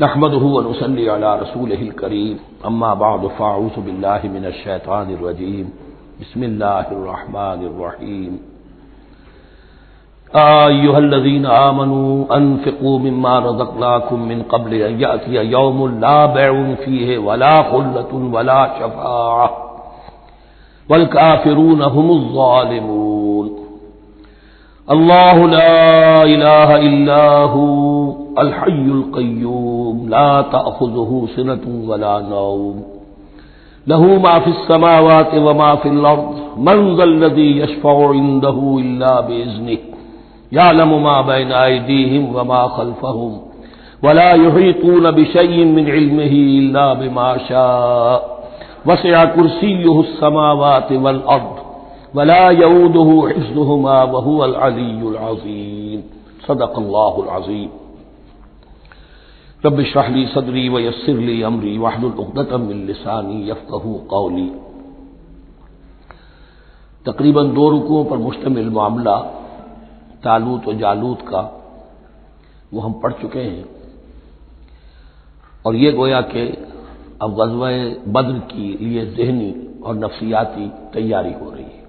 نحمده ونصلي على رسوله الكريم اما بعد فاعوذ بالله من الشيطان الرجيم بسم الله الرحمن الرحيم ايها الذين آمنوا انفقوا مما رزقناكم من قبل ان يأتي يوم لا بيع فيه ولا خلة ولا شفاعة والكافرون هم الظالمون اللہ لا الہ الا هو الحی القیوم لا تأخذه سنة ولا نوم له ما في السماوات وما في الأرض من ذا الذي يشفع عنده إلا بإذنه يعلم ما بين أيديهم وما خلفهم ولا يحيطون بشيء من علمه إلا بما شاء وسع كرسيه السماوات والأرض ولا يؤوده حفظهما وهو العلي العظيم صدق الله العظيم رب اشرح لي صدري ويسر لي امري واحلل عقدة من لساني يفقهوا قولي۔ تقریباً 2 رکوعوں پر مشتمل معاملہ طالوت و جالوت کا وہ ہم پڑھ چکے ہیں، اور یہ گویا کہ اب غزوہ بدر کی لیے ذہنی اور نفسیاتی تیاری ہو رہی ہے،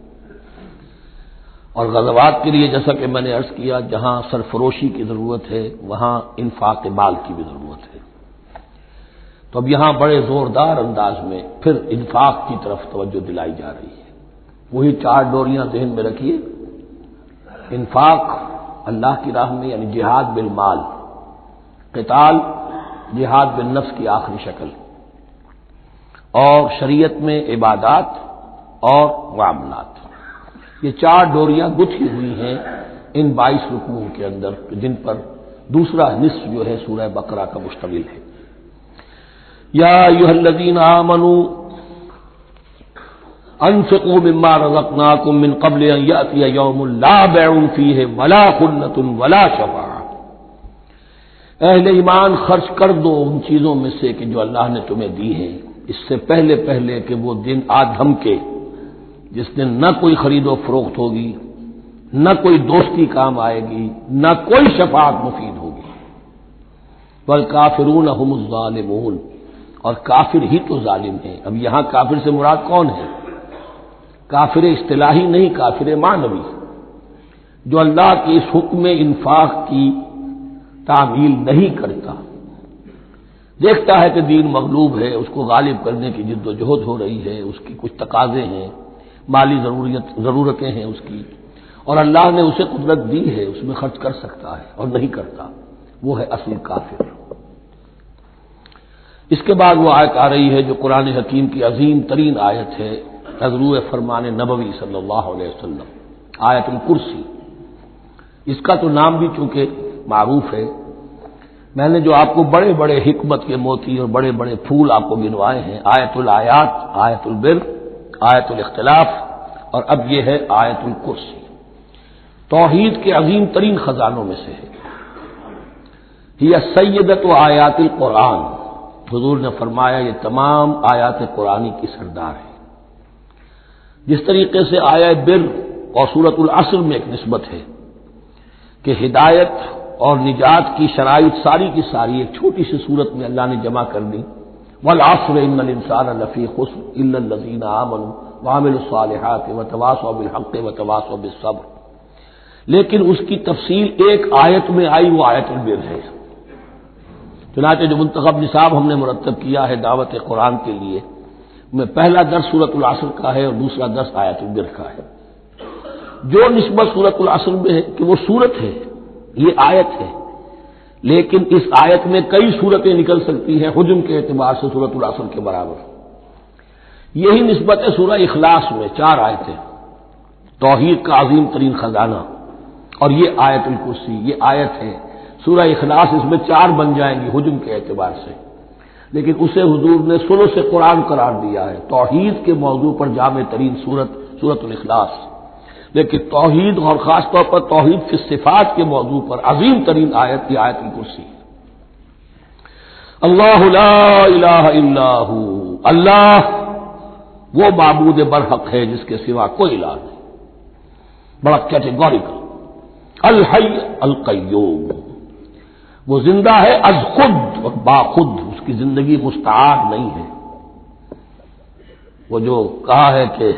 اور غزوات کے لیے جیسا کہ میں نے عرض کیا جہاں سرفروشی کی ضرورت ہے وہاں انفاق مال کی بھی ضرورت ہے، تو اب یہاں بڑے زوردار انداز میں پھر انفاق کی طرف توجہ دلائی جا رہی ہے۔ وہی 4 ڈوریاں ذہن میں رکھیے، انفاق اللہ کی راہ میں یعنی جہاد بالمال، قتال جہاد بالنفس کی آخری شکل، اور شریعت میں عبادات اور معاملات، یہ 4 ڈوریاں گتھی ہوئی ہیں ان 22 رکوعوں کے اندر، جن پر دوسرا نصف جو ہے سورہ بقرہ کا مشتمل ہے۔ یا ایھا الذین آمنوا انفقوا مما رزقناکم من قبل ان یأتی یوم لا بیع فیہ ولا خلة ولا شفاعة، اہل ایمان خرچ کر دو ان چیزوں میں سے کہ جو اللہ نے تمہیں دی ہیں، اس سے پہلے کہ وہ دن آ دھمکے جس دن نہ کوئی خرید و فروخت ہوگی، نہ کوئی دوستی کام آئے گی، نہ کوئی شفاعت مفید ہوگی۔ والکافرون هم الظالمون، اور کافر ہی تو ظالم ہیں۔ اب یہاں کافر سے مراد کون ہے؟ کافر اصطلاحی نہیں، کافر معنوی، جو اللہ کے اس حکم انفاق کی تعمیل نہیں کرتا، دیکھتا ہے کہ دین مغلوب ہے، اس کو غالب کرنے کی جد و جہد ہو رہی ہے، اس کی کچھ تقاضے ہیں، مالی ضرورتیں ہیں اس کی، اور اللہ نے اسے قدرت دی ہے، اس میں خرچ کر سکتا ہے اور نہیں کرتا، وہ ہے اصل کافر۔ اس کے بعد وہ آیت آ رہی ہے جو قرآن حکیم کی عظیم ترین آیت ہے، نزول فرمان نبوی صلی اللہ علیہ وسلم، آیت الکرسی۔ اس کا تو نام بھی چونکہ معروف ہے، میں نے جو آپ کو بڑے بڑے حکمت کے موتی اور بڑے بڑے پھول آپ کو گنوائے ہیں، آیت الآیات، آیت البر، آیت الاختلاف، اور اب یہ ہے آیت الکرسی، توحید کے عظیم ترین خزانوں میں سے ہے۔ ہی سیدۃ آیات القرآن، حضور نے فرمایا یہ تمام آیات قرآنی کی سردار ہے۔ جس طریقے سے آیہ بر اور سورۃ العصر میں ایک نسبت ہے کہ ہدایت اور نجات کی شرائط ساری کی ساری ایک چھوٹی سی صورت میں اللہ نے جمع کر دی، والعصر ان الانسان لفی خسر الا الذین آمنوا وعملوا الصالحات وتواصوا بالحق وتواصوا بالصبر، لیکن اس کی تفصیل ایک آیت میں آئی، وہ آیت البر ہے۔ چنانچہ جو منتخب نصاب ہم نے مرتب کیا ہے دعوت قرآن کے لیے، میں پہلا درس سورۃ العصر کا ہے اور دوسرا درس آیت البر کا ہے۔ جو نسبت سورۃ العصر میں ہے کہ وہ سورت ہے، یہ آیت ہے، لیکن اس آیت میں کئی صورتیں نکل سکتی ہیں حجم کے اعتبار سے سورۃ العصر کے برابر۔ یہی نسبت ہے سورہ اخلاص میں، 4 آیتیں، توحید کا عظیم ترین خزانہ، اور یہ آیت الکرسی، یہ آیت ہے سورہ اخلاص، اس میں 4 بن جائیں گی حجم کے اعتبار سے، لیکن اسے حضور نے ثلث قرآن قرار دیا ہے۔ توحید کے موضوع پر جامع ترین سورۃ الاخلاص، لیکن توحید اور خاص طور پر توحید فی الصفات کے موضوع پر عظیم ترین آیت کی آیت الکرسی۔ اللہ لا الہ الا ہو، اللہ وہ معبود برحق ہے جس کے سوا کوئی الہ نہیں، بڑا کیٹیگوریکل۔ الحی القیوم، وہ زندہ ہے از خود اور باخود، اس کی زندگی مستعار نہیں ہے۔ وہ جو کہا ہے کہ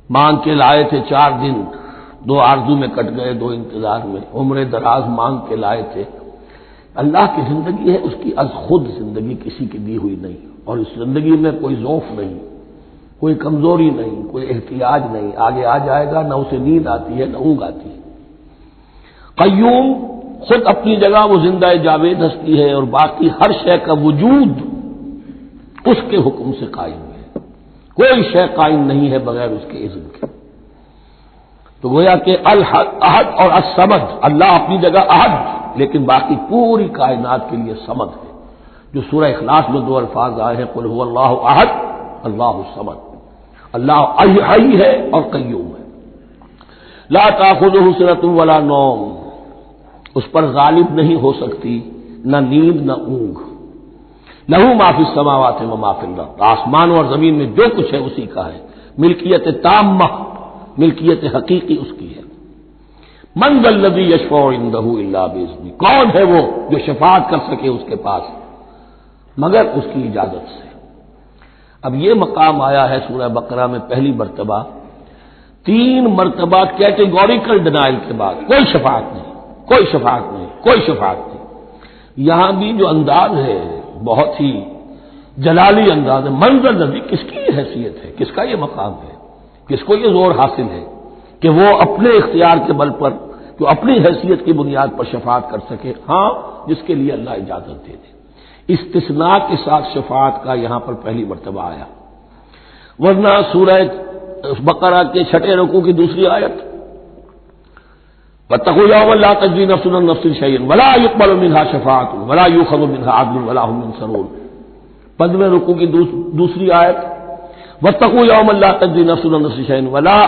مانگ کے لائے تھے 4 دن، 2 آرزو میں کٹ گئے 2 انتظار میں، عمر دراز مانگ کے لائے تھے۔ اللہ کی زندگی ہے اس کی از خود زندگی، کسی کی دی ہوئی نہیں، اور اس زندگی میں کوئی ضعف نہیں، کوئی کمزوری نہیں، کوئی احتیاج نہیں، آگے آ جائے گا، نہ اسے نیند آتی ہے نہ اونگ آتی ہے۔ قیوم، خود اپنی جگہ وہ زندہ جاوید ہستی ہے، اور باقی ہر شے کا وجود اس کے حکم سے قائم ہے، کوئی شے قائم نہیں ہے بغیر اس کے اذن کے۔ تو گویا کہ احد اور الصمد، اللہ اپنی جگہ احد، لیکن باقی پوری کائنات کے لیے صمد ہے، جو سورہ اخلاص میں 2 الفاظ آئے ہیں، قل هو اللہ احد اللہ الصمد۔ اللہ حی ہے اور قیوم ہے، لا تأخذہ سنۃ ولا نوم، اس پر غالب نہیں ہو سکتی نہ نیند نہ اونگ۔ لہ ما فی السماوات و ما فی الارض، آسمان اور زمین میں جو کچھ ہے اسی کا ہے، ملکیت تامہ، ملکیت حقیقی اس کی ہے۔ من ذا الذی یشفع عندہ الا باذنہ، کون ہے وہ جو شفاعت کر سکے اس کے پاس مگر اس کی اجازت سے۔ اب یہ مقام آیا ہے سورہ بقرہ میں پہلی مرتبہ، 3 مرتبہ کیٹیگوریکل ڈینائل کے بعد، کوئی شفاعت نہیں، کوئی شفاعت نہیں، کوئی شفاعت نہیں۔ یہاں بھی جو انداز ہے بہت ہی جلالی انداز ہے، منظر نبی، کس کی یہ حیثیت ہے، کس کا یہ مقام ہے، کس کو یہ زور حاصل ہے کہ وہ اپنے اختیار کے بل پر، جو اپنی حیثیت کی بنیاد پر شفاعت کر سکے، ہاں جس کے لیے اللہ اجازت دے دے۔ استثناء کے ساتھ شفاعت کا یہاں پر پہلی مرتبہ آیا، ورنہ سورہ بقرہ کے 6 رکوع کی دوسری آیت، واتقوا یوما لا تجزی نفس عن نفس شیئا ولا یقبل منها شفاعۃ ولا یؤخذ منها عدل ولا هم ينصرون۔ 15 رکوع کی دوسری آیت، واتقوا یوما لا تجزی نفس عن نفس شیئا ولا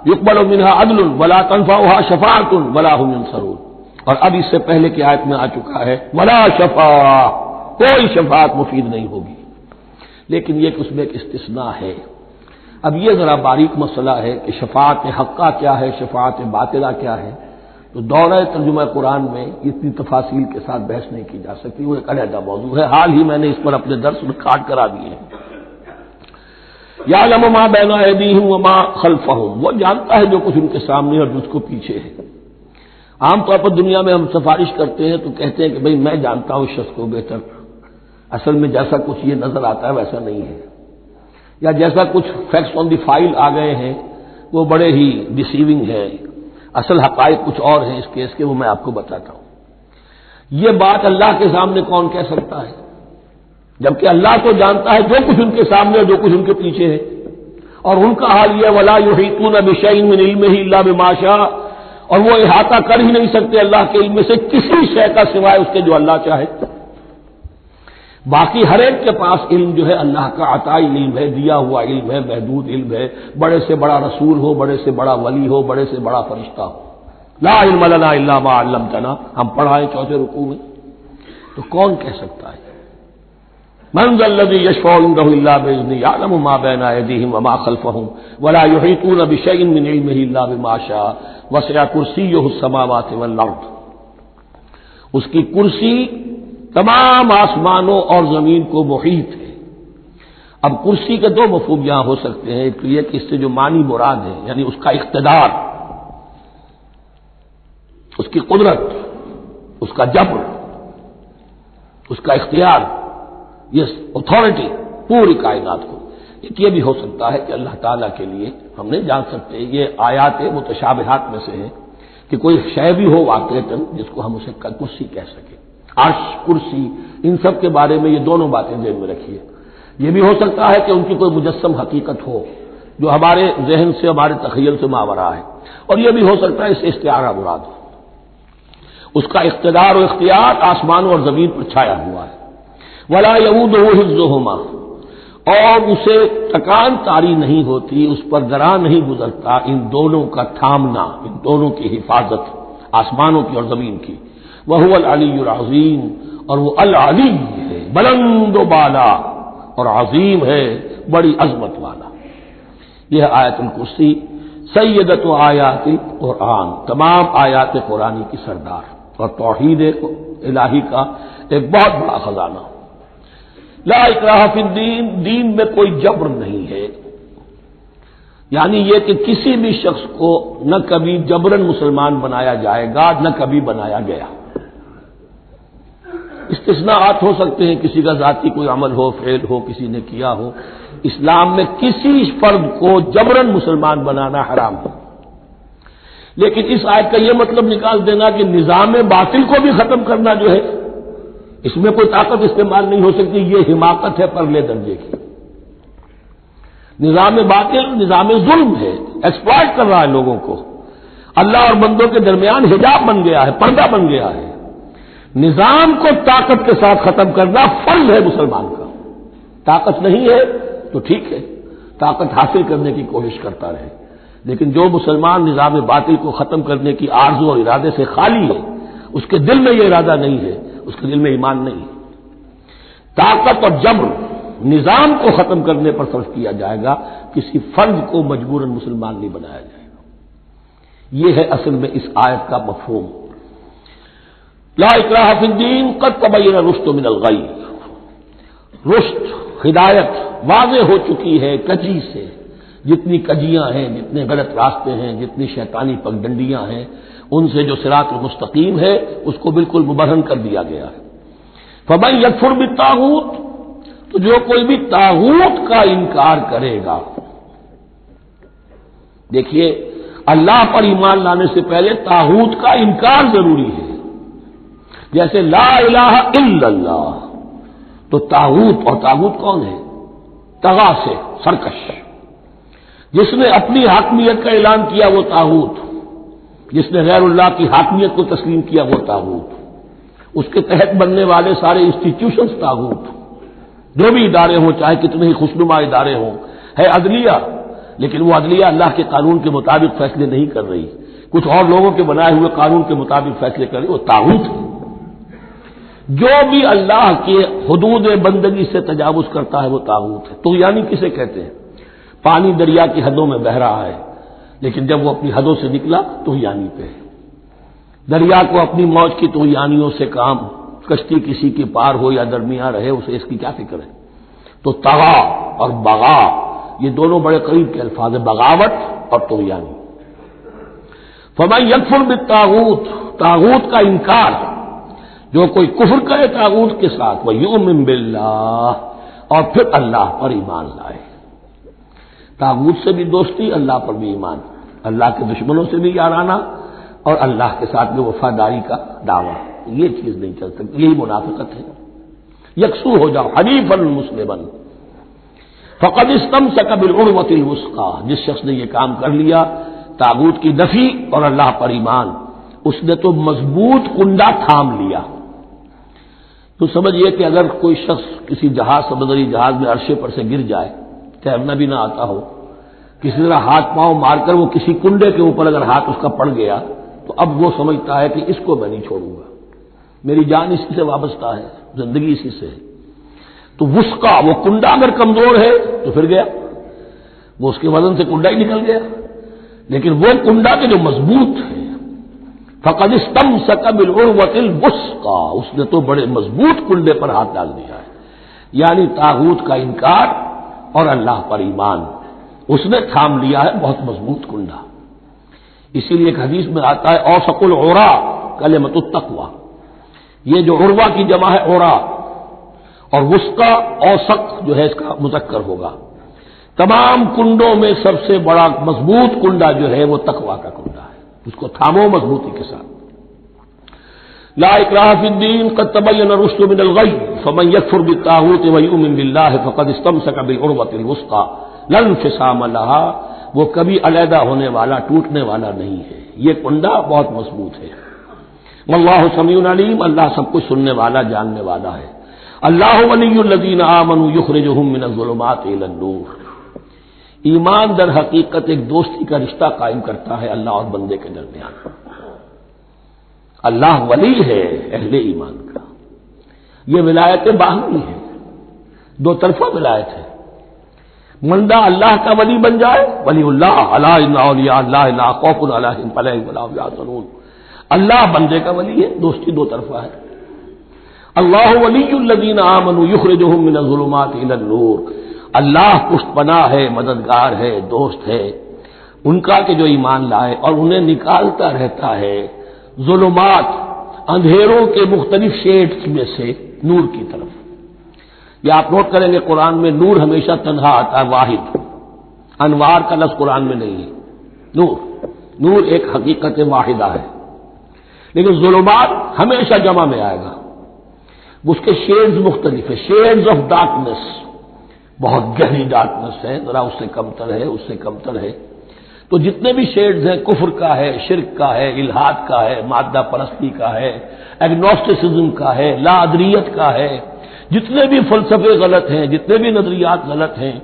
یقبل منها عدل ولا تنفعها شفاعۃ ولا هم ينصرون۔ اور اب اس سے پہلے کی آیت میں آ چکا ہے ولا شفاعۃ، کوئی شفاعت مفید نہیں ہوگی، لیکن یہ کہ اس میں ایک استثناء ہے۔ اب یہ ذرا باریک مسئلہ ہے کہ شفاعت حقہ کیا ہے، شفاعت باطلہ کیا ہے، تو دورہ ترجمہ قرآن میں اتنی تفاصیل کے ساتھ بحث نہیں کی جا سکتی، وہ ایک علیحدہ موضوع ہے، حال ہی میں نے اس پر اپنے درس ریکارڈ کرا دیے ہیں۔ یعلم ما بین ایدیہم وما خلفہم، وہ جانتا ہے جو کچھ ان کے سامنے اور جو اس کو پیچھے ہے۔ عام طور پر دنیا میں ہم سفارش کرتے ہیں تو کہتے ہیں کہ بھئی میں جانتا ہوں اس شخص کو بہتر، اصل میں جیسا کچھ یہ نظر آتا ہے ویسا نہیں ہے، یا جیسا کچھ فیکٹس آن دی فائل آ گئے ہیں وہ بڑے ہی ڈیسیونگ ہے، اصل حقائق کچھ اور ہیں اس کیس کے، وہ میں آپ کو بتاتا ہوں۔ یہ بات اللہ کے سامنے کون کہہ سکتا ہے، جبکہ اللہ تو جانتا ہے جو کچھ ان کے سامنے اور جو کچھ ان کے پیچھے ہے، اور ان کا حال یہ ولا یحیطون بشیء من علمہ الا بما شاء، اور وہ احاطہ کر ہی نہیں سکتے اللہ کے علم سے کسی شے کا سوائے اس کے جو اللہ چاہے۔ باقی ہر ایک کے پاس علم جو ہے اللہ کا عطائی علم ہے، دیا ہوا علم ہے، محدود علم ہے، بڑے سے بڑا رسول ہو، بڑے سے بڑا ولی ہو، بڑے سے بڑا فرشتہ ہو۔ لا علم لنا الا ما علمتنا، ہم پڑھائیں 4 رکوع میں، تو کون کہہ سکتا ہے من ذا الذی یشفع عنده الا باذنہ یعلم ما بین ایدیہم وما خلفہم ولا یحیطون بشیء من علمہ الا بما شاء وسع کرسیہ السماوات والارض، اس کی کرسی تمام آسمانوں اور زمین کو محیط ہے۔ اب کرسی کے 2 مفہوم یہاں ہو سکتے ہیں، ایک تو یہ کہ اس سے جو معنی مراد ہے یعنی اس کا اقتدار، اس کی قدرت، اس کا جبر، اس کا اختیار، یہ اتھارٹی پوری کائنات کو۔ ایک یہ بھی ہو سکتا ہے کہ اللہ تعالیٰ کے لیے ہم نہیں جان سکتے، یہ آیات متشابہات میں سے ہے کہ کوئی شے بھی ہو واقعتاً جس کو ہم اسے کرسی کہہ سکیں، عرش، کرسی، ان سب کے بارے میں یہ دونوں باتیں ذہن میں رکھیے۔ یہ بھی ہو سکتا ہے کہ ان کی کوئی مجسم حقیقت ہو جو ہمارے ذہن سے، ہمارے تخیل سے ماورا ہے، اور یہ بھی ہو سکتا ہے اس سے استعارہ مراد ہو۔ اس کا اقتدار و اختیار آسمانوں اور زمین پر چھایا ہوا ہے۔ ولا یؤودہ حفظہما، اور اسے تکان طاری نہیں ہوتی، اس پر گراں نہیں گزرتا ان دونوں کا تھامنا، ان دونوں کی حفاظت، آسمانوں کی اور زمین کی۔ وہو العلی العظیم، اور وہ العلی ہے، بلند و بالا، اور عظیم ہے، بڑی عظمت والا۔ یہ آیت الکرسی سیدۃ آیات القرآن، تمام آیات قرآنی کی سردار۔ اور توحید الہی کا ایک بہت بڑا خزانہ۔ لا اکراہ فی الدین، دین میں کوئی جبر نہیں ہے، یعنی یہ کہ کسی بھی شخص کو نہ کبھی جبرن مسلمان بنایا جائے گا نہ کبھی بنایا گیا۔ استثناءات ہو سکتے ہیں، کسی کا ذاتی کوئی عمل ہو، فعل ہو، کسی نے کیا ہو۔ اسلام میں کسی فرد کو جبرن مسلمان بنانا حرام ہے، لیکن اس آیت کا یہ مطلب نکال دینا کہ نظام باطل کو بھی ختم کرنا جو ہے اس میں کوئی طاقت استعمال نہیں ہو سکتی، یہ حماقت ہے پرلے درجے کی۔ نظام باطل نظام ظلم ہے، ایکسپلائٹ کر رہا ہے لوگوں کو، اللہ اور بندوں کے درمیان حجاب بن گیا ہے، پردہ بن گیا ہے۔ نظام کو طاقت کے ساتھ ختم کرنا فرض ہے مسلمان کا۔ طاقت نہیں ہے تو ٹھیک ہے، طاقت حاصل کرنے کی کوشش کرتا رہے، لیکن جو مسلمان نظام باطل کو ختم کرنے کی آرزو اور ارادے سے خالی ہے، اس کے دل میں یہ ارادہ نہیں ہے، اس کے دل میں ایمان نہیں ہے۔ طاقت اور جبر نظام کو ختم کرنے پر صرف کیا جائے گا، کسی فرد کو مجبوراً مسلمان نہیں بنایا جائے گا۔ یہ ہے اصل میں اس آیت کا مفہوم۔ لا اکراہ فی الدین قد تبین الرشد من الغی، رشد ہدایت واضح ہو چکی ہے کجی سے، جتنی کجیاں ہیں، جتنے غلط راستے ہیں، جتنی شیطانی پگڈنڈیاں ہیں، ان سے جو صراط المستقیم ہے اس کو بالکل مبرہن کر دیا گیا ہے۔ فمن یکفر بالطاغوت، تو جو کوئی بھی طاغوت کا انکار کرے گا، دیکھیے اللہ پر ایمان لانے سے پہلے طاغوت کا انکار ضروری ہے۔ جیسے لا الہ الا اللہ، تو طاغوت، اور طاغوت کون ہے؟ طغا سے سرکش، جس نے اپنی حاکمیت کا اعلان کیا وہ طاغوت، جس نے غیر اللہ کی حاکمیت کو تسلیم کیا وہ طاغوت، اس کے تحت بننے والے سارے انسٹیٹیوشنز طاغوت، جو بھی ادارے ہوں، چاہے کتنے ہی خوشنما ادارے ہوں۔ ہے عدلیہ، لیکن وہ عدلیہ اللہ کے قانون کے مطابق فیصلے نہیں کر رہی، کچھ اور لوگوں کے بنائے ہوئے قانون کے مطابق فیصلے کر رہی، وہ طاغوت ہے۔ جو بھی اللہ کے حدود بندگی سے تجاوز کرتا ہے وہ طاغوت ہے۔ تو یعنی کسے کہتے ہیں؟ پانی دریا کی حدوں میں بہہ رہا ہے، لیکن جب وہ اپنی حدوں سے نکلا تو یعنی پہ ہے۔ دریا کو اپنی موج کی تو یانیوں سے کام، کشتی کسی کی پار ہو یا درمیان رہے اسے اس کی کیا فکر ہے؟ تو طغا اور بغا یہ دونوں بڑے قریب کے الفاظ ہیں، بغاوت اور طغیانی۔ فمن یکفر بالطاغوت، طاغوت کا انکار، جو کوئی کفر کرے طاغوت کے ساتھ، ویؤمن باللہ، اور پھر اللہ پر ایمان لائے۔ طاغوت سے بھی دوستی، اللہ پر بھی ایمان، اللہ کے دشمنوں سے بھی یارانہ، اور اللہ کے ساتھ بھی وفاداری کا دعویٰ، یہ چیز نہیں چل سکتی، یہی منافقت ہے۔ یکسو ہو جاؤ حنیفا مسلما فقد استمسک بالعروۃ الوثقی، جس شخص نے یہ کام کر لیا طاغوت کی نفی اور اللہ پر ایمان، اس نے تو مضبوط کنڈا تھام لیا۔ تو سمجھئے کہ اگر کوئی شخص کسی جہاز، سمندری جہاز میں عرشے پر سے گر جائے، تیرنا بھی نہ آتا ہو، کسی طرح ہاتھ پاؤں مار کر وہ کسی کنڈے کے اوپر اگر ہاتھ اس کا پڑ گیا تو اب وہ سمجھتا ہے کہ اس کو میں نہیں چھوڑوں گا، میری جان اسی سے وابستہ ہے، زندگی اسی سے ہے۔ تو وثقہ، وہ کنڈا اگر کمزور ہے تو پھر گیا، وہ اس کے وزن سے کنڈا ہی نکل گیا، لیکن وہ کنڈا کے جو مضبوط ہے، فقد استمسک بالعروۃ الوثقی، اس نے تو بڑے مضبوط کنڈے پر ہاتھ ڈال دیا ہے، یعنی طاغوت کا انکار اور اللہ پر ایمان، اس نے تھام لیا ہے بہت مضبوط کنڈا۔ اسی لیے ایک حدیث میں آتا ہے اوثق العرا کلمۃ التقوی، یہ جو عروہ کی جمع ہے عرا، اور وثقی اوثق جو ہے اس کا مذکر ہوگا۔ تمام کنڈوں میں سب سے بڑا مضبوط کنڈا جو ہے وہ تقوی کا کنڈا ہے، اس کو تھامو مضبوطی کے ساتھ۔ لا اکراہ فی الدین قد تبین الرشد من الغی فمن یکفر بالطاغوت ویؤمن باللہ فقد استمسک بالعروۃ الوثقی لا انفصام لہا، وہ کبھی علیحدہ ہونے والا، ٹوٹنے والا نہیں ہے، یہ کنڈا بہت مضبوط ہے۔ واللہ سمیع علیم، اللہ سب کچھ سننے والا، جاننے والا ہے۔ اللہ ولی الذین آمنوا یخرجہم من الظلمات الی النور، ایمان در حقیقت ایک دوستی کا رشتہ قائم کرتا ہے اللہ اور بندے کے درمیان۔ اللہ ولی ہے اہل ایمان کا، یہ ولایت باہمی ہے، دو طرفہ ولایت ہے۔ بندہ اللہ کا ولی بن جائے، ولی اللہ، الا ان اولیاء اللہ لا خوف علیہم ولا هم يحزنون، اللہ بندے کا ولی ہے، دوستی دو طرفہ ہے۔ اللہ ولی الذین آمنوا یخرجہم من الظلمات الی النور، اللہ پشت پناہ ہے، مددگار ہے، دوست ہے ان کا کہ جو ایمان لائے اور انہیں نکالتا رہتا ہے ظلمات، اندھیروں کے مختلف شیڈز میں سے نور کی طرف۔ یہ آپ نوٹ کریں گے قرآن میں نور ہمیشہ تنہا آتا ہے، واحد، انوار کا لفظ قرآن میں نہیں ہے۔ نور ایک حقیقت واحدہ ہے، لیکن ظلمات ہمیشہ جمع میں آئے گا، اس کے شیڈز مختلف ہیں، شیڈز آف ڈارکنس، بہت گہری ڈارکنس ہے، ذرا اس سے کمتر ہے، اس سے کمتر ہے۔ تو جتنے بھی شیڈز ہیں، کفر کا ہے، شرک کا ہے، الحاد کا ہے، مادہ پرستی کا ہے، ایگنوسٹسزم کا ہے، لا ادریت کا ہے، جتنے بھی فلسفے غلط ہیں، جتنے بھی نظریات غلط ہیں،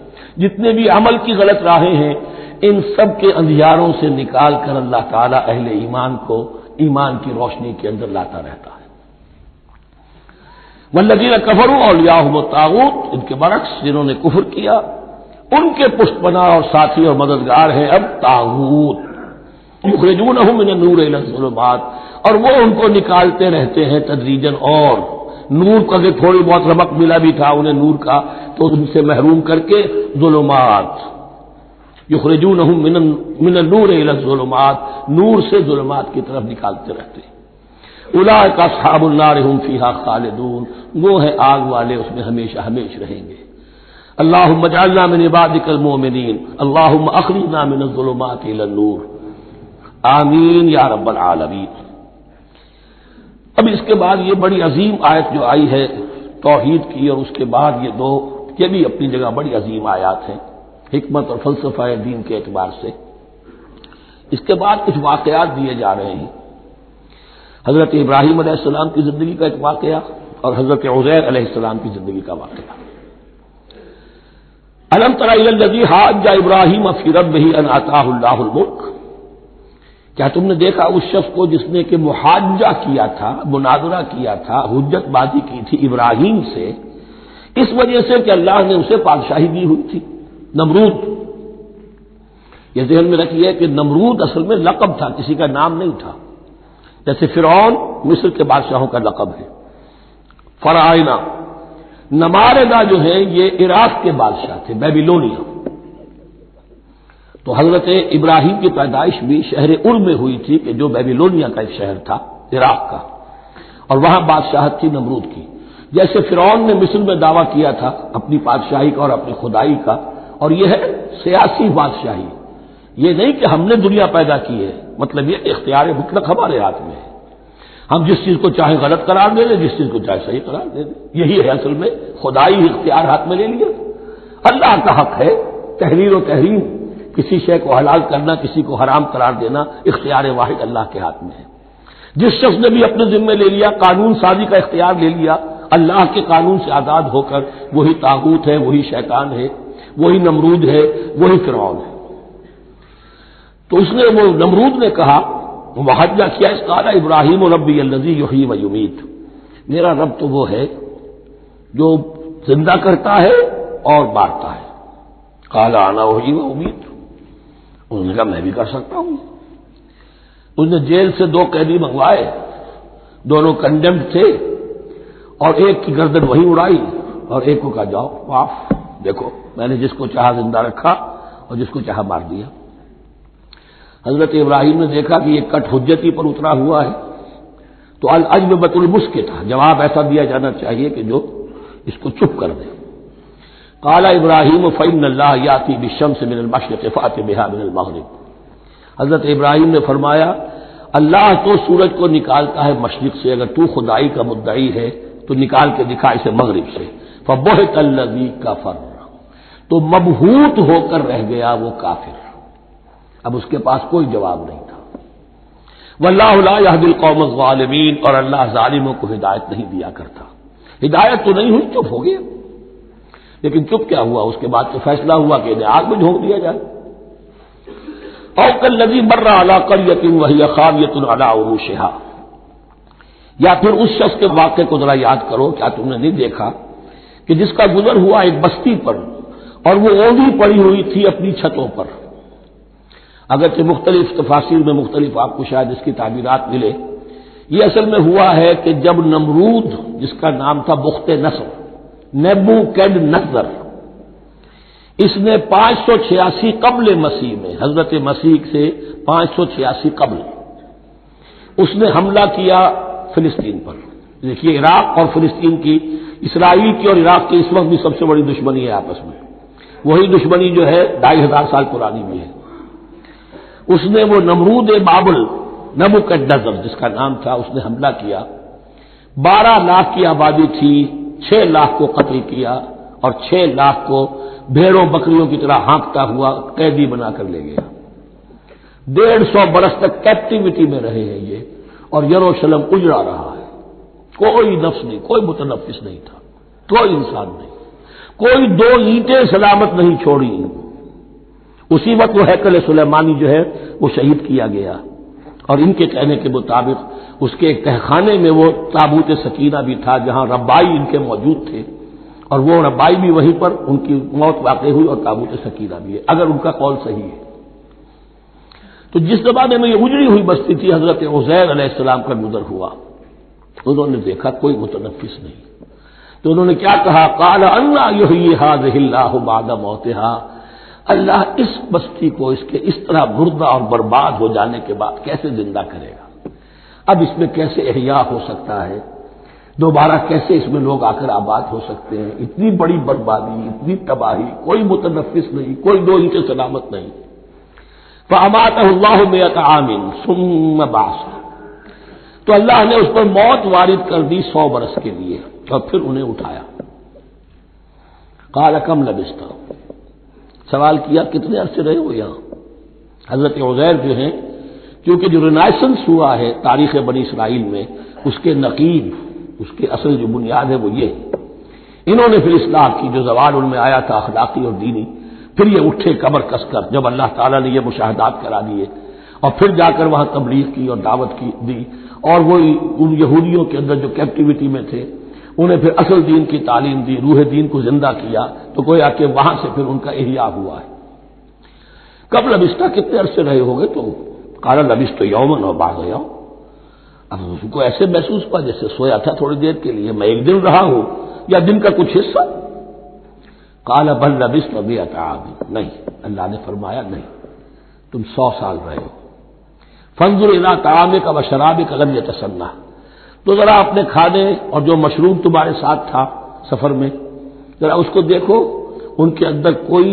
جتنے بھی عمل کی غلط راہیں ہیں، ان سب کے اندھیاروں سے نکال کر اللہ تعالیٰ اہل ایمان کو ایمان کی روشنی کے اندر لاتا رہتا ہے۔ والذین کفروا اولیاءہم الطاغوت، ان کے برعکس جنہوں نے کفر کیا ان کے پشت پناہ اور ساتھی اور مددگار ہیں اب طاغوت، یخرجونہم من النور الی الظلمات، اور وہ ان کو نکالتے رہتے ہیں تدریجاً، اور نور کو اگر تھوڑی بہت رمق ملا بھی تھا انہیں نور کا تو ان سے محروم کر کے ظلمات، یخرجونہم من النور الی الظلمات، نور سے ظلمات کی طرف نکالتے رہتے ہیں۔ اولئک اصحاب النار هم فیہا خالدون، وہ ہیں آگ والے، اس میں ہمیشہ ہمیش رہیں گے۔ اللہم اجعلنا من عبادک المؤمنین، اللہم اخرجنا من الظلمات الی النور، آمین یا رب العالمین۔ اب اس کے بعد یہ بڑی عظیم آیت جو آئی ہے توحید کی، اور اس کے بعد یہ بھی اپنی جگہ بڑی عظیم آیات ہیں حکمت اور فلسفہ دین کے اعتبار سے۔ اس کے بعد کچھ واقعات دیے جا رہے ہیں، حضرت ابراہیم علیہ السلام کی زندگی کا ایک واقعہ اور حضرت عزیر علیہ السلام کی زندگی کا واقعہ۔ الم تر الی الذی حاج ابراہیم فی ربہ ان آتاہ اللہ الملک، کیا تم نے دیکھا اس شخص کو جس نے کہ محاجہ کیا تھا، مناظرہ کیا تھا، حجت بازی کی تھی ابراہیم سے، اس وجہ سے کہ اللہ نے اسے بادشاہی دی ہوئی تھی، نمرود۔ یہ ذہن میں رکھیے کہ نمرود اصل میں لقب تھا، کسی کا نام نہیں تھا، جیسے فرعون مصر کے بادشاہوں کا لقب ہے۔ فرعونہ، نماردہ جو ہیں یہ عراق کے بادشاہ تھے، بیبیلونیا۔ تو حضرت ابراہیم کی پیدائش بھی شہر ار میں ہوئی تھی کہ جو بیبیلونیا کا ایک شہر تھا عراق کا، اور وہاں بادشاہت تھی نمرود کی۔ جیسے فرعون نے مصر میں دعویٰ کیا تھا اپنی بادشاہی کا اور اپنی خدائی کا، اور یہ ہے سیاسی بادشاہی، یہ نہیں کہ ہم نے دنیا پیدا کی ہے، مطلب یہ اختیار مطلق ہمارے ہاتھ میں ہے، ہم جس چیز کو چاہیں غلط قرار دے دیں، جس چیز کو چاہے صحیح قرار دے دیں، یہی ہے اصل میں خدائی اختیار ہاتھ میں لے لیا۔ اللہ کا حق ہے تحریر و تحریم، کسی شے کو حلال کرنا، کسی کو حرام قرار دینا، اختیار واحد اللہ کے ہاتھ میں ہے۔ جس شخص نے بھی اپنے ذمے لے لیا، قانون سازی کا اختیار لے لیا اللہ کے قانون سے آزاد ہو کر، وہی طاغوت ہے، وہی شیطان ہے، وہی نمرود ہے، وہی فرعون ہے۔ تو اس نے وہ نمرود نے کہا، محاجہ کیا، اس قال ابراہیم ربی الذی یحیی و یمیت، میرا رب تو وہ ہے جو زندہ کرتا ہے اور مارتا ہے۔ قال انا احیی و امیت، انہوں نے کہا میں بھی کر سکتا ہوں۔ اس نے جیل سے 2 قیدی منگوائے، دونوں کنڈیمڈ تھے، اور ایک کی گردن وہی اڑائی اور ایک کو کہا جاؤ معاف، دیکھو میں نے جس کو چاہا زندہ رکھا اور جس کو چاہا مار دیا۔ حضرت ابراہیم نے دیکھا کہ یہ کٹ حجتی پر اترا ہوا ہے، تو العجب المسکت، جواب ایسا دیا جانا چاہیے کہ جو اس کو چپ کر دے۔ قال ابراہیم فإن اللہ یأتی بالشمس من المشرق فأت بها من المغرب، حضرت ابراہیم نے فرمایا اللہ تو سورج کو نکالتا ہے مشرق سے، اگر تو خدائی کا مدعی ہے تو نکال کے دکھا اسے مغرب سے۔ فبہت الذی کفر، تو مبہوت ہو کر رہ گیا وہ کافر، اب اس کے پاس کوئی جواب نہیں تھا۔ واللہ لا یہدی القوم الظالمین، اور اللہ ظالموں کو ہدایت نہیں دیا کرتا۔ ہدایت تو نہیں ہوئی، چپ ہو گیا، لیکن چپ کیا ہوا، اس کے بعد تو فیصلہ ہوا کہ انہیں آگ میں جھونک دیا جائے۔ او کالذی مر علی قریۃ وہی خاویۃ علی عروشہا، یا پھر اس شخص کے واقعے کو ذرا یاد کرو، کیا تم نے نہیں دیکھا کہ جس کا گزر ہوا ایک بستی پر اور وہ اوندھی پڑی ہوئی تھی اپنی چھتوں پر۔ اگرچہ مختلف تفاسیر میں مختلف آپ کو شاید اس کی تعبیرات ملے، یہ اصل میں ہوا ہے کہ جب نمرود، جس کا نام تھا بخت نصر، نیبوکیڈنیزر، اس نے 586 قبل مسیح میں، حضرت مسیح سے 586 قبل، اس نے حملہ کیا فلسطین پر۔ دیکھیے عراق اور فلسطین کی، اسرائیل کی اور عراق کی اس وقت بھی سب سے بڑی دشمنی ہے آپس میں، وہی دشمنی جو ہے 2500 سال پرانی بھی ہے۔ اس نے وہ نمرود بابل، نیبوکیڈنیزر جس کا نام تھا، اس نے حملہ کیا، 12 لاکھ کی آبادی تھی، 6 لاکھ کو قتل کیا اور 6 لاکھ کو بھیڑوں بکریوں کی طرح ہانکتا ہوا قیدی بنا کر لے گیا۔ 150 برس تک کیپٹیوٹی میں رہے ہیں یہ، اور یروشلم اجڑا رہا ہے، کوئی نفس نہیں، کوئی متنفس نہیں تھا، کوئی انسان نہیں، کوئی 2 اینٹیں سلامت نہیں چھوڑی۔ اسی وقت وہ ہیکل سلیمانی جو ہے وہ شہید کیا گیا، اور ان کے کہنے کے مطابق اس کے ایک تہخانے میں وہ تابوت سکینہ بھی تھا جہاں ربائی ان کے موجود تھے، اور وہ ربائی بھی وہیں پر ان کی موت واقع ہوئی، اور تابوت سکینہ بھی ہے، اگر ان کا قول صحیح ہے۔ تو جس زمانے میں یہ اجڑی ہوئی بستی تھی، حضرت عزیر علیہ السلام کا گزر ہوا، انہوں نے دیکھا کوئی متنفس نہیں، تو انہوں نے کیا کہا، قال انا یحیی ھذہ اللہ بعد موتھا، اللہ اس بستی کو اس کے اس طرح مردہ اور برباد ہو جانے کے بعد کیسے زندہ کرے گا؟ اب اس میں کیسے احیاء ہو سکتا ہے؟ دوبارہ کیسے اس میں لوگ آ کر آباد ہو سکتے ہیں؟ اتنی بڑی بربادی، اتنی تباہی، کوئی متنفس نہیں، کوئی 2 اینٹیں سلامت نہیں۔ فَأَمَاتَهُ اللَّهُ مِائَةَ عَامٍ ثُمَّ بَعَثَهُ، تو اللہ نے اس پر موت وارد کر دی 100 برس کے لیے، اور پھر انہیں اٹھایا۔ قَالَ كَمْ لَبِثْتَ، سوال کیا کتنے عرصے رہے ہو یہاں؟ حضرت عزیر جو ہیں، کیونکہ جو رینائسنس ہوا ہے تاریخ بنی اسرائیل میں، اس کے نقیب، اس کے اصل جو بنیاد ہے وہ یہ ہے۔ انہوں نے پھر اصلاح کی، جو زوال ان میں آیا تھا اخلاقی اور دینی، پھر یہ اٹھے کمر کس کر جب اللہ تعالیٰ نے یہ مشاہدات کرا دیے، اور پھر جا کر وہاں تبلیغ کی اور دعوت کی دی، اور وہ ان یہودیوں کے اندر جو کیپٹیوٹی میں تھے انہیں پھر اصل دین کی تعلیم دی، روح دین کو زندہ کیا، تو گویا کہ وہاں سے پھر ان کا احیاء ہوا ہے۔ کب لبثت، کتنے عرصے رہے ہوگے؟ تو قال لبثت یوما و بعض یوم، اب اس کو ایسے محسوس ہوا جیسے سویا تھا تھوڑی دیر کے لیے، میں 1 دن رہا ہوں یا دن کا کچھ حصہ۔ قال بل لبثت 100 عام، نہیں، اللہ نے فرمایا نہیں، تم 100 سال رہے ہو۔ فانظر الی طعامک و شرابک لم یتسنہ، تو ذرا اپنے کھانے اور جو مشروب تمہارے ساتھ تھا سفر میں، ذرا اس کو دیکھو، ان کے اندر کوئی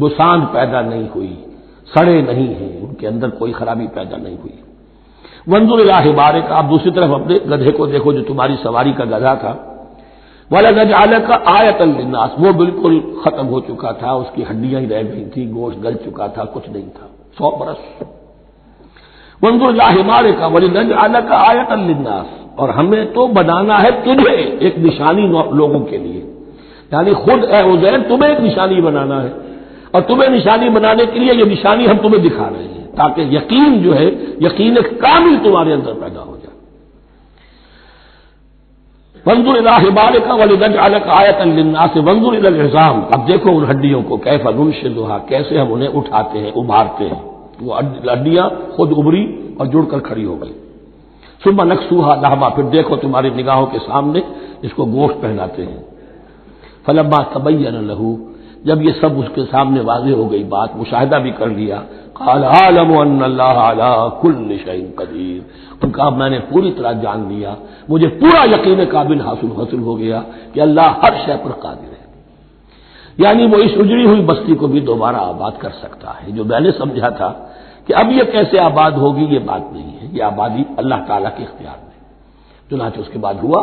بسان پیدا نہیں ہوئی، سڑے نہیں ہیں، ان کے اندر کوئی خرابی پیدا نہیں ہوئی۔ وانظر الی حمارک، آپ دوسری طرف اپنے گدھے کو دیکھو جو تمہاری سواری کا گدھا تھا، وَلَنَجْعَلَكَ آیَةً لِلنَّاسِ، وہ بالکل ختم ہو چکا تھا، اس کی ہڈیاں ہی رہ گئی تھی، گوشت گل چکا تھا، کچھ نہیں تھا، 100 برس۔ وانظر الی حمارک وَلِنَجْعَلَكَ آیَةً لِلنَّاسِ، اور ہمیں تو بنانا ہے تجھے ایک نشانی لوگوں کے لیے، یعنی خود اے عزیر تمہیں ایک نشانی بنانا ہے، اور تمہیں نشانی بنانے کے لیے یہ نشانی ہم تمہیں دکھا رہے ہیں، تاکہ یقین جو ہے، یقین کامل تمہارے اندر پیدا ہو جائے۔ وانظر الی حمارک ولنجعلک آیۃ للناس وانظر الی العظام، اب دیکھو ان ہڈیوں کو، کیف ننشزھا، کیسے ہم انہیں اٹھاتے ہیں، ابھارتے ہیں، وہ ہڈیاں خود ابری اور جڑ کر کھڑی ہو گئی۔ ثم نکسوھا لحما، پھر دیکھو تمہاری نگاہوں کے سامنے اس کو گوشت پہناتے ہیں۔ فلما تبین لہ، جب یہ سب اس کے سامنے واضح ہو گئی بات، مشاہدہ بھی کر لیا، قال اعلم ان اللہ علی کل شیء قدیر، ان کا میں نے پوری طرح جان لیا، مجھے پورا یقین قابل حاصل ہو گیا کہ اللہ ہر شے پر قادر ہے، یعنی وہ اس اجڑی ہوئی بستی کو بھی دوبارہ آباد کر سکتا ہے۔ جو میں نے سمجھا تھا کہ اب یہ کیسے آباد ہوگی، یہ بات نہیں ہے، یہ آبادی اللہ تعالیٰ کے اختیار میں۔ چنانچہ اس کے بعد ہوا،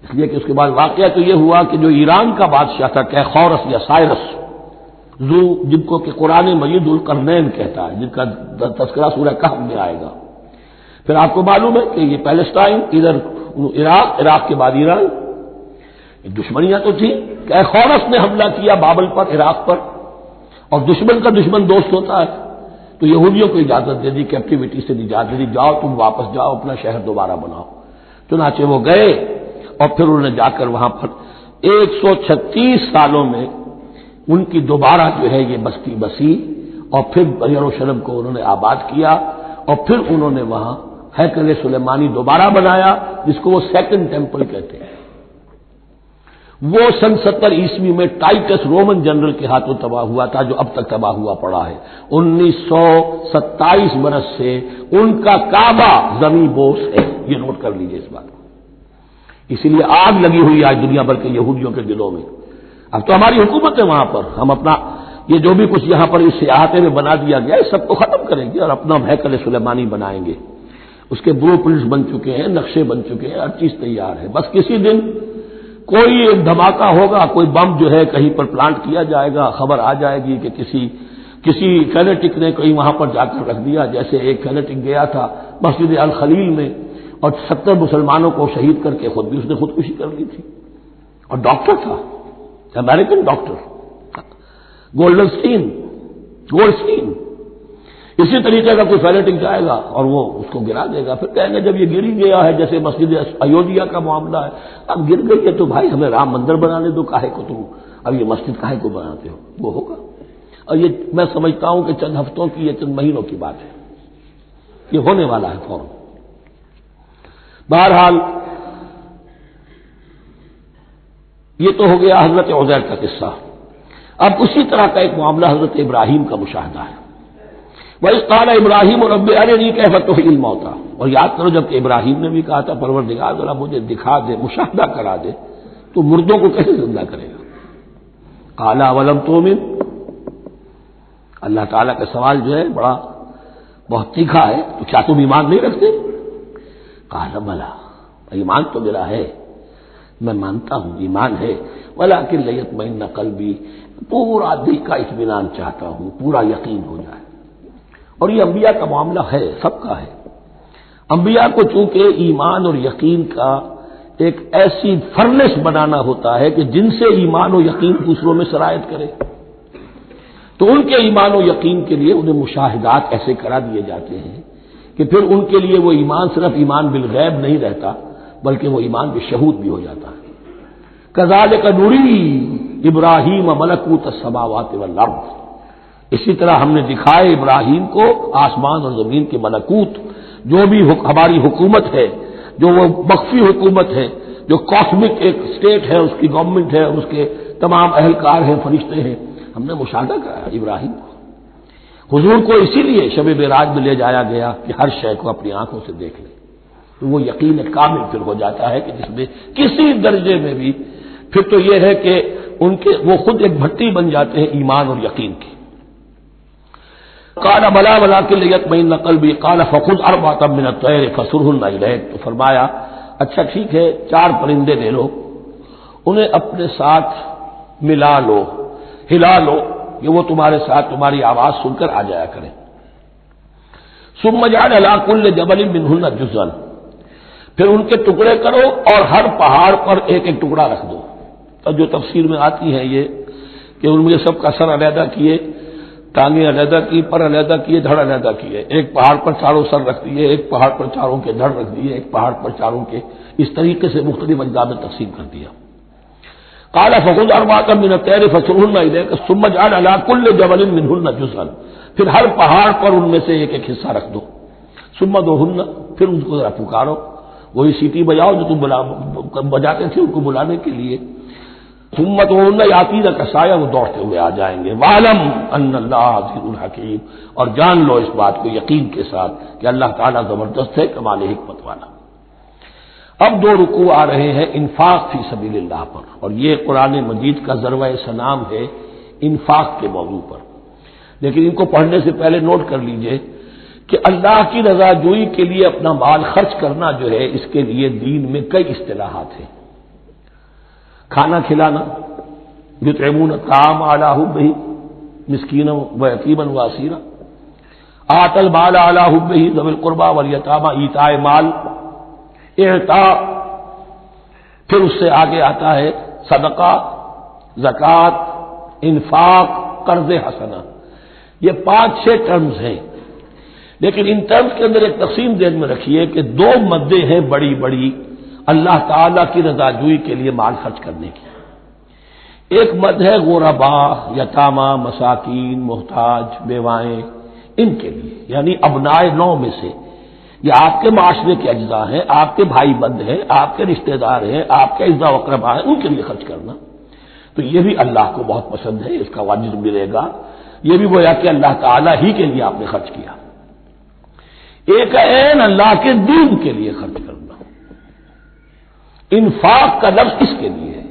اس لیے کہ اس کے بعد واقعہ تو یہ ہوا کہ جو ایران کا بادشاہ تھا کیخورس یا سائرس ذو، جن کو کہ قرآن مجید القرنین کہتا ہے، جن کا تذکرہ سورہ کہف میں آئے گا۔ پھر آپ کو معلوم ہے کہ یہ پیلسٹائن، ادھر عراق کے بعد ایران، دشمنیاں تو تھیں۔ کیخورس نے حملہ کیا بابل پر، عراق پر، اور دشمن کا دشمن دوست ہوتا ہے، تو یہودیوں کو اجازت دے دی، کیپٹیوٹی سے نجات دے دی، جاؤ تم واپس جاؤ، اپنا شہر دوبارہ بناؤ۔ چنانچہ وہ گئے، اور پھر انہوں نے جا کر وہاں پر 136 سالوں میں ان کی دوبارہ جو ہے یہ بستی بسی، اور پھر یروشلم کو انہوں نے آباد کیا، اور پھر انہوں نے وہاں ہیکل سلیمانی دوبارہ بنایا، جس کو وہ سیکنڈ ٹیمپل کہتے ہیں۔ وہ سن 70 عیسوی میں ٹائٹس رومن جنرل کے ہاتھوں تباہ ہوا تھا، جو اب تک تباہ ہوا پڑا ہے۔ 1927 برس سے ان کا کعبہ زمین بوس ہے، یہ نوٹ کر لیجئے اس بات کو۔ اسی لیے آگ لگی ہوئی آج دنیا بھر کے یہودیوں کے دلوں میں۔ اب تو ہماری حکومت ہے وہاں پر، ہم اپنا یہ جو بھی کچھ یہاں پر اس احاطے میں بنا دیا گیا ہے سب کو ختم کریں گے اور اپنا ہیکل سلیمانی بنائیں گے۔ اس کے بلو پرنٹس بن چکے ہیں، نقشے بن چکے ہیں، ہر چیز تیار ہے۔ بس کسی دن کوئی ایک دھماکہ ہوگا، کوئی بم جو ہے کہیں پر پلانٹ کیا جائے گا، خبر آ جائے گی کہ کسی فینیٹک نے کہیں وہاں پر جا کر رکھ دیا، جیسے ایک فینیٹک گیا تھا مسجد الخلیل میں اور 70 مسلمانوں کو شہید کر کے خود بھی اس نے خودکشی کر لی تھی، اور ڈاکٹر تھا، امریکن ڈاکٹر گولڈسٹین۔ اسی طریقے کا کوئی فینیٹک جائے گا اور وہ اس کو گرا دے گا، پھر کہیں گے جب یہ گری گیا ہے، جیسے مسجد ایودھیا کا معاملہ ہے، اب گر گئی ہے تو بھائی ہمیں رام مندر بنانے دو، کاہے کو تم اب یہ مسجد کاہے کو بناتے ہو، وہ ہوگا۔ اور یہ میں سمجھتا ہوں کہ چند ہفتوں کی یا چند مہینوں کی بات ہے، یہ ہونے والا ہے فوراً۔ بہرحال یہ تو ہو گیا حضرت عزیر کا قصہ۔ اب اسی طرح کا ایک معاملہ حضرت ابراہیم کا مشاہدہ ہے۔ وَإِذْ قَالَ إِبْرَاهِيمُ رَبِّ أَرِنِي كَيْفَ تُحْيِي الْمَوْتَىٰ، اور یاد کرو جب کہ ابراہیم نے بھی کہا تھا پروردگار ذرا مجھے دکھا دے، مشاہدہ کرا دے تو مردوں کو کیسے زندہ کرے گا۔ قَالَ أَوَلَمْ تُؤْمِنْ، اللہ تعالیٰ کا سوال جو ہے بہت تیکھا ہے، تو کیا تم ایمان نہیں رکھتے؟ قَالَ بَلَىٰ، ایمان تو میرا ہے، میں مانتا ہوں ایمان ہے، وَلَٰكِن لِيَطْمَئِنَّ قَلْبِي، پورا دل کا اطمینان چاہتا ہوں، پورا یقین ہو جائے۔ اور یہ انبیاء کا معاملہ ہے، سب کا ہے۔ انبیاء کو چونکہ ایمان اور یقین کا ایک ایسی فرنس بنانا ہوتا ہے کہ جن سے ایمان و یقین دوسروں میں سرایت کرے، تو ان کے ایمان و یقین کے لیے انہیں مشاہدات ایسے کرا دیے جاتے ہیں کہ پھر ان کے لیے وہ ایمان صرف ایمان بالغیب نہیں رہتا، بلکہ وہ ایمان بالشہود بھی ہو جاتا ہے۔ کذالک نری ابراہیم ملکوت السماوات والارض، اسی طرح ہم نے دکھائے ابراہیم کو آسمان اور زمین کے ملکوت، جو بھی ہماری حکومت ہے، جو وہ مخفی حکومت ہے، جو کاسمک ایک اسٹیٹ ہے، اس کی گورنمنٹ ہے، اس کے تمام اہلکار ہیں، فرشتے ہیں، ہم نے مشاہدہ کرایا ابراہیم کو۔ حضور کو اسی لیے شب معراج میں لے جایا گیا کہ ہر شے کو اپنی آنکھوں سے دیکھ لیں، تو وہ یقین کامل پھر ہو جاتا ہے کہ جس میں کسی درجے میں بھی پھر تو یہ ہے کہ وہ خود ایک بھٹی بن جاتے ہیں ایمان اور یقین کی۔ قال بلا ولكن ليطمئن قلبي قال فخذ أربعة من الطير فصرهن إليك، تو فرمایا اچھا ٹھیک ہے 4 پرندے لے لو، انہیں اپنے ساتھ ملا لو، ہلا لو، کہ وہ تمہارے ساتھ تمہاری آواز سن کر آ جایا کریں۔ ثم اجعل على كل جبل منهن جزءا، پھر ان کے ٹکڑے کرو اور ہر پہاڑ پر ایک ایک ٹکڑا رکھ دو۔ تو جو تفسیر میں آتی ہے یہ کہ ان میں سب کا سر علیحدہ کیے، ٹانگیں علیحدہ کی، پر علیحدہ کیے، دھڑ علیحدہ کیے، ایک پہاڑ پر چاروں سر رکھ دیے، ایک پہاڑ پر چاروں کے دھڑ رکھ دیے، ایک پہاڑ پر چاروں کے، اس طریقے سے مختلف اجزاء میں تقسیم کر دیا۔ قال فخذ أربعة من الطير فصرهن إليك ثم اجعل على كل جبل منهن جزءا، پھر ہر پہاڑ پر ان میں سے ایک ایک حصہ رکھ دو۔ ثم ادعوهن، پھر ان کو ذرا پکارو، وہی سیٹی بجاؤ جو تم بجاتے تھے ان کو بلانے کے لیے۔ ثم ادعوهن يأتينك سعيا، وہ دوڑتے ہوئے آ جائیں گے۔ واعلم ان اللہ عزیز الحکیم، اور جان لو اس بات کو یقین کے ساتھ کہ اللہ تعالیٰ زبردست ہے، کمال حکمت والا۔ اب 2 رکوع آ رہے ہیں انفاق فی سبیل اللہ پر، اور یہ قرآن مجید کا ذروۂ سنام ہے انفاق کے موضوع پر۔ لیکن ان کو پڑھنے سے پہلے نوٹ کر لیجئے کہ اللہ کی رضا جوئی کے لیے اپنا مال خرچ کرنا جو ہے، اس کے لیے دین میں کئی اصطلاحات ہیں۔ کھانا کھلانا، یطعمون الطعام علی حبہ مسکینا ویتیما واسیرا، آتى المال علی حبہ ذوی القربى والیتامى، ایتاء مال، اعطاء، پھر اس سے آگے آتا ہے صدقہ، زکوٰۃ، انفاق، قرض حسنہ۔ یہ 5-6 ٹرمز ہیں، لیکن ان ٹرمز کے اندر ایک تقسیم ذہن میں رکھیے کہ 2 مدیں ہیں بڑی بڑی اللہ تعالیٰ کی رضا جوئی کے لیے مال خرچ کرنے کی۔ ایک مد ہے غربا، یتامہ، مساکین، محتاج، بیوائیں، ان کے لیے، یعنی ابنائے نو میں سے یہ آپ کے معاشرے کے اجزاء ہیں، آپ کے بھائی بند ہیں، آپ کے رشتہ دار ہیں، آپ کے اعزاء و اقرباء ہیں، ان کے لیے خرچ کرنا تو یہ بھی اللہ کو بہت پسند ہے، اس کا واجب ملے گا۔ یہ بھی گویا کہ اللہ تعالیٰ ہی کے لیے آپ نے خرچ کیا۔ ایک عین اللہ کے دین کے لیے خرچ کرنا، انفاق کا لفظ اس کے لیے ہے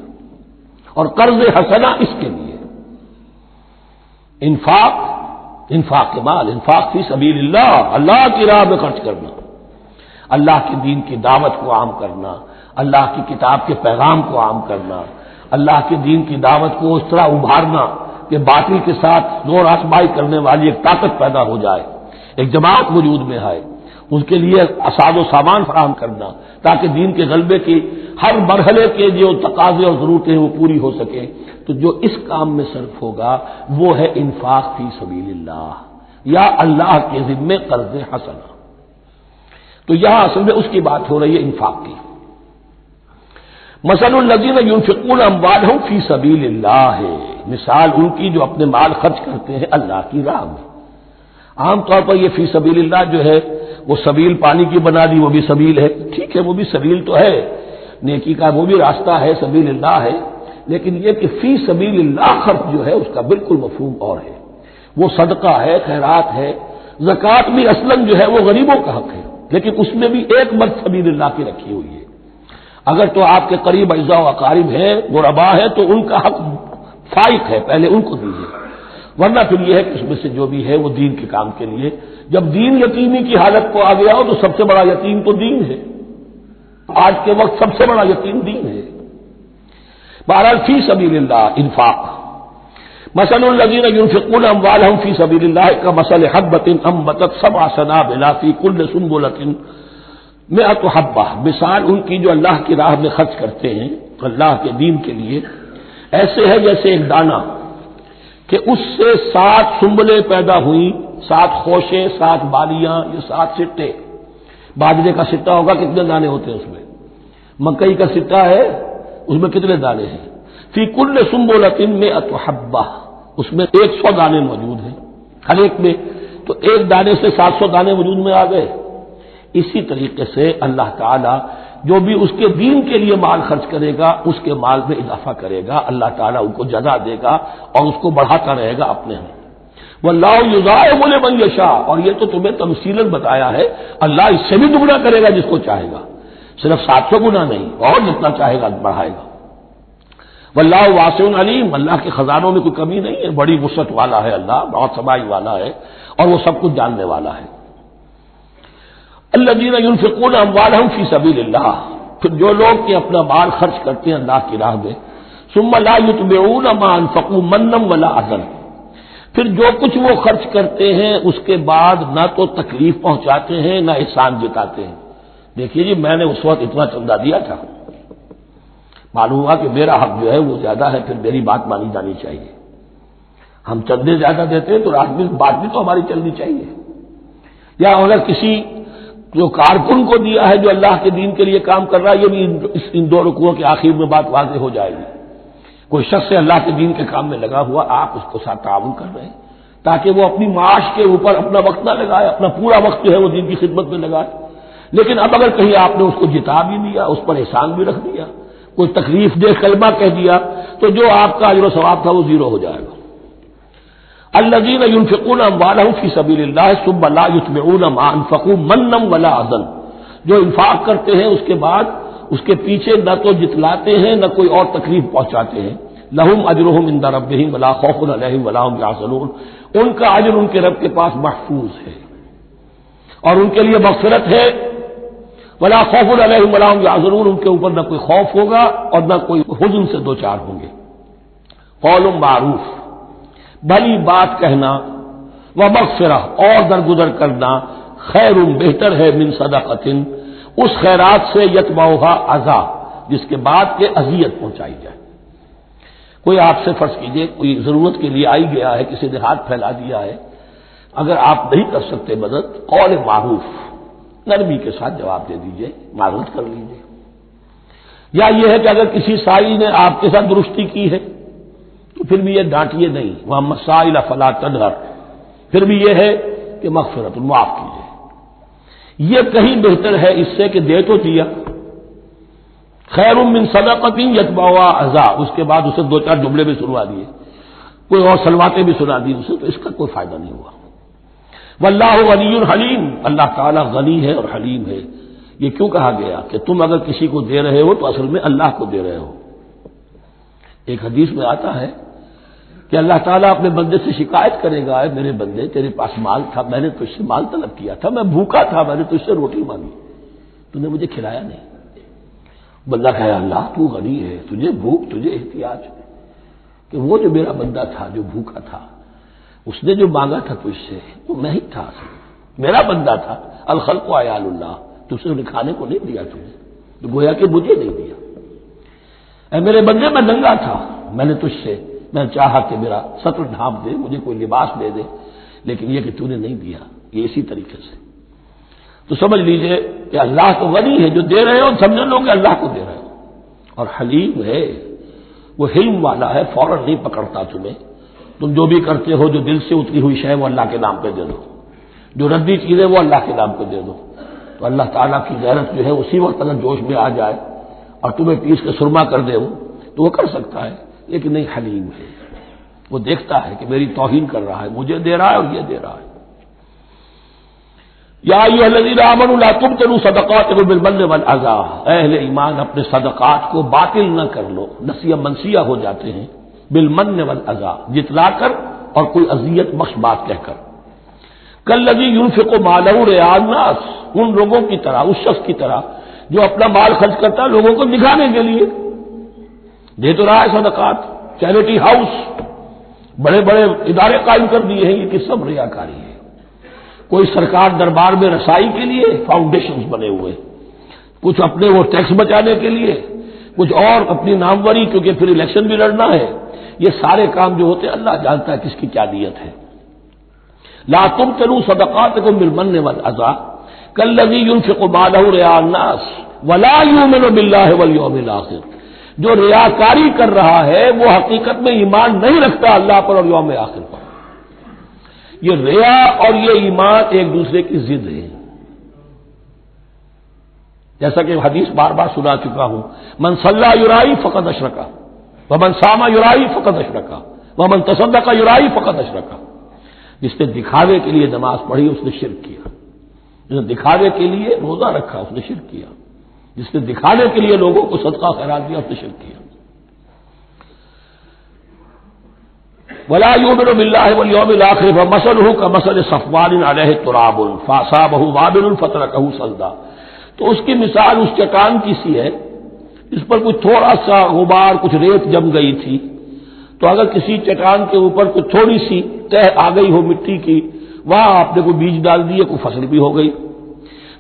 اور قرض حسنہ اس کے لیے۔ انفاق کے مال، انفاق فی سبیل اللہ، اللہ کی راہ میں خرچ کرنا، اللہ کے دین کی دعوت کو عام کرنا، اللہ کی کتاب کے پیغام کو عام کرنا، اللہ کے دین کی دعوت کو اس طرح ابھارنا کہ باطل کے ساتھ زور آزمائی کرنے والی ایک طاقت پیدا ہو جائے، ایک جماعت وجود میں آئے، اس کے لیے اساز و سامان فراہم کرنا تاکہ دین کے غلبے کی ہر مرحلے کے جو تقاضے اور ضرورتیں ہیں وہ پوری ہو سکیں۔ تو جو اس کام میں صرف ہوگا وہ ہے انفاق فی سبیل اللہ یا اللہ کے ذمے قرض حسنہ۔ تو یہاں اصل میں اس کی بات ہو رہی ہے انفاق کی۔ مثل الذین ينفقون اموالهم فی سبیل اللہ ہے، مثال ان کی جو اپنے مال خرچ کرتے ہیں اللہ کی راہ میں۔ عام طور پر یہ فی سبیل اللہ جو ہے وہ سبیل پانی کی بنا دی، وہ بھی سبیل ہے، ٹھیک ہے، وہ بھی سبیل تو ہے، نیکی کا وہ بھی راستہ ہے، سبیل اللہ ہے، لیکن یہ کہ فی سبیل اللہ خرچ جو ہے اس کا بالکل مفہوم اور ہے۔ وہ صدقہ ہے، خیرات ہے، زکوٰۃ بھی اصلاً جو ہے وہ غریبوں کا حق ہے، لیکن اس میں بھی ایک مرد سبیل اللہ کی رکھی ہوئی ہے۔ اگر تو آپ کے قریب اعزاء و اقارب ہیں، غربا ہے، تو ان کا حق فائق ہے، پہلے ان کو دیجیے، ورنہ پھر یہ ہے کہ اس میں سے جو بھی ہے وہ دین کے کام کے لیے۔ جب دین یتیمی کی حالت کو آ گیا ہو تو سب سے بڑا یتیم تو دین ہے، آج کے وقت سب سے بڑا یتیم دین ہے۔ بہرحال فی سبیل اللہ انفاق، مثل الذین ينفقون اموالهم فی سبیل اللہ کمثل حبۃ انبتت سبع سنابل فی کل سنبلۃ مئۃ حبہ، مثال ان کی جو اللہ کی راہ میں خرچ کرتے ہیں اللہ کے دین کے لیے، ایسے ہے جیسے ایک دانہ کہ اس سے 7 سنبلیں پیدا ہوئیں، 7 خوشیں، 7 بالیاں، یہ 7 سٹے۔ باجرے کا سٹا ہوگا کتنے دانے ہوتے ہیں اس میں؟ مکئی کا سٹا ہے اس میں کتنے دانے ہیں؟ فی کل سنبلۃ مئۃ حبہ، اس میں 100 دانے موجود ہیں ہر ایک میں، تو ایک دانے سے 700 دانے وجود میں آ گئے۔ اسی طریقے سے اللہ تعالیٰ جو بھی اس کے دین کے لیے مال خرچ کرے گا اس کے مال میں اضافہ کرے گا، اللہ تعالیٰ ان کو جزا دے گا اور اس کو بڑھاتا رہے گا اپنے ہاں۔ واللہ یضاعف لمن یشاء، اور یہ تو تمہیں تمثیلاً بتایا ہے، اللہ اس سے بھی دگنا کرے گا جس کو چاہے گا، صرف 700 گنا نہیں، اور جتنا چاہے گا بڑھائے گا۔ واللہ واسع علیم، اللہ کے خزانوں میں کوئی کمی نہیں ہے، بڑی وسعت والا ہے اللہ، بہت سمائی والا ہے اور وہ سب کچھ جاننے والا ہے۔ الذین ينفقون اموالهم فی سبیل اللہ، پھر جو لوگ کہ اپنا مال خرچ کرتے ہیں اللہ کی راہ میں، ثم لا يتبعون ما انفقوا منا ولا اذى، پھر جو کچھ وہ خرچ کرتے ہیں اس کے بعد نہ تو تکلیف پہنچاتے ہیں نہ احسان جتاتے ہیں۔ دیکھیے جی میں نے اس وقت اتنا چندہ دیا تھا، معلوم ہوا کہ میرا حق جو ہے وہ زیادہ ہے، پھر میری بات مانی جانی چاہیے۔ ہم چندے زیادہ دیتے ہیں تو بات بھی تو ہماری چلنی چاہیے۔ یا اگر کسی جو کارکن کو دیا ہے جو اللہ کے دین کے لیے کام کر رہا ہے، یہ بھی ان 2 رکوعوں کے آخر میں بات واضح ہو جائے گی۔ کوئی شخص اللہ کے دین کے کام میں لگا ہوا، آپ اس کو ساتھ تعاون کر رہے ہیں تاکہ وہ اپنی معاش کے اوپر اپنا وقت نہ لگائے، اپنا پورا وقت جو ہے وہ دین کی خدمت میں لگائے۔ لیکن اب اگر کہیں آپ نے اس کو جتا بھی دیا، اس پر احسان بھی رکھ دیا، کوئی تکلیف دہ کلمہ کہہ دیا، تو جو آپ کا اجر و ثواب تھا وہ 0 ہو جائے گا۔ الذین ينفقون اموالهم فی سبیل اللہ ثم لا یتبعون ما انفقوا منا ولا اذى، جو انفاق کرتے ہیں اس کے بعد اس کے پیچھے نہ تو جتلاتے ہیں نہ کوئی اور تکلیف پہنچاتے ہیں۔ لہم اجرہم عند ربہم ولا خوف علیہم ولا هم یحزنون، ان کا اجر ان کے رب کے پاس محفوظ ہے اور ان کے لیے مغفرت ہے۔ ولا خوف علیہم ولا هم یحزنون، ان کے اوپر نہ کوئی خوف ہوگا اور نہ کوئی حزن سے دوچار ہوں گے۔ قول معروف، بھلی بات کہنا، ومغفرہ اور درگزر کرنا، خیر بہتر ہے من صدقۃ، اس خیرات سے یتبعھا اذی، جس کے بعد کے اذیت پہنچائی جائے۔ کوئی آپ سے فرض کیجئے کوئی ضرورت کے لیے آئی گیا ہے، کسی نے ہاتھ پھیلا دیا ہے، اگر آپ نہیں کر سکتے مدد، قول معروف، نرمی کے ساتھ جواب دے دیجئے، معذرت کر لیجئے۔ یا یہ ہے کہ اگر کسی سائی نے آپ کے ساتھ درستی کی ہے تو پھر بھی یہ ڈانٹیے نہیں، وَأَمَّا السَّائِلَ فَلَا تَنْهَرْ، پھر بھی یہ ہے کہ مغفرت، معاف کیجئے۔ یہ کہیں بہتر ہے اس سے کہ دے تو دیا، خیر من صدقۃ یتبعها اذى، اس کے بعد اسے دو چار جملے بھی سنوا دیے، کوئی اور سلواتیں بھی سنا دی اسے، تو اس کا کوئی فائدہ نہیں ہوا۔ واللہ غنی حلیم، اللہ تعالیٰ غنی ہے اور حلیم ہے۔ یہ کیوں کہا گیا کہ تم اگر کسی کو دے رہے ہو تو اصل میں اللہ کو دے رہے ہو۔ ایک حدیث میں آتا ہے کہ اللہ تعالیٰ اپنے بندے سے شکایت کرے گا، اے میرے بندے تیرے پاس مال تھا، میں نے تجھ سے مال طلب کیا تھا، میں بھوکا تھا، میں نے تجھ سے روٹی مانگی، تو نے مجھے کھلایا نہیں۔ بندہ کہے اللہ تو غنی ہے، تجھے بھوک تجھے احتیاج ہے، کہ وہ جو میرا بندہ تھا جو بھوکا تھا اس نے جو مانگا تھا تجھ سے وہ میں ہی تھا، میرا بندہ تھا، الخلق عیال اللہ، تجھ سے کھانے کو نہیں دیا تجھے، تو گویا کہ مجھے نہیں دیا۔ اے میرے بندے میں ننگا تھا، میں نے تجھ سے میں چاہا کہ میرا ستر ڈھانپ دے، مجھے کوئی لباس دے دے، لیکن یہ کہ تو نے نہیں دیا۔ یہ اسی طریقے سے تو سمجھ لیجئے کہ اللہ تو غنی ہے، جو دے رہے ہو سمجھ لو کہ اللہ کو دے رہے ہو، اور حلیم ہے، وہ حلم والا ہے، فوراً نہیں پکڑتا تمہیں۔ تم جو بھی کرتے ہو جو دل سے اتری ہوئی شے وہ اللہ کے نام پہ دے دو، جو ردی چیزیں وہ اللہ کے نام پہ دے دو، تو اللہ تعالیٰ کی غیرت جو ہے اسی وقت اگر جوش میں آ جائے اور تمہیں پیس کے سرما کر دے وہ تو وہ کر سکتا ہے، لیکن نہیں، حلیم ہے، وہ دیکھتا ہے کہ میری توہین کر رہا ہے، مجھے دے رہا ہے اور یہ دے رہا ہے۔ یا ایھا الذین آمنوا لا تبطلوا صدقاتکم بالمن والاذى، اہل ایمان اپنے صدقات کو باطل نہ کر لو، نسیہ منسیہ ہو جاتے ہیں، بالمن والاذى، جتلا کر اور کوئی اذیت بخش بات کہہ کر۔ کالذی ينفق مالہ رئاء الناس، ان لوگوں کی طرح، اس شخص کی طرح جو اپنا مال خرچ کرتا ہے لوگوں کو دکھانے کے لیے، دے تو رہا ہے صدقات، چیریٹی ہاؤس، بڑے بڑے ادارے قائم کر دیے ہیں، یہ کہ سب ریاکاری ہے۔ کوئی سرکار دربار میں رسائی کے لیے فاؤنڈیشنز بنے ہوئے، کچھ اپنے وہ ٹیکس بچانے کے لیے، کچھ اور اپنی ناموری، کیونکہ پھر الیکشن بھی لڑنا ہے۔ یہ سارے کام جو ہوتے ہیں اللہ جانتا ہے کس کی کیا نیت ہے۔ لا تبطلوا صدقاتکم بالمن والاذى کالذی ينفق مالہ رئاء الناس ولا یؤمن باللہ والیوم الآخر، جو ریاکاری کر رہا ہے وہ حقیقت میں ایمان نہیں رکھتا اللہ پر اور یوم آخر پر۔ یہ ریا اور یہ ایمان ایک دوسرے کی ضد ہے، جیسا کہ حدیث بار بار سنا چکا ہوں، من صلی یرائی فقد اشرک ومن صام یرائی فقد اشرک ومن تصدق یرائی فقد اشرک، جس نے دکھاوے کے لیے نماز پڑھی اس نے شرک کیا، جس نے دکھاوے کے لیے روزہ رکھا اس نے شرک کیا، جس نے دکھانے کے لیے لوگوں کو صدقہ خیرات دیا اس نے شرک کیا۔ ولا یؤمن باللہ والیوم الآخر فمثلہ کمثل صفوان علیہ تراب فاصابہ وابل فترکہ صلدا، تو اس کی مثال اس چٹان کی سی ہے اس پر کچھ تھوڑا سا غبار، کچھ ریت جم گئی تھی، تو اگر کسی چٹان کے اوپر کچھ تھوڑی سی تہ آ گئی ہو مٹی کی، وہاں آپ نے کوئی بیج ڈال دیے، کوئی فصل بھی ہو گئی۔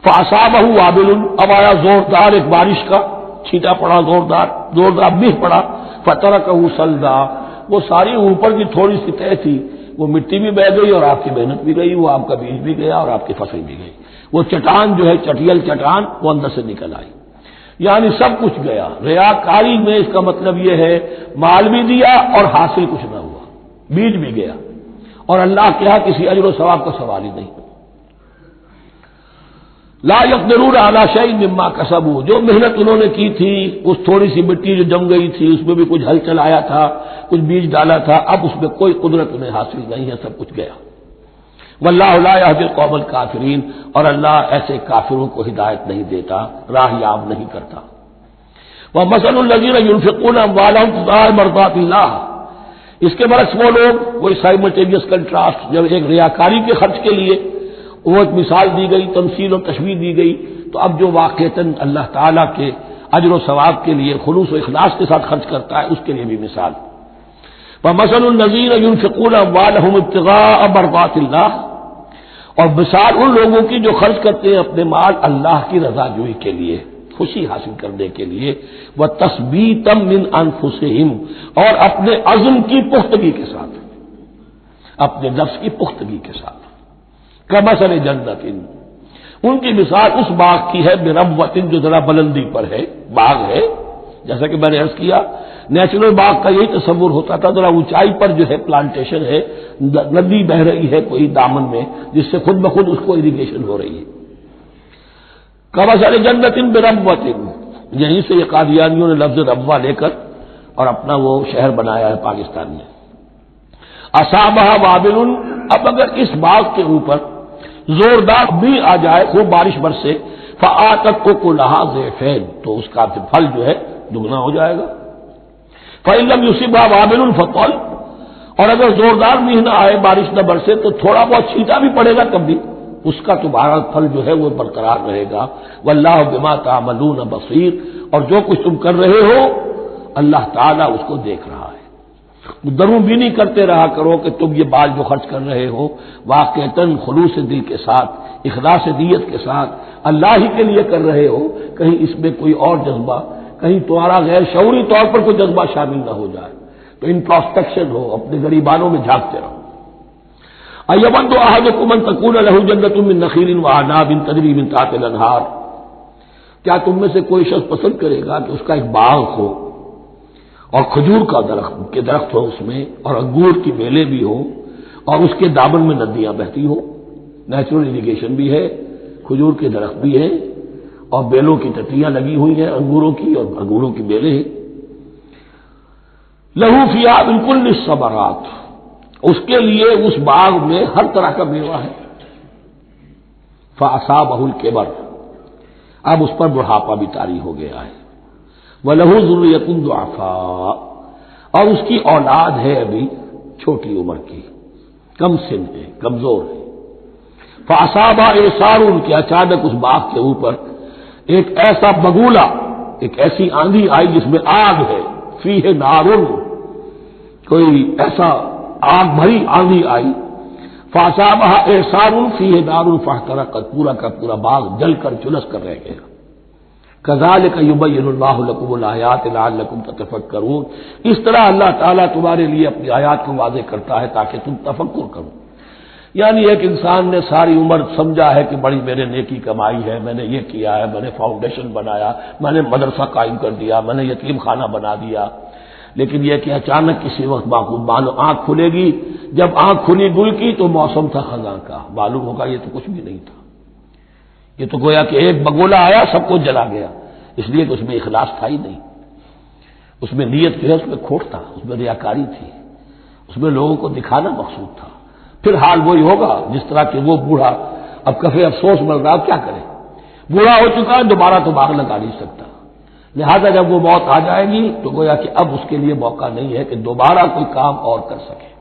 فاصابہ وابل، اب آیا زوردار ایک بارش کا چھینٹا پڑا، زوردار میہ پڑا، فترکہ صلدا، وہ ساری اوپر کی تھوڑی سی تہ تھی وہ مٹی بھی بہہ گئی اور آپ کی محنت بھی گئی، وہ آپ کا بیج بھی گیا اور آپ کی فصل بھی گئی، وہ چٹان جو ہے چٹیل چٹان وہ اندر سے نکل آئی، یعنی سب کچھ گیا۔ ریاکاری میں اس کا مطلب یہ ہے مال بھی دیا اور حاصل کچھ نہ ہوا، بیج بھی گیا، اور اللہ کے ہاں کسی اجر و ثواب کا سوال ہی نہیں۔ لا يقدرون على شيء مما كسبوا، جو محنت انہوں نے کی تھی، اس تھوڑی سی مٹی جو جم گئی تھی اس میں بھی کچھ ہل چلایا تھا، کچھ بیج ڈالا تھا، اب اس میں کوئی قدرت انہیں حاصل نہیں ہے، سب کچھ گیا۔ واللہ لا يهدي القوم الكافرین، اور اللہ ایسے کافروں کو ہدایت نہیں دیتا، راہ یاب نہیں کرتا۔ ومثل الذین ينفقون اموالهم ابتغاء مرضات اللہ، اس کے برعکس وہ لوگ، وہ سائملٹینیس کنٹراسٹ، جب ایک ریاکاری کے خرچ کے لیے وہ ایک مثال دی گئی، تمثیل اور تشبیہ دی گئی، تو اب جو واقعتاً اللہ تعالیٰ کے اجر و ثواب کے لیے خلوص و اخلاص کے ساتھ خرچ کرتا ہے اس کے لیے بھی مثال۔ ومثل الذین ينفقون اموالهم ابتغاء مرضات اللہ، اور مثال ان لوگوں کی جو خرچ کرتے ہیں اپنے مال اللہ کی رضا جوئی کے لیے، خوشی حاصل کرنے کے لیے، وتثبیتا من انفسہم، اور اپنے عزم کی پختگی کے ساتھ، اپنے نفس کی پختگی کے ساتھ۔ کمثل جنت، ان کی مثال اس باغ کی ہے، بربوۃ، جو ذرا بلندی پر ہے، باغ ہے، جیسا کہ میں نے عرض کیا نیچرل باغ کا یہی تصور ہوتا تھا، ذرا اونچائی پر جو ہے پلانٹیشن ہے، ندی بہ رہی ہے کوئی دامن میں جس سے خود بخود اس کو اریگیشن ہو رہی ہے، کمثل جنت بربوۃ، یہیں سے یہ قادیانیوں نے لفظ ربوہ لے کر اور اپنا وہ شہر بنایا ہے پاکستان میں. اصابہ وابل، اب اگر اس باغ کے اوپر زوردار بھی آ جائے، خوب بارش برسے، فآتت اکلھا ضعفین، تو اس کا پھل جو ہے دگنا ہو جائے گا. فإن لم يصبها وابل فطل، اور اگر زوردار بھی نہ آئے، بارش نہ برسے، تو تھوڑا بہت چھینٹا بھی پڑے گا تب بھی اس کا تو بہرحال پھل جو ہے وہ برقرار رہے گا. واللہ بما تعملون بصیر، اور جو کچھ تم کر رہے ہو اللہ تعالیٰ اس کو دیکھ رہا ہے. دروں بھی نہیں کرتے رہا کرو کہ تم یہ بال جو خرچ کر رہے ہو واقعتاً خلوص دل کے ساتھ، اخلاص نیت کے ساتھ اللہ ہی کے لیے کر رہے ہو، کہیں اس میں کوئی اور جذبہ، کہیں تمہارا غیر شعوری طور پر کوئی جذبہ شامل نہ ہو جائے. تو انٹراسپیکشن ہو، اپنے غریبانوں میں جھانکتے رہو. ایود احدکم ان تکون له جنۃ من نخیل واعناب تجری من تحتها الانہار، کیا تم میں سے کوئی شخص پسند کرے گا کہ اس کا ایک باغ ہو اور کھجور کا درخت ہو اس میں، اور انگور کی بیلیں بھی ہوں، اور اس کے دامن میں ندیاں بہتی ہوں، نیچرل اریگیشن بھی ہے، کھجور کے درخت بھی ہیں، اور بیلوں کی ٹٹیاں لگی ہوئی ہیں انگوروں کی، اور انگوروں کی بیلیں ہیں. لہو فیہا من کل الثمرات، اس کے لیے اس باغ میں ہر طرح کا میوہ ہے. فاصابہ الکبر، اب اس پر بڑھاپا بھی طاری ہو گیا ہے. وَلَهُ ذُرِّيَّةٌ ضُعَفَاء، اور اس کی اولاد ہے ابھی چھوٹی عمر کی، کم سن ہے، کمزور ہے. فَأَصَابَهَا إِعْصَارٌ، کہ اچانک اس باغ کے اوپر ایک ایسا بگولا، ایک ایسی آندھی آئی جس میں آگ ہے. فیہ نارٌ، کوئی ایسا آگ بھری آندھی آئی. فَأَصَابَهَا إِعْصَارٌ فیہ نارٌ فاحترقت، پورا کا پورا باغ جل کر جلس کر رہ گیا. کذالک یبین اللہ لکم الآیات لعلکم تتفکرون، اس طرح اللہ تعالیٰ تمہارے لیے اپنی آیات کو واضح کرتا ہے تاکہ تم تفکر کرو. یعنی ایک انسان نے ساری عمر سمجھا ہے کہ بڑی میرے نیکی کمائی ہے، میں نے یہ کیا ہے، میں نے فاؤنڈیشن بنایا، میں نے مدرسہ قائم کر دیا، میں نے یتیم خانہ بنا دیا، لیکن یہ کہ اچانک کسی وقت معلوم آنکھ کھلے گی، جب آنکھ کھلی گل کی تو موسم تھا خزاں کا، معلوم ہوگا یہ تو کچھ بھی نہیں تھا، یہ تو گویا کہ ایک بگولا آیا سب کو جلا گیا، اس لیے کہ اس میں اخلاص تھا ہی نہیں، اس میں نیت جو ہے اس میں کھوٹ تھا، اس میں ریاکاری تھی، اس میں لوگوں کو دکھانا مقصود تھا. پھر حال وہی ہوگا جس طرح کہ وہ بوڑھا اب کفے افسوس مل رہا، کیا کرے، بوڑھا ہو چکا ہے، دوبارہ تو باغ لگا نہیں سکتا، لہذا جب وہ موت آ جائے گی تو گویا کہ اب اس کے لیے موقع نہیں ہے کہ دوبارہ کوئی کام اور کر سکے.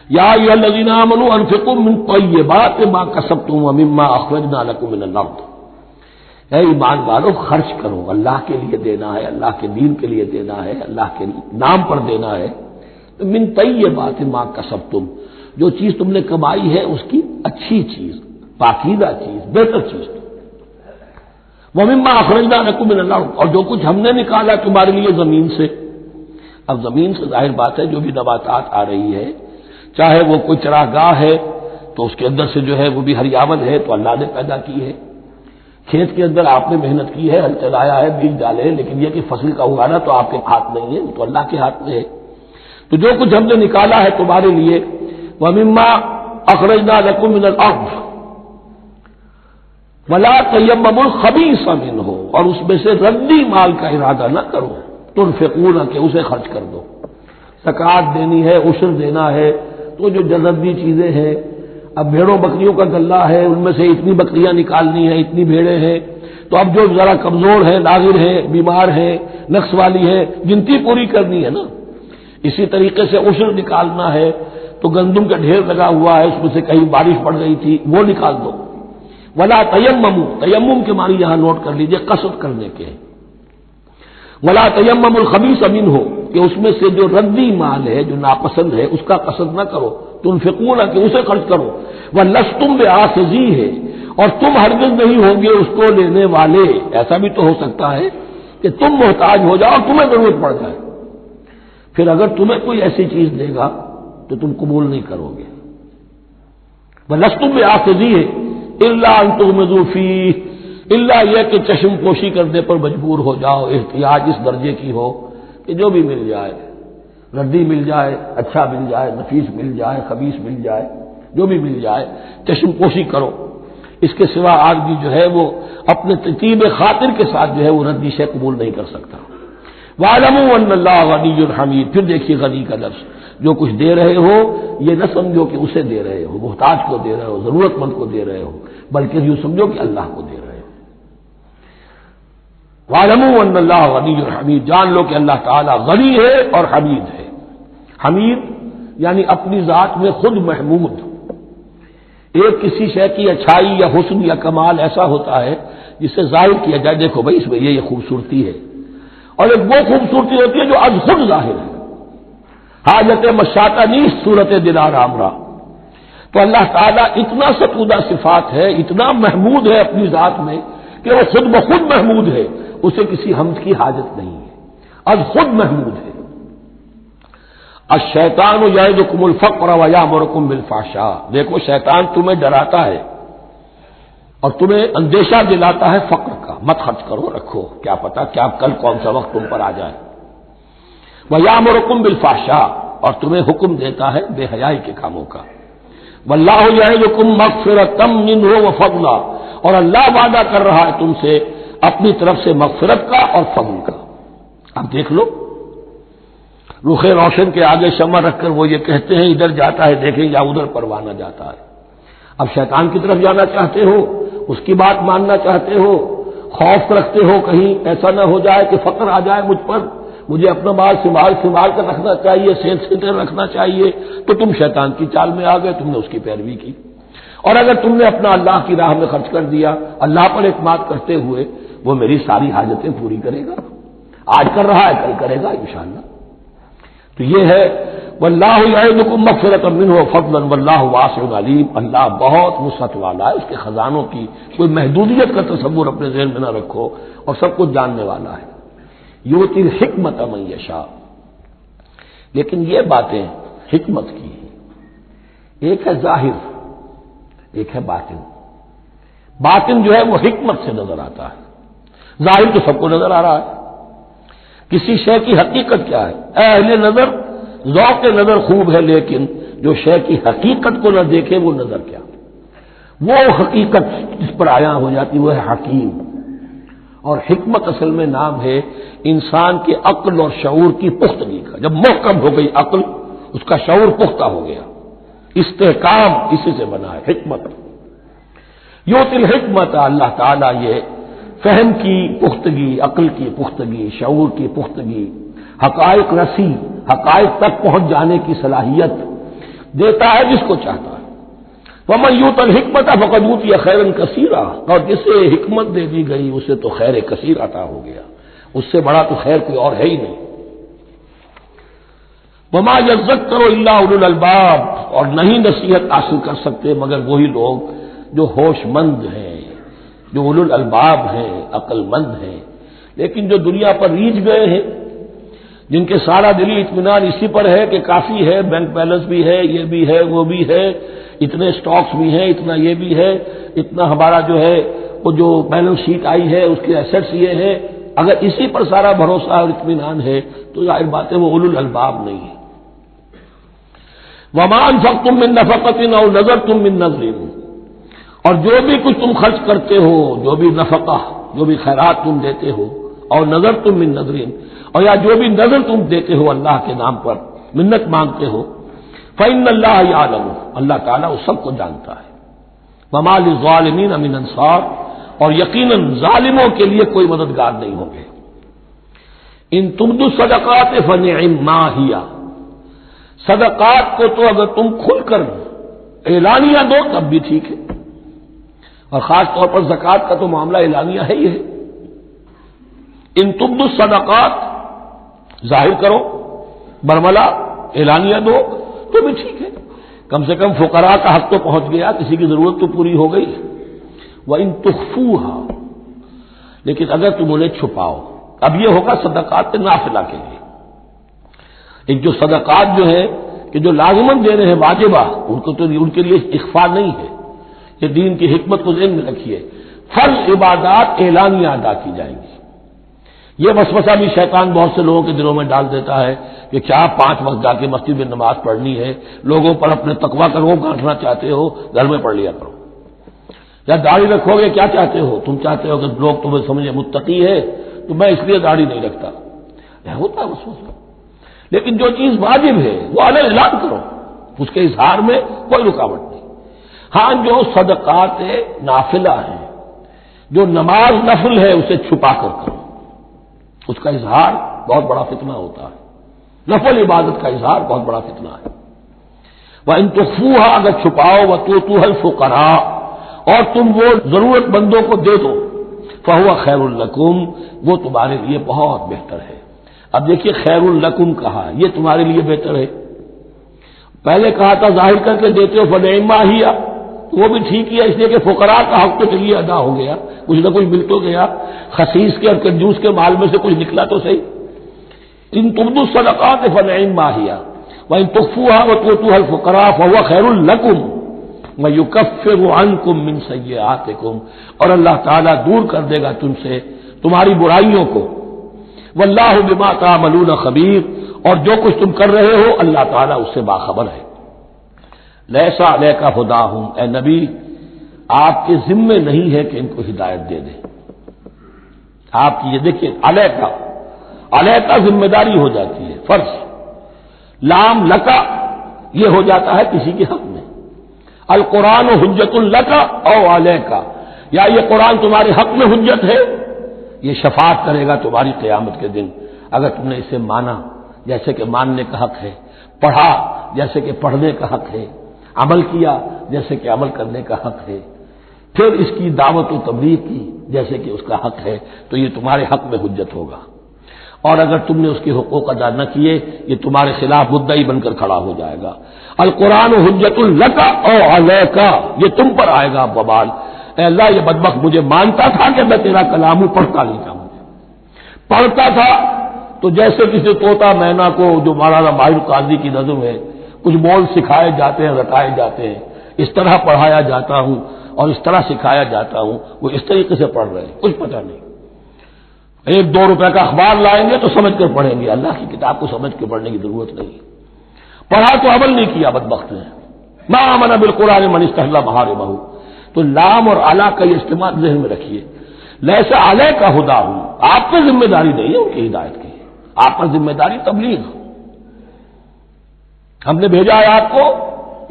یا ایھا الذین آمنوا انفقوا من طیبات ما کسبتم ومما اخرجنا لکم من الارض، اے ایمان والو خرچ کرو، اللہ کے لیے دینا ہے، اللہ کے دین کے لیے دینا ہے، اللہ کے نام پر دینا ہے. من طیبات ما کسبتم، جو چیز تم نے کمائی ہے اس کی اچھی چیز، پاکیزہ چیز، بہتر چیز. ومما اخرجنا لکم من الارض، اور جو کچھ ہم نے نکالا تمہارے لیے زمین سے. اب زمین سے ظاہر بات ہے جو بھی نباتات آ رہی ہے، چاہے وہ کوئی چراگاہ ہے تو اس کے اندر سے جو ہے وہ بھی ہریاول ہے تو اللہ نے پیدا کی ہے، کھیت کے اندر آپ نے محنت کی ہے، ہل چلایا ہے، بیج ڈالے، لیکن یہ کہ فصل کا اگانا تو آپ کے ہاتھ نہیں ہے، تو اللہ کے ہاتھ میں ہے. تو جو کچھ ہم نے نکالا ہے تمہارے لیے، وَمِمَّا أَخْرَجْنَا لَكُم مِّنَ الْأَرْضِ وَلَا تَيَمَّمُوا الْخَبِيثَ مِنْهُ، اور اس میں سے ردی مال کا ارادہ نہ کرو، تنفقون، کہ اسے خرچ کر دو. زکوٰۃ دینی ہے، عشر دینا ہے، تو جو ردی چیزیں ہیں، اب بھیڑوں بکریوں کا غلہ ہے، ان میں سے اتنی بکریاں نکالنی ہیں، اتنی بھیڑیں ہیں، تو اب جو ذرا کمزور ہیں، ناظر ہیں، بیمار ہیں، نقص والی ہیں، گنتی پوری کرنی ہے نا. اسی طریقے سے عشر نکالنا ہے تو گندم کا ڈھیر لگا ہوا ہے، اس میں سے کہیں بارش پڑ گئی تھی، وہ نکال دو. ولا تیمموا، تیمم کے معنی یہاں نوٹ کر لیجئے قصد کرنے کے. ولا تیمموا الخبیث منہ، کہ اس میں سے جو ردی مال ہے، جو ناپسند ہے، اس کا قصد نہ کرو. تنفقون، کہ اسے خرچ کرو. ولستم بآخذیہ، اور تم ہرگز نہیں ہوگے اس کو لینے والے. ایسا بھی تو ہو سکتا ہے کہ تم محتاج ہو جاؤ اور تمہیں ضرورت پڑ جائے، پھر اگر تمہیں کوئی ایسی چیز دے گا تو تم قبول نہیں کرو گے. وَلَسْتُمْ بِآخِذِيهِ إِلَّا أَن تُغْمِضُوا فِيهِ، الا یہ کہ چشم پوشی کرنے پر مجبور ہو جاؤ، احتیاج اس درجے کی ہو کہ جو بھی مل جائے، ردی مل جائے، اچھا مل جائے، نفیس مل جائے، خبیث مل جائے، جو بھی مل جائے چشم پوشی کرو. اس کے سوا آدمی جو ہے وہ اپنے طیب خاطر کے ساتھ جو ہے وہ ردی شے قبول نہیں کر سکتا۔ وَاعْلَمُوا أَنَّ اللَّهَ غَنِيٌّ حَمِيدٌ، پھر دیکھیے غنی کا لفظ، جو کچھ دے رہے ہو یہ نہ سمجھو کہ اسے دے رہے ہو، محتاج کو دے رہے ہو، ضرورت مند کو دے رہے ہو، بلکہ یوں سمجھو کہ اللہ کو دے رہے ہو۔ وَاعْلَمُوا أَنَّ اللَّهَ غَنِيٌّ حَمِيدٌ، جان لو کہ اللہ تعالیٰ غنی ہے اور حمید ہے۔ حمید یعنی اپنی ذات میں خود محمود۔ ایک کسی شے کی اچھائی یا حسن یا کمال ایسا ہوتا ہے جسے ظاہر کیا جائے، دیکھو بھائی اس میں یہ خوبصورتی ہے، اور ایک وہ خوبصورتی ہوتی ہے جو از خود ظاہر ہے۔ حاجت مشاطہ نیست صورت دلار آمرا، تو اللہ تعالیٰ اتنا ستودہ صفات ہے، اتنا محمود ہے اپنی ذات میں کہ وہ خود بخود محمود ہے، اسے کسی حمد کی حاجت نہیں ہے، از خود محمود ہے۔ الشیطان یعدکم الفقر ویامرکم بالفحشاء، دیکھو شیطان تمہیں ڈراتا ہے اور تمہیں اندیشہ دلاتا ہے فقر کا، مت خرچ کرو، رکھو، کیا پتا کیا کل کون سا وقت تم پر آ جائے۔ وَيَأْمُرُكُمْ بِالْفَحْشَاءِ، اور تمہیں حکم دیتا ہے بے حیائی کے کاموں کا۔ وَاللَّهُ يَعِدُكُم مَّغْفِرَةً مِّنْهُ وَفَضْلًا، اور اللہ وعدہ کر رہا ہے تم سے اپنی طرف سے مغفرت کا اور فضل کا۔ اب دیکھ لو، رخ روشن کے آگے شمع رکھ کر وہ یہ کہتے ہیں ادھر جاتا ہے دیکھیں یا ادھر پروانہ جاتا ہے۔ اب شیطان کی طرف جانا چاہتے ہو، اس کی بات ماننا چاہتے ہو، خوف رکھتے ہو کہیں ایسا نہ ہو جائے کہ فقر آ جائے مجھ پر، مجھے اپنا مال سنبھال کر رکھنا چاہیے، سیل سیٹر رکھنا چاہیے، تو تم شیطان کی چال میں آ گئے، تم نے اس کی پیروی کی۔ اور اگر تم نے اپنا اللہ کی راہ میں خرچ کر دیا، اللہ پر اعتماد کرتے ہوئے، وہ میری ساری حاجتیں پوری کرے گا، آج کر رہا ہے کل کرے گا انشاءاللہ۔ تو یہ ہے واللہ یعدکم مغفرۃ منہ وفضلا واللہ واسع علیم، اللہ بہت وسعت والا ہے، اس کے خزانوں کی کوئی محدودیت کا تصور اپنے ذہن میں نہ رکھو، اور سب کچھ جاننے والا ہے۔ یؤتی الحکمۃ من یشاء، لیکن یہ باتیں حکمت کی ہیں، ایک ہے ظاہر ایک ہے باطن۔ باطن جو ہے وہ حکمت سے نظر آتا ہے، ظاہر تو سب کو نظر آ رہا ہے۔ کسی شے کی حقیقت کیا ہے؟ اہل نظر ذوق نظر خوب ہے، لیکن جو شے کی حقیقت کو نہ دیکھے وہ نظر کیا؟ وہ حقیقت جس پر آیا ہو جاتی وہ ہے حکیم۔ اور حکمت اصل میں نام ہے انسان کے عقل اور شعور کی پختگی کا۔ جب محکم ہو گئی عقل، اس کا شعور پختہ ہو گیا، استحکام اسی سے بنا ہے حکمت۔ یؤتی الحکمت، اللہ تعالیٰ یہ فہم کی پختگی، عقل کی پختگی، شعور کی پختگی، حقائق رسی، حقائق تک پہنچ جانے کی صلاحیت دیتا ہے جس کو چاہتا ہے۔ وَمَن یؤت الحکمۃ فقد اوتی خیرا کثیرا، اور جسے حکمت دے دی گئی اسے تو خیر کثیر عطا ہو گیا، اس سے بڑا تو خیر کوئی اور ہے ہی نہیں۔ وَمَا يَذَّكَّرُ إِلَّا أُولُو الْأَلْبَابِ، اور نہیں نصیحت حاصل کر سکتے مگر وہی لوگ جو ہوش مند ہیں، جو اولو الالباب ہیں، عقل مند ہیں۔ لیکن جو دنیا پر ریجھ گئے ہیں، جن کے سارا دلی اطمینان اسی پر ہے کہ کافی ہے، بینک بیلنس بھی ہے، یہ بھی ہے، وہ بھی ہے، اتنے سٹاکس بھی ہیں، اتنا یہ بھی ہے، اتنا ہمارا جو ہے وہ جو بیلنس شیٹ آئی ہے اس کے ایسٹس یہ ہے، اگر اسی پر سارا بھروسہ اور اطمینان ہے تو ظاہر بات ہے وہ اولو الالباب نہیں ہے۔ وَمَا أَنفَقْتُم مِّن نَّفَقَةٍ أَوْ نَذَرْتُم مِّن نَّذْرٍ، اور جو بھی کچھ تم خرچ کرتے ہو، جو بھی نفقہ، جو بھی خیرات تم دیتے ہو، اور نظر تم من نظرین، اور یا جو بھی نظر تم دیتے ہو اللہ کے نام پر، منت مانگتے ہو، فإن اللہ یعلم، اللہ تعالیٰ اس سب کو جانتا ہے۔ وما للظالمین من انصار، اور یقیناً ظالموں کے لیے کوئی مددگار نہیں ہوں گے۔ ان تبدوا الصدقات فنعما ہی، صدقات کو تو اگر تم کھل کر اعلانیہ دو تب بھی ٹھیک ہے، اور خاص طور پر زکوٰۃ کا تو معاملہ اعلانیہ ہے ہی ہے۔ ان تبدوا الصدقات، ظاہر کرو، برملا اعلانیہ دو تو بھی ٹھیک ہے، کم سے کم فقراء کا حق تو پہنچ گیا، کسی کی ضرورت تو پوری ہو گئی۔ وَإِن تُخْفُوهَا، لیکن اگر تم انہیں چھپاؤ، اب یہ ہوگا صدقات نافلہ کے لیے۔ ایک جو صدقات جو ہے کہ جو لازماً دے رہے ہیں واجبہ، ان کو تو ان کے لیے اخفاء نہیں ہے، یہ دین کی حکمت کو ذہن میں رکھیے، فرض عبادات اعلانیہ ادا کی جائیں گی۔ یہ وسوسہ بھی شیطان بہت سے لوگوں کے دلوں میں ڈال دیتا ہے کہ کیا 5 وقت جا کے مسجد میں نماز پڑھنی ہے، لوگوں پر اپنے تقویٰ کا روب گانٹنا چاہتے ہو، گھر میں پڑھ لیا کرو۔ یا داڑھی رکھو گے کیا چاہتے ہو؟ تم چاہتے ہو کہ لوگ تمہیں سمجھے متقی ہے تو میں اس لیے داڑھی نہیں رکھتا، ہوتا ہے وسوسہ۔ لیکن جو چیز واجب ہے وہ الگ اعلان کرو، اس کے اظہار میں کوئی رکاوٹ نہیں۔ ہاں جو صدقات نافلہ ہیں، جو نماز نفل ہے اسے چھپا کر کرو، اس کا اظہار بہت بڑا فتنہ ہوتا ہے، نفل عبادت کا اظہار بہت بڑا فتنہ ہے۔ وَإِن تُخْفُوهَا، اگر چھپاؤ، وَتُؤْتُوهَا الْفُقَرَاءَ، اور تم وہ ضرورت مندوں کو دے دو، فَهُوَ خَيْرٌ لَكُمْ، وہ تمہارے لیے بہت بہتر ہے۔ اب دیکھیے خیر الکم کہا، یہ تمہارے لیے بہتر ہے۔ پہلے کہا تھا ظاہر کر کے دیتے ہو فنعما ہی، وہ بھی ٹھیک ہے، اس لیے کہ فقراء کا حق تو چلیے ادا ہو گیا، کچھ نہ کچھ مل تو گیا، خسیس کے اور کنجوس کے مال میں سے کچھ نکلا تو صحیح۔ ان تبدوا الصدقات فنعما ہی وان تخفوها وتؤتوها الفقراء فهو خير لكم ويكفر عنكم من سيئاتكم، اور اللہ تعالیٰ دور کر دے گا تم سے تمہاری برائیوں کو۔ واللہ بما تعملون خبیر، اور جو کچھ تم کر رہے ہو اللہ تعالیٰ اس سے باخبر ہے۔ لیس علیک ھداھم، اے نبی آپ کے ذمے نہیں ہے کہ ان کو ہدایت دے دیں۔ آپ کی یہ دیکھیے علیکا ذمہ داری ہو جاتی ہے، فرض۔ لام لکا یہ ہو جاتا ہے کسی کے حق میں۔ القرآن حجت لکا او علیکا، یا یہ قرآن تمہارے حق میں حجت ہے، یہ شفاعت کرے گا تمہاری قیامت کے دن اگر تم نے اسے مانا جیسے کہ ماننے کا حق ہے، پڑھا جیسے کہ پڑھنے کا حق ہے، عمل کیا جیسے کہ عمل کرنے کا حق ہے، پھر اس کی دعوت و تبلیغ کی جیسے کہ اس کا حق ہے، تو یہ تمہارے حق میں حجت ہوگا۔ اور اگر تم نے اس کے حقوق ادا نہ کیے یہ تمہارے خلاف مدعی بن کر کھڑا ہو جائے گا۔ القرآن حجت لکا او علیکا، یہ تم پر آئے گا وبال۔ اے اللہ یہ بدبخت مجھے مانتا تھا کہ میں تیرا کلام ہوں، پڑھتا نہیں تھا، مجھے پڑھتا تھا تو جیسے کسی طوطا مینا کو، جو مولانا ماہر قاضی کی نظم ہے، کچھ بول سکھائے جاتے ہیں، رٹائے جاتے ہیں، اس طرح پڑھایا جاتا ہوں اور اس طرح سکھایا جاتا ہوں، وہ اس طریقے سے پڑھ رہے ہیں، کچھ پتہ نہیں۔ 1-2 روپے کا اخبار لائیں گے تو سمجھ کر پڑھیں گے، اللہ کی کتاب کو سمجھ کے پڑھنے کی ضرورت نہیں، پڑھا تو عمل نہیں کیا بدبخت نے۔ ما آمن بالقرآن من استحل محارمہ، تو لام اور علی کا یہ استعمال ذہن میں رکھیے۔ لیسا علیہ کا ہدا ہوں، آپ پہ ذمہ داری نہیں ہے ان کی ہدایت کی، آپ پر ذمہ داری تبلیغ۔ ہم نے بھیجا ہے آپ کو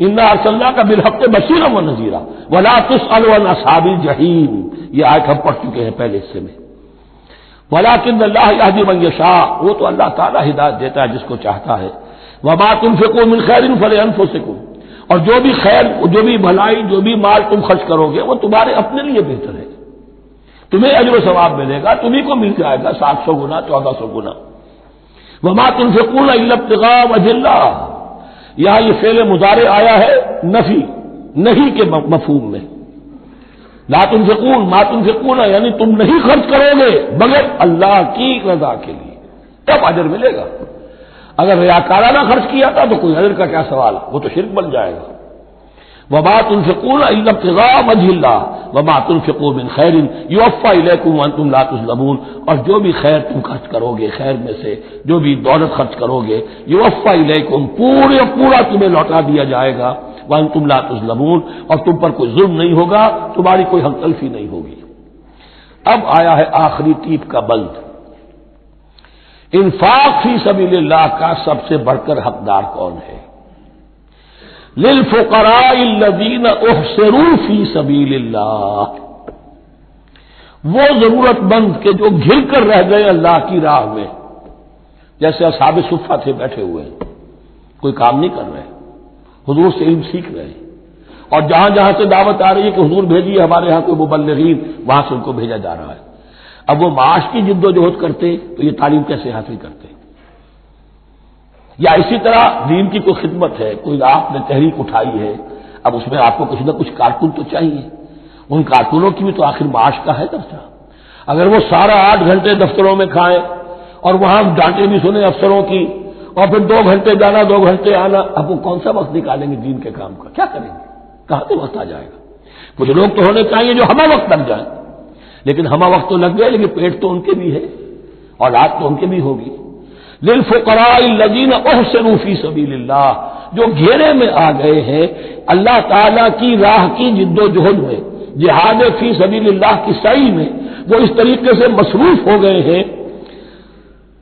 انا ارسلناک بالحق بشیرا ونذیرا ولا تسأل عن اصحاب الجحیم، یہ آیت ہم پڑھ چکے ہیں پہلے حصے میں۔ ولکن اللہ یہدی من یشاء، وہ تو اللہ تعالیٰ ہدایت دیتا ہے جس کو چاہتا ہے۔ وما تنفقوا من خیر فلانفسکم، اور جو بھی خیر، جو بھی بھلائی، جو بھی مال تم خرچ کرو گے وہ تمہارے اپنے لیے بہتر ہے، تمہیں اجر و ثواب ملے گا، تمہیں کو مل جائے گا 700 گنا 1400 گنا۔ وما تنفقون الا ابتغاء وجه اللہ، یہاں یہ فعل مضارع آیا ہے نفی نہیں کے مفہوم میں۔ لا تنفقون ما تنفقون یعنی تم نہیں خرچ کرو گے مگر اللہ کی رضا کے لیے، تب اجر ملے گا۔ اگر ریاکارانہ خرچ کیا تھا تو کوئی اجر کا کیا سوال، وہ تو شرک بن جائے گا۔ وما تنفقون الا ابتغاء وجه اللہ وما تنفقوا من خیر یوفى الیکم وانتم لا تظلمون، اور جو بھی خیر تم خرچ کرو گے، خیر میں سے جو بھی دولت خرچ کرو گے، یوفى الیکم پورا تمہیں لوٹا دیا جائے گا، وانتم لا تظلمون، اور تم پر کوئی ظلم نہیں ہوگا، تمہاری کوئی حق تلفی نہیں ہوگی۔ اب آیا ہے آخری ٹیپ کا بند، انفاق فی سبیل اللہ کا سب سے بڑھ کر حقدار کون ہے؟ للفقراء الذین احصروا فی سبیل اللہ، وہ ضرورت مند کہ جو گھر کر رہ گئے اللہ کی راہ میں، جیسے اصحاب صفہ تھے بیٹھے ہوئے ہیں، کوئی کام نہیں کر رہے، حضور سے علم سیکھ رہے ہیں، اور جہاں جہاں سے دعوت آ رہی ہے کہ حضور بھیجیے ہمارے ہاں کوئی مبلغین، وہاں سے ان کو بھیجا جا رہا ہے۔ اب وہ معاش کی جد و جہد کرتے تو یہ تعلیم کیسے حاصل کرتے؟ یا اسی طرح دین کی کوئی خدمت ہے، کوئی آپ نے تحریک اٹھائی ہے، اب اس میں آپ کو کچھ نہ کچھ کارکن تو چاہیے، ان کارکنوں کی بھی تو آخر معاش کا ہے درجہ۔ اگر وہ سارا 8 گھنٹے دفتروں میں کھائیں اور وہاں ڈانٹے بھی سنیں افسروں کی، اور پھر 2 گھنٹے جانا 2 گھنٹے آنا، اب وہ کون سا وقت نکالیں گے دین کے کام کا؟ کیا کریں گے؟ کہاں سے وقت آ جائے گا؟ کچھ لوگ تو ہونے چاہیے جو ہمہ وقت لگ جائیں، لیکن ہمہ وقت تو لگ گئے، لیکن پیٹ تو ان کے بھی ہے، اولاد تو ان کے بھی ہوگی۔ للفقراء الذین احصروا فی سبیل اللہ، جو گھیرے میں آ گئے ہیں اللہ تعالی کی راہ کی جد و جہد میں، جہاد فی سبیل اللہ کی سعی میں وہ اس طریقے سے مصروف ہو گئے ہیں،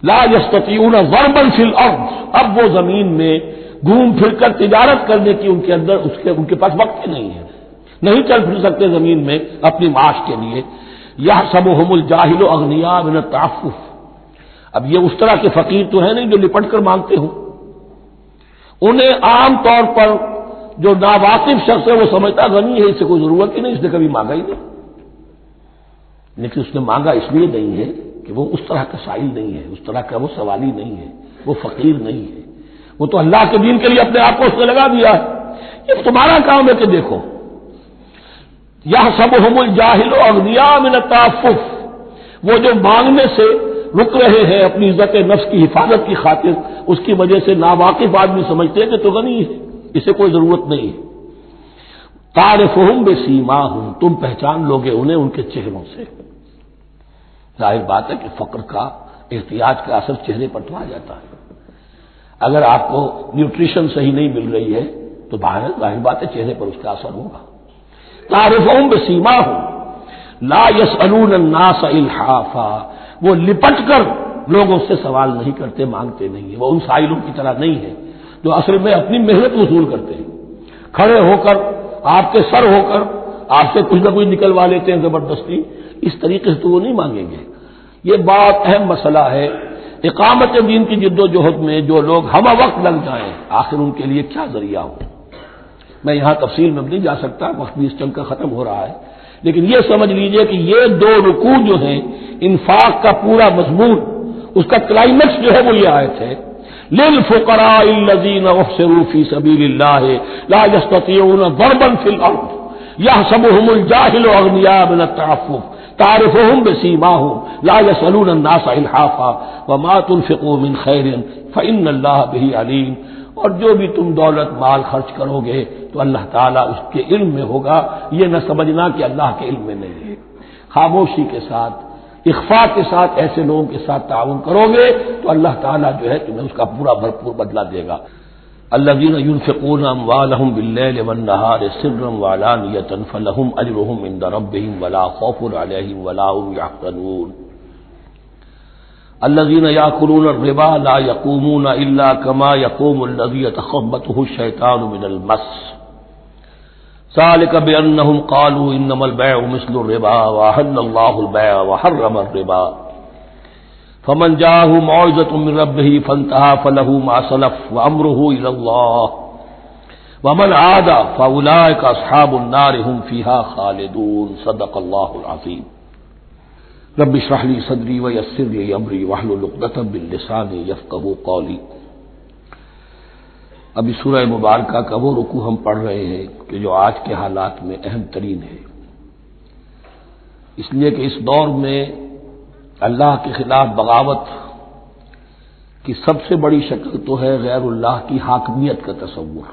لا یستطیعون ضربا فی الارض، اب وہ زمین میں گھوم پھر کر تجارت کرنے کی ان کے اندر ان کے پاس وقت ہی نہیں ہے، نہیں چل پھر سکتے زمین میں اپنی معاش کے لیے۔ یحسبهم الجاہل اغنیاء من التعفف، اب یہ اس طرح کے فقیر تو ہیں نہیں جو لپٹ کر مانگتے ہوں، انہیں عام طور پر جو ناواقف شخص ہے وہ سمجھتا غنی ہے، اس سے کوئی ضرورت ہی نہیں، اس نے کبھی مانگا ہی نہیں، لیکن اس نے مانگا اس لیے نہیں ہے کہ وہ اس طرح کا سائل نہیں ہے، اس طرح کا وہ سوالی نہیں ہے، وہ فقیر نہیں ہے، وہ تو اللہ کے دین کے لیے اپنے آپ کو اس نے لگا دیا ہے۔ یہ تمہارا کام ہے کہ دیکھو، یحسبهم الجاہل اغنیاء من التعفف، وہ جو مانگنے سے رک رہے ہیں اپنی عزت نفس کی حفاظت کی خاطر، اس کی وجہ سے ناواقف آدمی سمجھتے ہیں کہ تو غنی ہے، اسے کوئی ضرورت نہیں ہے۔ تعرفهم بسیماہم، تم پہچان لوگے انہیں ان کے چہروں سے۔ ظاہر بات ہے کہ فقر کا احتیاج کا اثر چہرے پر تو آ جاتا ہے، اگر آپ کو نیوٹریشن صحیح نہیں مل رہی ہے تو ظاہر بات ہے چہرے پر اس کا اثر ہوگا۔ تعرفهم بسیماہم لا يسألون الناس الحافا، وہ لپٹ کر لوگوں سے سوال نہیں کرتے، مانگتے نہیں ہیں، وہ ان سائلوں کی طرح نہیں ہے جو اصل میں اپنی محنت وصول کرتے ہیں، کھڑے ہو کر آپ کے سر ہو کر آپ سے کچھ نہ کچھ نکلوا لیتے ہیں زبردستی، اس طریقے سے تو وہ نہیں مانگیں گے۔ یہ بات اہم مسئلہ ہے، اقامت دین کی جد و جہد میں جو لوگ ہم وقت لگ جائیں، آخر ان کے لیے کیا ذریعہ ہو۔ میں یہاں تفصیل میں نہیں جا سکتا، وقت بھی اس چنگ کا ختم ہو رہا ہے، لیکن یہ سمجھ لیجئے کہ یہ دو رکوع جو ہیں انفاق کا پورا مضمون، اس کا کلائمیکس جو ہے وہ یہ آیت ہے، للفقراء الذین احصروا فی سبیل اللہ لا یستطیعون ضربا فی الارض یحسبهم الجاہل اغنیاء من التعفف تعرفهم بسیماہم لا یسألون الناس الحافا وما تنفقوا من خیر فإن اللہ بہ علیم، اور جو بھی تم دولت مال خرچ کرو گے تو اللہ تعالیٰ اس کے علم میں ہوگا، یہ نہ سمجھنا کہ اللہ کے علم میں نہیں ہے۔ خاموشی کے ساتھ، اخفاء کے ساتھ ایسے لوگوں کے ساتھ تعاون کرو گے تو اللہ تعالیٰ جو ہے تمہیں اس کا پورا بھرپور بدلہ دے گا۔ الذین ينفقون اموالهم باللیل والنہار سرا وعلانیۃ فلہم اجرہم عند ربہم ولا خوف علیہم ولا هم یحزنون۔ الذین یأکلون الربا لا یقومون الا کما یقوم الذی یتخبطہ الشیطان من المس ذلك بأنهم قالوا إنما البيع مثل الربا وأحل الله البيع وحرم الربا فمن جاءه موعظة من ربه فانتهى فله ما سلف وأمره إلى الله ومن عاد فأولئك أصحاب النار هم فيها خالدون صدق الله العظيم۔ رب اشرح لي صدري ويسر لي أمري واحلل عقدة من لساني يفقهوا قولي۔ ابھی سورہ مبارکہ کا وہ رکوع ہم پڑھ رہے ہیں کہ جو آج کے حالات میں اہم ترین ہے، اس لیے کہ اس دور میں اللہ کے خلاف بغاوت کی سب سے بڑی شکل تو ہے غیر اللہ کی حاکمیت کا تصور،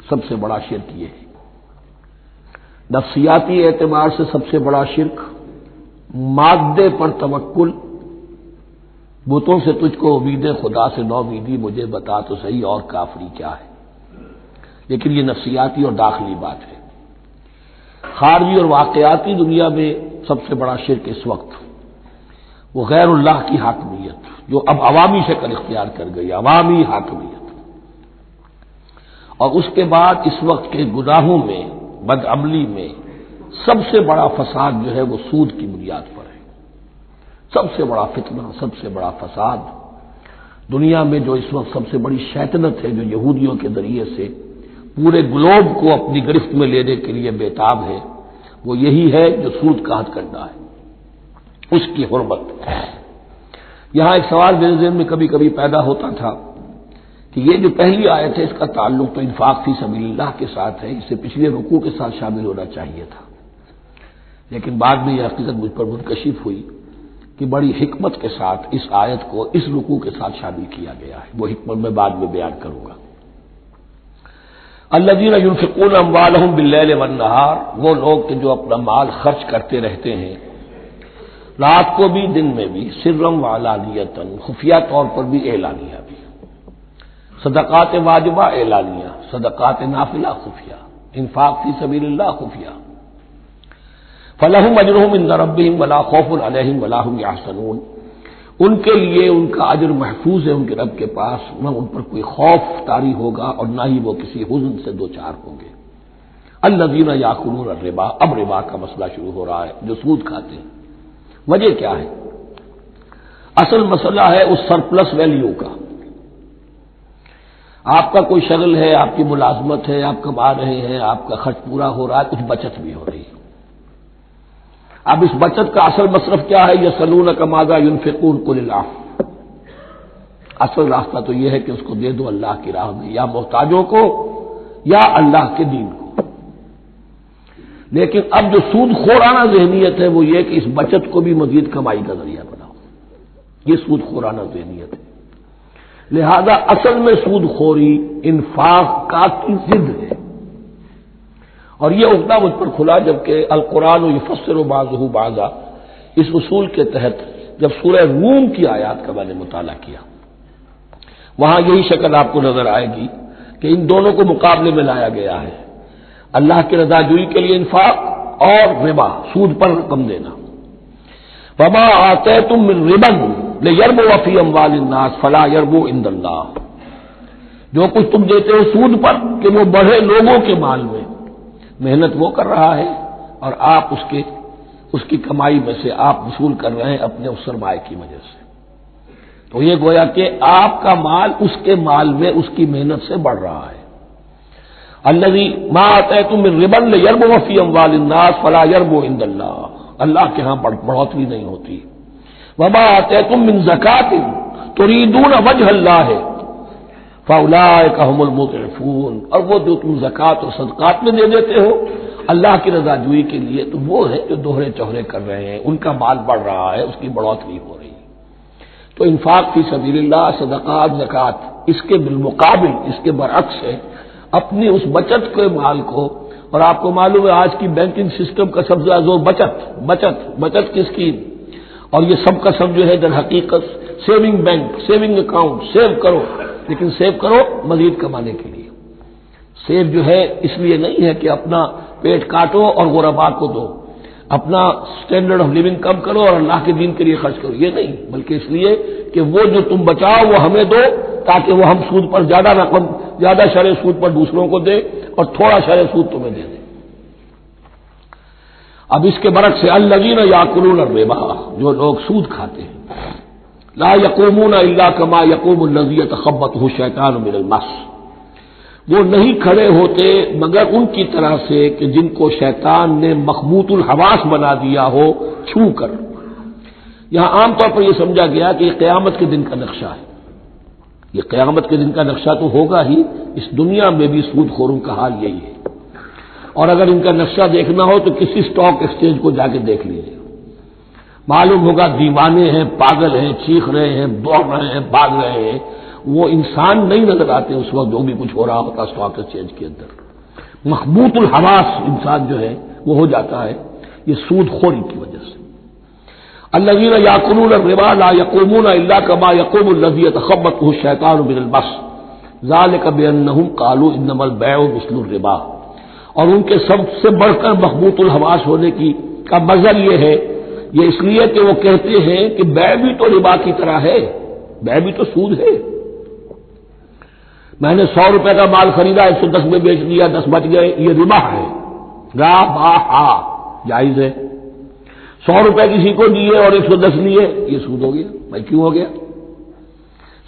سب سے بڑا شرک یہ ہے۔ نفسیاتی اعتبار سے سب سے بڑا شرک مادے پر توکل، بتوں سے تجھ کو امید خدا سے نومیدی، مجھے بتا تو صحیح اور کافری کیا ہے، لیکن یہ نفسیاتی اور داخلی بات ہے۔ خارجی اور واقعاتی دنیا میں سب سے بڑا شرک اس وقت وہ غیر اللہ کی حاکمیت، جو اب عوامی شکل اختیار کر گئی، عوامی حاکمیت۔ اور اس کے بعد اس وقت کے گناہوں میں، بدعملی میں سب سے بڑا فساد جو ہے وہ سود کی بنیاد پر ہے، سب سے بڑا فتنہ، سب سے بڑا فساد دنیا میں جو اس وقت سب سے بڑی شیطنت ہے، جو یہودیوں کے ذریعے سے پورے گلوب کو اپنی گرفت میں لینے کے لیے بےتاب ہے، وہ یہی ہے جو سود کا حد کرنا ہے، اس کی حرمت۔ یہاں ایک سوال میرے ذہن میں کبھی کبھی پیدا ہوتا تھا کہ یہ جو پہلی آیت ہے اس کا تعلق تو انفاق فی سبیل اللہ کے ساتھ ہے، اسے پچھلے رکوع کے ساتھ شامل ہونا چاہیے تھا، لیکن بعد میں یہ حقیقت مجھ پر منکشف ہوئی کہ بڑی حکمت کے ساتھ اس آیت کو اس رکوع کے ساتھ شامل کیا گیا ہے، وہ حکمت میں بعد میں بیان کروں گا۔ الذین ينفقون اموالهم باللیل والنہار، وہ لوگ کہ جو اپنا مال خرچ کرتے رہتے ہیں رات کو بھی دن میں بھی، سرًا وعلانیۃ، خفیہ طور پر بھی اعلانیہ بھی، صدقات واجبہ اعلانیہ، صدقات نافلہ خفیہ، انفاق فی سبیل اللہ خفیہ۔ فلہم اجرہم عند ربہم ولا خوف علیہم ولا ہم یحزنون، ان کے لیے ان کا اجر محفوظ ہے ان کے رب کے پاس، نہ ان پر کوئی خوف طاری ہوگا اور نہ ہی وہ کسی حزن سے دوچار ہوں گے۔ الذین یاکلون الربا، اب ربا کا مسئلہ شروع ہو رہا ہے، جو سود کھاتے ہیں۔ وجہ کیا ہے؟ اصل مسئلہ ہے اس سرپلس ویلیو کا۔ آپ کا کوئی شغل ہے، آپ کی ملازمت ہے، آپ کما رہے ہیں، آپ کا خرچ پورا ہو رہا ہے، کچھ بچت بھی ہو رہی ہے۔ اب اس بچت کا اصل مصرف کیا ہے؟ یسألونک ماذا ينفقون قل العفو، اصل راستہ تو یہ ہے کہ اس کو دے دو اللہ کی راہ میں، یا محتاجوں کو یا اللہ کے دین کو۔ لیکن اب جو سود خورانہ ذہنیت ہے وہ یہ کہ اس بچت کو بھی مزید کمائی کا ذریعہ بناؤ، یہ سود خورانہ ذہنیت ہے۔ لہذا اصل میں سود خوری انفاق کا کی ضد ہے، اور یہ عقدہ مجھ پر کھلا جبکہ القرآن یفسر بعضہ بعضا، اس اصول کے تحت جب سورہ روم کی آیات کا میں نے مطالعہ کیا، وہاں یہی شکل آپ کو نظر آئے گی کہ ان دونوں کو مقابلے میں لایا گیا ہے، اللہ کی رضا جوئی کے لیے انفاق اور ربا، سود پر رقم دینا۔ وما آتیتم من ربا لیربو فی اموال الناس فلا یربو عند اللہ، جو کچھ تم دیتے ہو سود پر کہ وہ بڑھے لوگوں کے مال میں، محنت وہ کر رہا ہے اور آپ اس کی کمائی میں سے آپ وصول کر رہے ہیں اپنے اس سرمایہ کی وجہ سے، تو یہ گویا کہ آپ کا مال اس کے مال میں اس کی محنت سے بڑھ رہا ہے۔ الذی ما آتیتم من ربا لیربو فی اموال الناس فلا یربو عند اللہ، اللہ کے ہاں بڑھوتری نہیں ہوتی۔ وما آتیتم من زکوۃ تریدون وجہ اللہ فاولئک هم المضعفون، اور وہ جو تم زکوٰۃ اور صدقات میں دے دیتے ہو اللہ کی رضا جوئی کے لیے، تو وہ ہے جو دوہرے چوہرے کر رہے ہیں، ان کا مال بڑھ رہا ہے، اس کی بڑھوتری ہو رہی ہے۔ تو انفاق فی سبیل اللہ، صدقات، زکوٰۃ، اس کے بالمقابل، اس کے برعکس ہے اپنی اس بچت کے مال کو، اور آپ کو معلوم ہے آج کی بینکنگ سسٹم کا سب سے زیادہ زور بچت کی اسکیم، اور یہ سب کا سب جو ہے در حقیقت saving bank, saving account, save کرو، لیکن سیو کرو مزید کمانے کے لیے۔ سیو جو ہے اس لیے نہیں ہے کہ اپنا پیٹ کاٹو اور غربا کو دو، اپنا سٹینڈرڈ آف لیونگ کم کرو اور اللہ کے دین کے لیے خرچ کرو، یہ نہیں، بلکہ اس لیے کہ وہ جو تم بچاؤ وہ ہمیں دو، تاکہ وہ ہم سود پر زیادہ رقم، زیادہ شرح سود پر دوسروں کو دے اور تھوڑا شرح سود تمہیں دے دے۔ اب اس کے برعکس سے الذین یاکلون الربا، جو لوگ سود کھاتے ہیں، لا یقومون الا کما یقوم الذی یتخبطہ الشیطان من المس، وہ نہیں کھڑے ہوتے مگر ان کی طرح سے کہ جن کو شیطان نے مخبوط الحواس بنا دیا ہو چھو کر۔ یہاں عام طور پر یہ سمجھا گیا کہ یہ قیامت کے دن کا نقشہ ہے، یہ قیامت کے دن کا نقشہ تو ہوگا ہی، اس دنیا میں بھی سود خوروں کا حال یہی ہے، اور اگر ان کا نقشہ دیکھنا ہو تو کسی سٹاک ایکسچینج کو جا کے دیکھ لیجیے، معلوم ہوگا دیوانے ہیں، پاگل ہیں، چیخ رہے ہیں، دوڑ رہے ہیں، بھاگ رہے ہیں، وہ انسان نہیں نظر آتے اس وقت جو بھی کچھ ہو رہا ہوتا سٹاک ایکسچینج کے اندر، مخبوط الحواس انسان جو ہے وہ ہو جاتا ہے، یہ سود خوری کی وجہ سے۔ الذین یاکلون الربا لا یقومون الا کما یقوم الذی یتخبطہ الشیطان من المس ذلک بانہم قالوا انما البیع مثل الربا، اور ان کے سب سے بڑھ کر مخبوط الحواس ہونے کا مظہر یہ ہے، یہ اس لیے کہ وہ کہتے ہیں کہ بیع بھی تو ربا کی طرح ہے، بیع بھی تو سود ہے، میں نے 100 روپے کا مال خریدا 110 میں بیچ دیا، 10 بچ گئے، یہ ربا ہے، ربا جائز ہے۔ 100 روپے کسی کو دیے اور 110 لیے، یہ سود ہو گیا، بھائی کیوں ہو گیا؟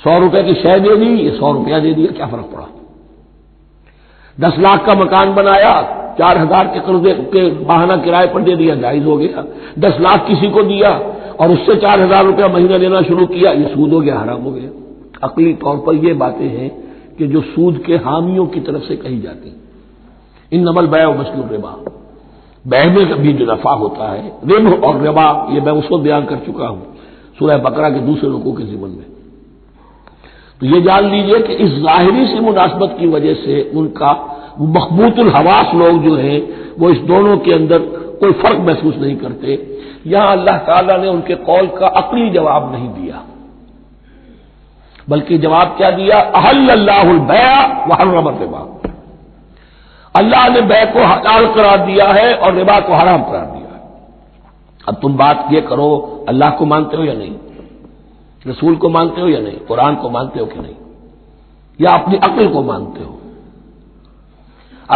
100 روپے کی شے دے دی، یہ 100 روپیہ دے دیا، کیا فرق پڑا؟ 10 لاکھ کا مکان بنایا، 4000 کے قرضے کے بہانہ کرائے پر دے دیا، جائز ہو گیا۔ 10 لاکھ کسی کو دیا اور اس سے 4000 روپیہ مہینہ دینا شروع کیا، یہ سود ہو گیا، حرام ہو گیا۔ عقلی طور پر یہ باتیں ہیں کہ جو سود کے حامیوں کی طرف سے کہی جاتی ہیں۔ انما البیع مثل الربا، بیع میں بھی جو نفع ہوتا ہے، ربح اور ربا، یہ میں اس وقت بیان کر چکا ہوں سورہ بقرہ کے دوسرے رکوع کے ضمن میں۔ تو یہ جان لیجئے کہ اس ظاہری سی مناسبت کی وجہ سے ان کا مخبوط الحواس لوگ جو ہیں وہ اس دونوں کے اندر کوئی فرق محسوس نہیں کرتے۔ یہاں اللہ تعالیٰ نے ان کے قول کا عقلی جواب نہیں دیا، بلکہ جواب کیا دیا؟ احل اللہ البیع وحرم الربا، اللہ نے بیع کو حلال قرار دیا ہے اور ربا کو حرام قرار دیا ہے۔ اب تم بات یہ کرو اللہ کو مانتے ہو یا نہیں، رسول کو مانتے ہو یا نہیں، قرآن کو مانتے ہو کہ نہیں، یا اپنی عقل کو مانتے ہو؟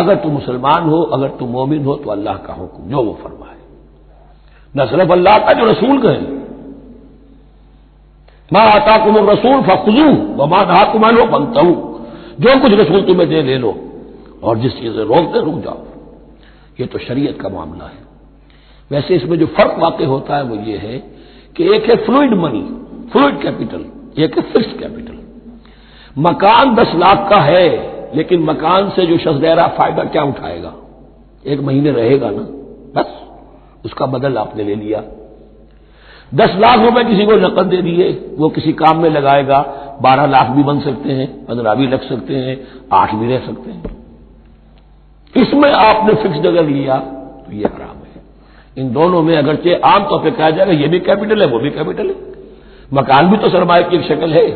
اگر تم مسلمان ہو، اگر تم مومن ہو تو اللہ کا حکم جو وہ فرمائے، نہ صرف اللہ کا، جو رسول کا ہے، ما آتاکم الرسول فخذوہ وما نہاکم عنہ فانتہوا، جو کچھ رسول تمہیں دے لے لو، اور جس چیز سے روکتے رک جاؤ۔ یہ تو شریعت کا معاملہ ہے۔ ویسے اس میں جو فرق واقع ہوتا ہے وہ یہ ہے کہ ایک ہے فلوئڈ منی، فلوئڈ کیپٹل، ایک ہے فکسڈ کیپٹل۔ مکان 10 لاکھ کا ہے، لیکن مکان سے جو شخص دے رہا فائدہ کیا اٹھائے گا؟ 1 مہینے رہے گا نا، بس اس کا بدل آپ نے لے لیا۔ 10 لاکھ روپے کسی کو نقد دے دیے، وہ کسی کام میں لگائے گا، 12 لاکھ بھی بن سکتے ہیں، 15 بھی لگ سکتے ہیں، 8 بھی رہ سکتے ہیں۔ اس میں آپ نے فکسڈ اگر لیا تو یہ حرام ہے۔ ان دونوں میں اگرچہ عام طور پہ کہا جائے گا یہ بھی کیپٹل ہے وہ بھی کیپٹل ہے، مکان بھی تو سرمایہ کی ایک شکل ہے،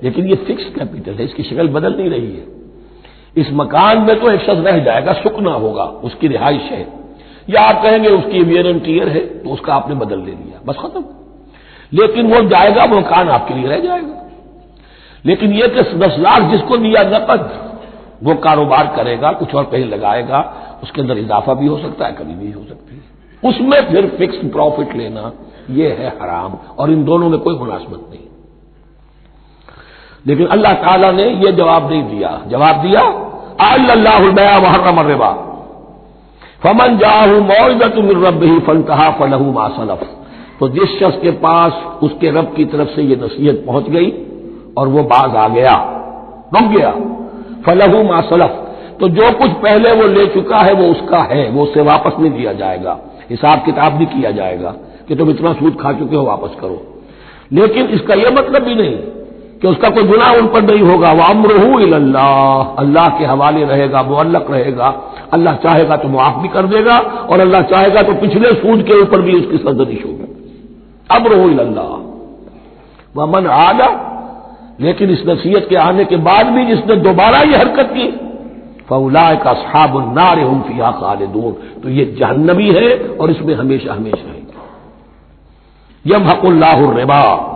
لیکن یہ فکس کیپٹل ہے، اس کی شکل بدل نہیں رہی ہے۔ اس مکان میں تو ایک شخص رہ جائے گا، سکنا ہوگا، اس کی رہائش ہے، یا آپ کہیں گے اس کی ویئر اینڈ ٹیئر ہے تو اس کا آپ نے بدل لے لیا، بس ختم۔ لیکن وہ جائے گا، وہ مکان آپ کے لیے رہ جائے گا۔ لیکن یہ کہ 10 لاکھ جس کو دیا نقد، وہ کاروبار کرے گا، کچھ اور کہیں لگائے گا، اس کے اندر اضافہ بھی ہو سکتا ہے، کمی بھی ہو سکتی ہے، اس میں پھر فکس پروفٹ لینا یہ ہے حرام، اور ان دونوں میں کوئی مناسبت نہیں۔ لیکن اللہ تعالیٰ نے یہ جواب نہیں دیا، جواب دیا احل اللہ البیع وحرم الربا فمن جاءہ موعظۃ من ربہ فانتہی فلہ ما سلف، تو جس شخص کے پاس اس کے رب کی طرف سے یہ نصیحت پہنچ گئی اور وہ باز آ گیا، رک گیا، فلہ ما سلف، تو جو کچھ پہلے وہ لے چکا ہے وہ اس کا ہے، وہ اسے واپس نہیں دیا جائے گا، حساب کتاب نہیں کیا جائے گا کہ تم اتنا سود کھا چکے ہو واپس کرو۔ لیکن اس کا یہ مطلب بھی نہیں کہ اس کا کوئی گناہ ان پر نہیں ہوگا، وَأَمْرُهُ إِلَى اللَّهِ، اللہ کے حوالے رہے گا، معلق رہے گا، اللہ چاہے گا تو معاف بھی کر دے گا، اور اللہ چاہے گا تو پچھلے سود کے اوپر بھی اس کی سرزنش ہوگی۔ أَمْرُهُ إِلَى اللَّهِ وَمَنْ عَادَ، لیکن اس نصیحت کے آنے کے بعد بھی جس نے دوبارہ یہ حرکت کی فَأُولَٰئِكَ أَصْحَابُ النَّارِ هُمْ فِيهَا خَالِدُونَ، تو یہ جہنمی ہے اور اس میں ہمیشہ ہمیشہ رہے گا۔ يَمْحَقُ اللَّهُ الرِّبَا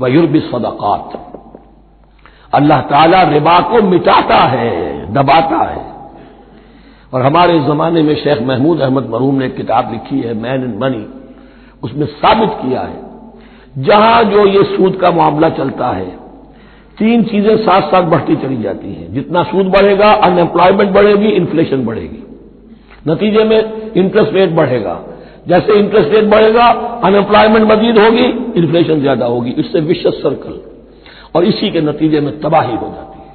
وَيُرْبِي الصَّدَقَاتِ، اللہ تعالیٰ ربا کو مٹاتا ہے، دباتا ہے۔ اور ہمارے زمانے میں شیخ محمود احمد مرحوم نے ایک کتاب لکھی ہے مین اینڈ منی، اس میں ثابت کیا ہے جہاں جو یہ سود کا معاملہ چلتا ہے 3 چیزیں ساتھ ساتھ بڑھتی چلی جاتی ہیں، جتنا سود بڑھے گا ان امپلائمنٹ بڑھے گی، انفلیشن بڑھے گی، نتیجے میں انٹرسٹ ریٹ بڑھے گا، جیسے انٹرسٹ ریٹ بڑھے گا ان امپلائمنٹ مزید ہوگی، انفلیشن زیادہ ہوگی، اس سے وشس سرکل، اور اسی کے نتیجے میں تباہی ہو جاتی ہے،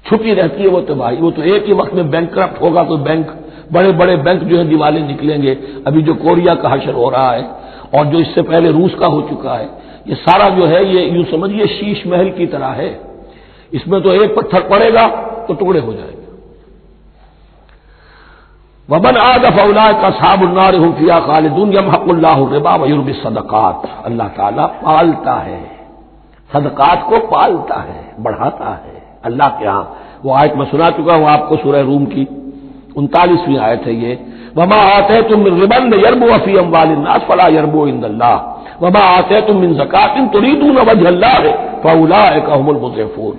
چھپی رہتی ہے وہ تباہی۔ وہ تو ایک ہی وقت میں بینک کرپٹ ہوگا، کوئی بینک، بڑے بڑے بینک جو ہے دیوالے نکلیں گے، ابھی جو کوریا کا حشر ہو رہا ہے اور جو اس سے پہلے روس کا ہو چکا ہے، یہ سارا جو ہے یہ یوں سمجھیے شیش محل کی طرح ہے، اس میں تو ایک پتھر پڑے گا تو ٹکڑے ہو جائیں گے۔ وَمَنْ عَادَ فَأُولَٰئِكَ أَصْحَابُ النَّارِ هُمْ فِيهَا خَالِدُونَ يَمْحَقُ اللَّهُ الرِّبَا وَيُرْبِي الصَّدَقَاتِ، اللہ تعالیٰ پالتا ہے، صدقات کو پالتا ہے، بڑھاتا ہے اللہ کے ہاں۔ وہ آیت میں سنا چکا ہوں آپ کو، سورہ روم کی 39ویں آیت ہے یہ، وَمَا آتَيْتُم مِّن رِّبًا لِّيَرْبُوَ فِي أَمْوَالِ النَّاسِ فَلَا يَرْبُو عِندَ اللَّهِ وَمَا آتَيْتُم مِّن زَكَاةٍ تُرِيدُونَ وَجْهَ اللَّهِ فَأُولَٰئِكَ هُمُ الْمُضْعِفُونَ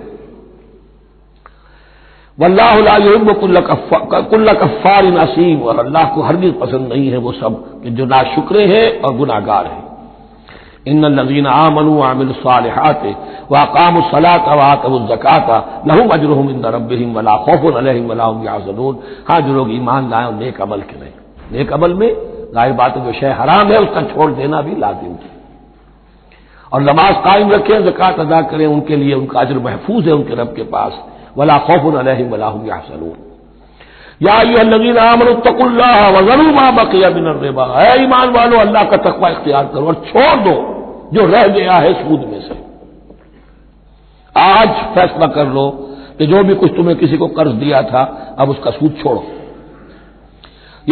وَاللَّهُ لَا يُحِبُّ كُلَّ كَفَّارٍ أَثِيمٍ، اور اللہ کو ہرگز پسند نہیں ہے وہ سب کہ جو ناشکرے ہیں اور گناہگار ہیں۔ ان الذين آمنوا وعملوا الصالحات واقاموا الصلاة وآتوا الزكاة لهم اجرهم عند ربهم ولا خوف عليهم ولا هم يحزنون، ہاں جو لوگ ایمان لائیں اور نیک عمل کریں، نیک عمل میں ظاہر بات ہے جو شے حرام ہے اس کا چھوڑ دینا بھی لازم ہے، اور نماز قائم رکھیں، زکوٰۃ ادا کریں، ان کے لیے ان کا اجر محفوظ ہے ان کے رب کے پاس، ولا خوف عليهم ولا هم يحزنون۔ یا ایھا الذین آمنوا اتقوا اللہ وذروا ما بقی من الربا، اے ایمان والو اللہ کا تقوی اختیار کرو اور چھوڑ دو جو رہ گیا ہے سود میں سے۔ آج فیصلہ کر لو کہ جو بھی کچھ تمہیں کسی کو قرض دیا تھا اب اس کا سود چھوڑو۔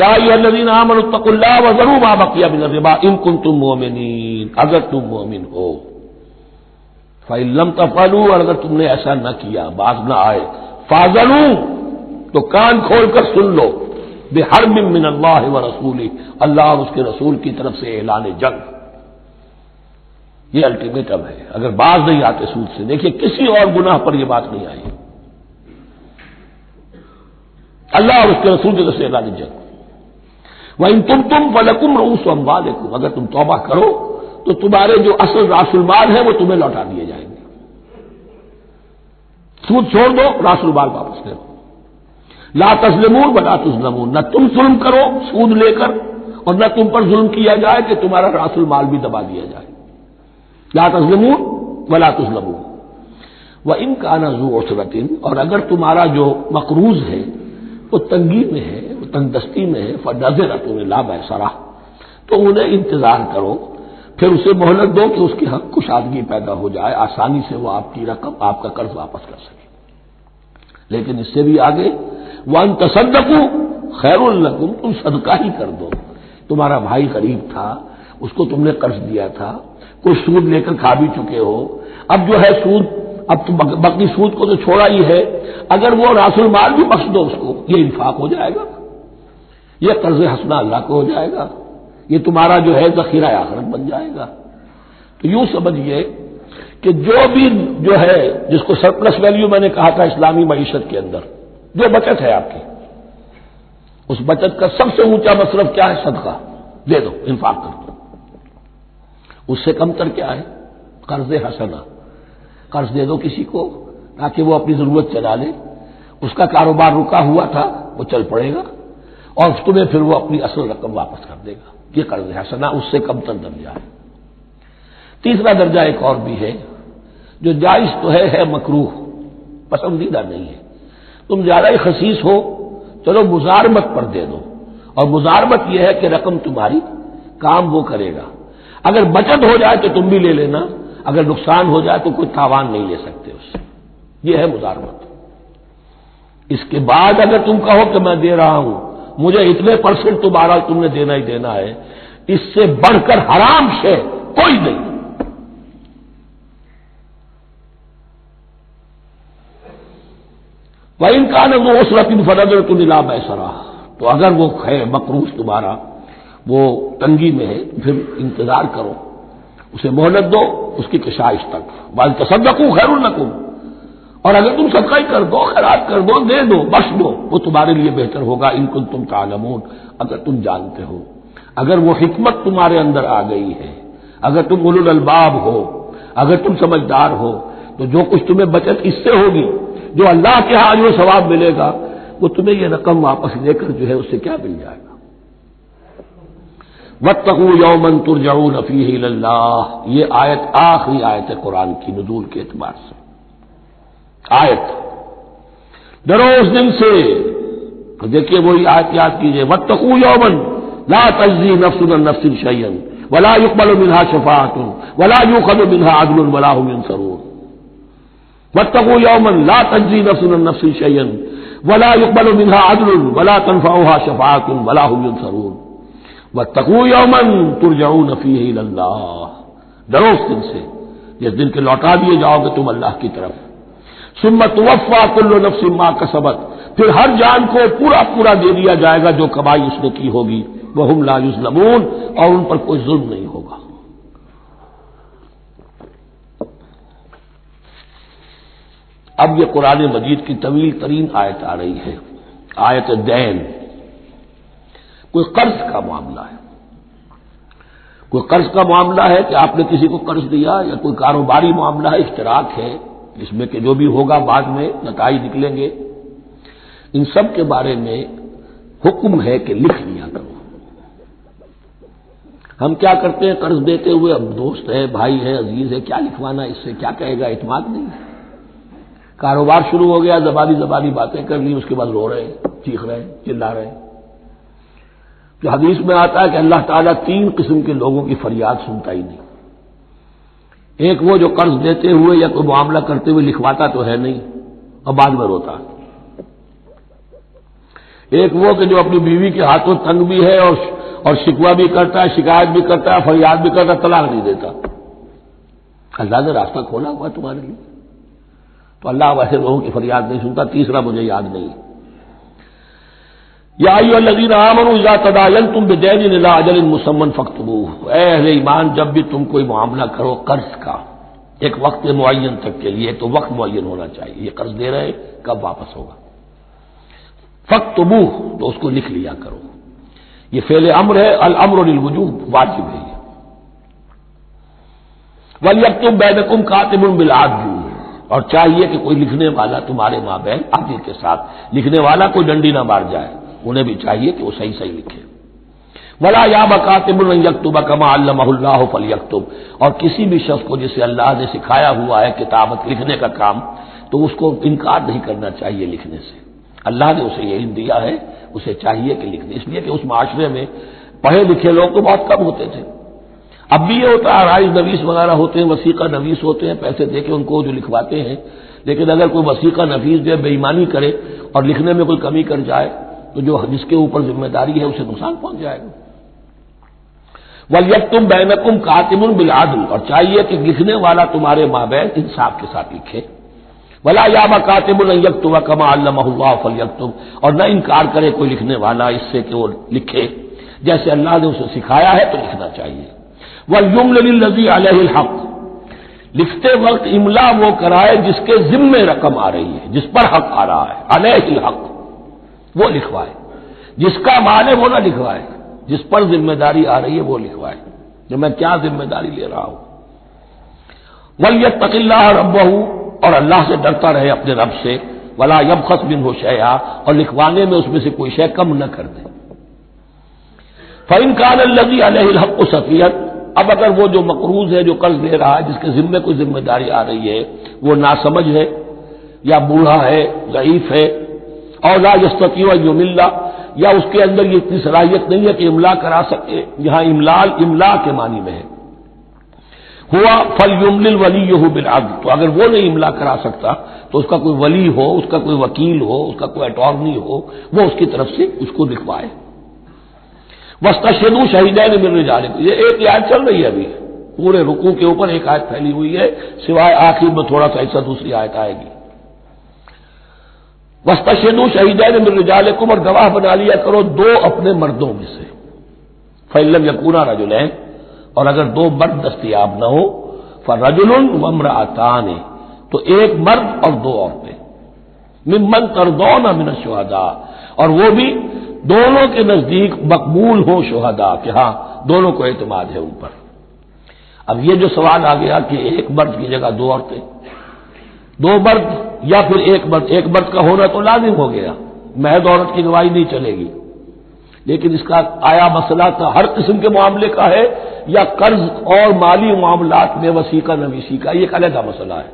یا ایھا الذین آمنوا اتقوا اللہ وذروا ما بقی من الربا ان کنتم مؤمنین، اگر تم مومن ہو، فإن لم تفعلوا، اور اگر تم نے ایسا نہ کیا، باز نہ آئے، فاذنوا، تو کان کھول کر سن لو، بحرب من اللہ ورسولہ، اللہ اور اس کے رسول کی طرف سے اعلان جنگ. یہ الٹیمیٹم ہے. اگر باز نہیں آتے سود سے، دیکھیے کسی اور گناہ پر یہ بات نہیں آئی، اللہ اور اس کے رسول کی طرف سے اعلان جنگ. وَإِن تُبْتُمْ فَلَكُمْ رُءُوسُ أَمْوَالِكُمْ، اگر تم توبہ کرو تو تمہارے جو اصل راس المال ہے وہ تمہیں لوٹا دیے جائیں گے. سود چھوڑ دو، راس المال واپس لے لو. لا تظلمون ولا تظلمون، نہ تم ظلم کرو سود لے کر اور نہ تم پر ظلم کیا جائے کہ تمہارا راس المال بھی دبا دیا جائے. لا تظلمون ولا تظلمون. وَإِن كَانَ ذُو عُسْرَةٍ، اور اگر تمہارا جو مقروض ہے وہ تنگی میں ہے، وہ تنگ دستی میں ہے، فَنَظِرَةٌ إِلَىٰ مَيْسَرَةٍ، تو انہیں انتظار کرو، پھر اسے مہلت دو کہ اس کے حق کشادگی پیدا ہو جائے، آسانی سے وہ آپ کی رقم، آپ کا قرض واپس کر سکے. لیکن اس سے بھی آگے وَأَن تَصَدَّقُوا خَيْرٌ لَكُمْ، تم صدقہ ہی کر دو. تمہارا بھائی غریب تھا، اس کو تم نے قرض دیا تھا، کوئی سود لے کر کھا بھی چکے ہو، اب جو ہے سود، اب تو باقی سود کو تو چھوڑا ہی ہے، اگر وہ راس المال بھی بخش دو اس کو، یہ انفاق ہو جائے گا، یہ قرض حسنہ اللہ کو ہو جائے گا، یہ تمہارا جو ہے ذخیرہ آخرت بن جائے گا. تو یوں سمجھیے کہ جو بھی جو ہے جس کو سرپلس ویلیو میں نے کہا تھا اسلامی معیشت کے اندر جو بچت ہے آپ کی، اس بچت کا سب سے اونچا مصرف کیا ہے؟ صدقہ دے دو، انفاق کر دو. اس سے کم تر کیا ہے؟ قرض حسنہ، قرض دے دو کسی کو تاکہ وہ اپنی ضرورت چلا لے، اس کا کاروبار رکا ہوا تھا وہ چل پڑے گا اور تمہیں پھر وہ اپنی اصل رقم واپس کر دے گا. یہ قرض حسنہ اس سے کم تر درجہ ہے. تیسرا درجہ ایک اور بھی ہے جو جائز تو ہے مکروہ، پسندیدہ نہیں ہے. تم زیادہ ہی خسیس ہو، چلو مزارمت پر دے دو، اور مزارمت یہ ہے کہ رقم تمہاری کام وہ کرے گا، اگر بچت ہو جائے تو تم بھی لے لینا، اگر نقصان ہو جائے تو کوئی تاوان نہیں لے سکتے اس سے. یہ ہے مزارمت. اس کے بعد اگر تم کہو کہ میں دے رہا ہوں، مجھے اتنے پرسنٹ تمہارا تم نے دینا ہی دینا ہے، اس سے بڑھ کر حرام شے کوئی نہیں. وَإِن كَانَ ذُو عُسْرَةٍ فَنَظِرَةٌ إِلَىٰ مَيْسَرَةٍ، تو اگر وہ ہے مقروض تمہارا وہ تنگی میں ہے پھر انتظار کرو، اسے مہلت دو اس کی کشائش تک. وَأَن تَصَدَّقُوا خَيْرٌ لَكُمْ، اور اگر تم صدقہ ہی کر دو، خیرات کر دو، دے دو، بخش دو، وہ تمہارے لیے بہتر ہوگا. ان کنتم تعلمون، اگر تم جانتے ہو، اگر وہ حکمت تمہارے اندر آ گئی ہے، اگر تم اولو الالباب ہو، اگر تم سمجھدار ہو، تو جو کچھ تمہیں بچت اس سے ہوگی، جو اللہ کے ہاں جو ثواب ملے گا، وہ تمہیں یہ رقم واپس لے کر جو ہے اس سے کیا مل جائے گا. وَاتَّقُوا يَوْمًا تُرْجَعُونَ فِيهِ إِلَى اللَّهِ، یہ آیت آخری آیت ہے قرآن کی نزول کے اعتبار سے. آیت ڈرو اس دن سے، تو دیکھیے وہی آیت یاد کیجیے. وَاتَّقُوا يَوْمًا لَا تَجْزِي نَفْسٌ عَن نَفْسٍ شَيْئًا وَلَا يُقْبَلُ مِنْهَا شَفَاعَةٌ وَلَا يُؤْخَذُ مِنْهَا عَدْلٌ وَلَا هُمْ يُنصَرُونَ. وَاتَّقُوا يَوْمًا لَا تَجْزِي نَفْسٌ عَن نَفْسٍ شَيْئًا وَلَا يُقْبَلُ مِنْهَا عَدْلٌ وَلَا تَنفَعُهَا شَفَاعَةٌ وَلَا هُمْ يُنصَرُونَ. وَاتَّقُوا يَوْمًا تُرْجَعُونَ فِيهِ إِلَى اللَّهِ، ڈرو اس دن سے جس دن کے لوٹا دیے جاؤ گے تم اللہ کی طرف. ثُمَّ تُوَفَّىٰ كُلُّ نَفْسٍ مَّا كَسَبَتْ، پھر ہر جان کو پورا پورا دے دیا جائے گا جو کمائی اس نے کی ہوگی. وَهُمْ لَا يُظْلَمُونَ، اور ان پر کوئی ظلم نہیں ہوگا. اب یہ قرآن مجید کی طویل ترین آیت آ رہی ہے، آیت دین. کوئی قرض کا معاملہ ہے، کوئی قرض کا معاملہ ہے کہ آپ نے کسی کو قرض دیا، یا کوئی کاروباری معاملہ ہے، اشتراک ہے اس میں کہ جو بھی ہوگا بعد میں نتائج نکلیں گے. ان سب کے بارے میں حکم ہے کہ لکھ لیا کرو. ہم کیا کرتے ہیں قرض دیتے ہوئے، اب دوست ہے، بھائی ہے، عزیز ہے، کیا لکھوانا، اس سے کیا کہے گا، اعتماد نہیں. کاروبار شروع ہو گیا، زبانی باتیں کر لی، اس کے بعد رو رہے ہیں، چیخ رہے ہیں، چلا رہے ہیں. جو حدیث میں آتا ہے کہ اللہ تعالیٰ 3 قسم کے لوگوں کی فریاد سنتا ہی نہیں. ایک وہ جو قرض دیتے ہوئے یا کوئی معاملہ کرتے ہوئے لکھواتا تو ہے نہیں اور بعد میں روتا. ایک وہ کہ جو اپنی بیوی کے ہاتھوں تنگ بھی ہے اور شکوہ بھی کرتا ہے، شکایت بھی کرتا ہے، فریاد بھی کرتا ہے، طلاق نہیں دیتا. اللہ نے راستہ کھولا ہوا تمہارے لیے، تو اللہ ویسے لوگوں کی فریاد نہیں سنتا. تیسرا مجھے یاد نہیں. یا ایھا الذین آمنوا اذا تداینتم بدین الی اجل مسمى فاکتبوہ، اے اہل ایمان جب بھی تم کوئی معاملہ کرو قرض کا ایک وقت معین تک کے لیے، تو وقت معین ہونا چاہیے، یہ قرض دے رہے کب واپس ہوگا، فاکتبوہ تو اس کو لکھ لیا کرو۔ یہ فعل امر ہے، الامر للوجوب، واجب ہے یہ۔ وَلْيَكْتُبْ بَيْنَكُمْ كَاتِبٌ بِالْعَدْلِ، اور چاہیے کہ کوئی لکھنے والا تمہارے مابین عدل کے ساتھ، لکھنے والا کوئی ڈنڈی نہ مار جائے، انہیں بھی چاہیے کہ وہ صحیح صحیح لکھے۔ وَلَا يَأْبَ كَاتِبٌ أَن يَكْتُبَ كَمَا عَلَّمَهُ اللَّهُ فَلْيَكْتُبْ، اور کسی بھی شخص کو جسے اللہ نے سکھایا ہوا ہے کتابت لکھنے کا کام، تو اس کو انکار نہیں کرنا چاہیے لکھنے سے، اللہ نے اسے یہ علم دیا ہے، اسے چاہیے کہ لکھنے، اس لیے کہ اس معاشرے میں پڑھے لکھے لوگ تو بہت کم ہوتے تھے۔ اب بھی یہ ہوتا ہے، عرائض نویس وغیرہ ہوتے ہیں، وثیقہ نویس ہوتے ہیں، پیسے دے کے ان کو جو لکھواتے ہیں، لیکن اگر کوئی وثیقہ نویس جو بے ایمانی کرے اور لکھنے میں کوئی کمی کر جائے تو جو جس کے اوپر ذمہ داری ہے اسے نقصان پہنچ جائے گا۔ وَلْيَكْتُبْ بَيْنَكُمْ كَاتِبٌ بِالْعَدْلِ، اور چاہیے کہ لکھنے والا تمہارے مابین انصاف کے ساتھ لکھے۔ وَلَا يَأْبَ كَاتِبٌ أَن يَكْتُبَ كَمَا عَلَّمَهُ اللَّهُ فَلْيَكْتُبْ، اور نہ انکار کرے کوئی لکھنے والا اس سے کہ وہ لکھے جیسے اللہ نے اسے سکھایا ہے، تو لکھنا چاہیے۔ وَلْيُمْلِلِ الَّذِي عَلَيْهِ الْحَقُّ، لکھتے وقت املا وہ کرائے جس کے ذمے رقم آ رہی ہے، جس پر حق آ رہا ہے، علیہ الحق، وہ لکھوائے، جس کا مال ہے وہ نہ لکھوائے، جس پر ذمہ داری آ رہی ہے وہ لکھوائے، کہ میں کیا ذمہ داری لے رہا ہوں۔ وَلْيَتَّقِ اللَّهَ رَبَّهُ، اور اللہ سے ڈرتا رہے اپنے رب سے، وَلَا يَبْخَسْ مِنْهُ شَيْئًا، اور لکھوانے میں اس میں سے کوئی شے کم نہ کر دے۔ فَإِنْ كَانَ الَّذِي عَلَيْهِ الْحَقُّ سَفِيهًا، اب اگر وہ جو مقروض ہے، جو قرض لے رہا ہے، جس کے ذمے کوئی ذمہ داری آ رہی ہے، وہ ناسمجھ ہے یا بوڑھا ہے، ضعیف ہے، اور لا يستطيع ان يمل، یا اس کے اندر یہ اتنی صلاحیت نہیں ہے کہ املا کرا سکے، یہاں املا کے معنی میں ہے، ہوا فَلْيُمْلِلْ وَلِيُّهُ بِالْعَدْلِ، تو اگر وہ نہیں املا کرا سکتا تو اس کا کوئی ولی ہو، اس کا کوئی وکیل ہو، اس کا کوئی اٹارنی ہو، وہ اس کی طرف سے اس کو لکھوائے۔ وَاسْتَشْهِدُوا شَهِدَيْنِ مِن رِجَالِكُمْ، یہ ایک آیت چل رہی ہے ابھی، پورے رکوع کے اوپر ایک آیت پھیلی ہوئی ہے، سوائے آخر میں تھوڑا سا ایسا دوسری آیت آئے گی۔ وَاسْتَشْهِدُوا شَهِدَيْنِ مِن رِجَالِكُمْ، اور گواہ بنا لیا کرو دو اپنے مردوں میں سے، فَإِن لَّمْ يَكُونَا رَجُلَيْنِ، اور اگر دو مرد دستیاب نہ ہو، فَرَجُلٌ وَامْرَأَتَانِ، تو ایک مرد اور دو عورتیں، ممن ترضون من الشہداء، اور وہ بھی دونوں کے نزدیک مقبول ہوں شہداء، کہ ہاں دونوں کو اعتماد ہے ان پر۔ اب یہ جو سوال آ گیا کہ ایک مرد کی جگہ دو عورتیں، دو مرد یا پھر ایک مرد کا ہونا تو لازم ہو گیا، محض عورت کی گواہی نہیں چلے گی، لیکن اس کا آیا مسئلہ تھا ہر قسم کے معاملے کا ہے یا قرض اور مالی معاملات میں وثیقہ نویسی کا، یہ ایک علیحدہ مسئلہ ہے،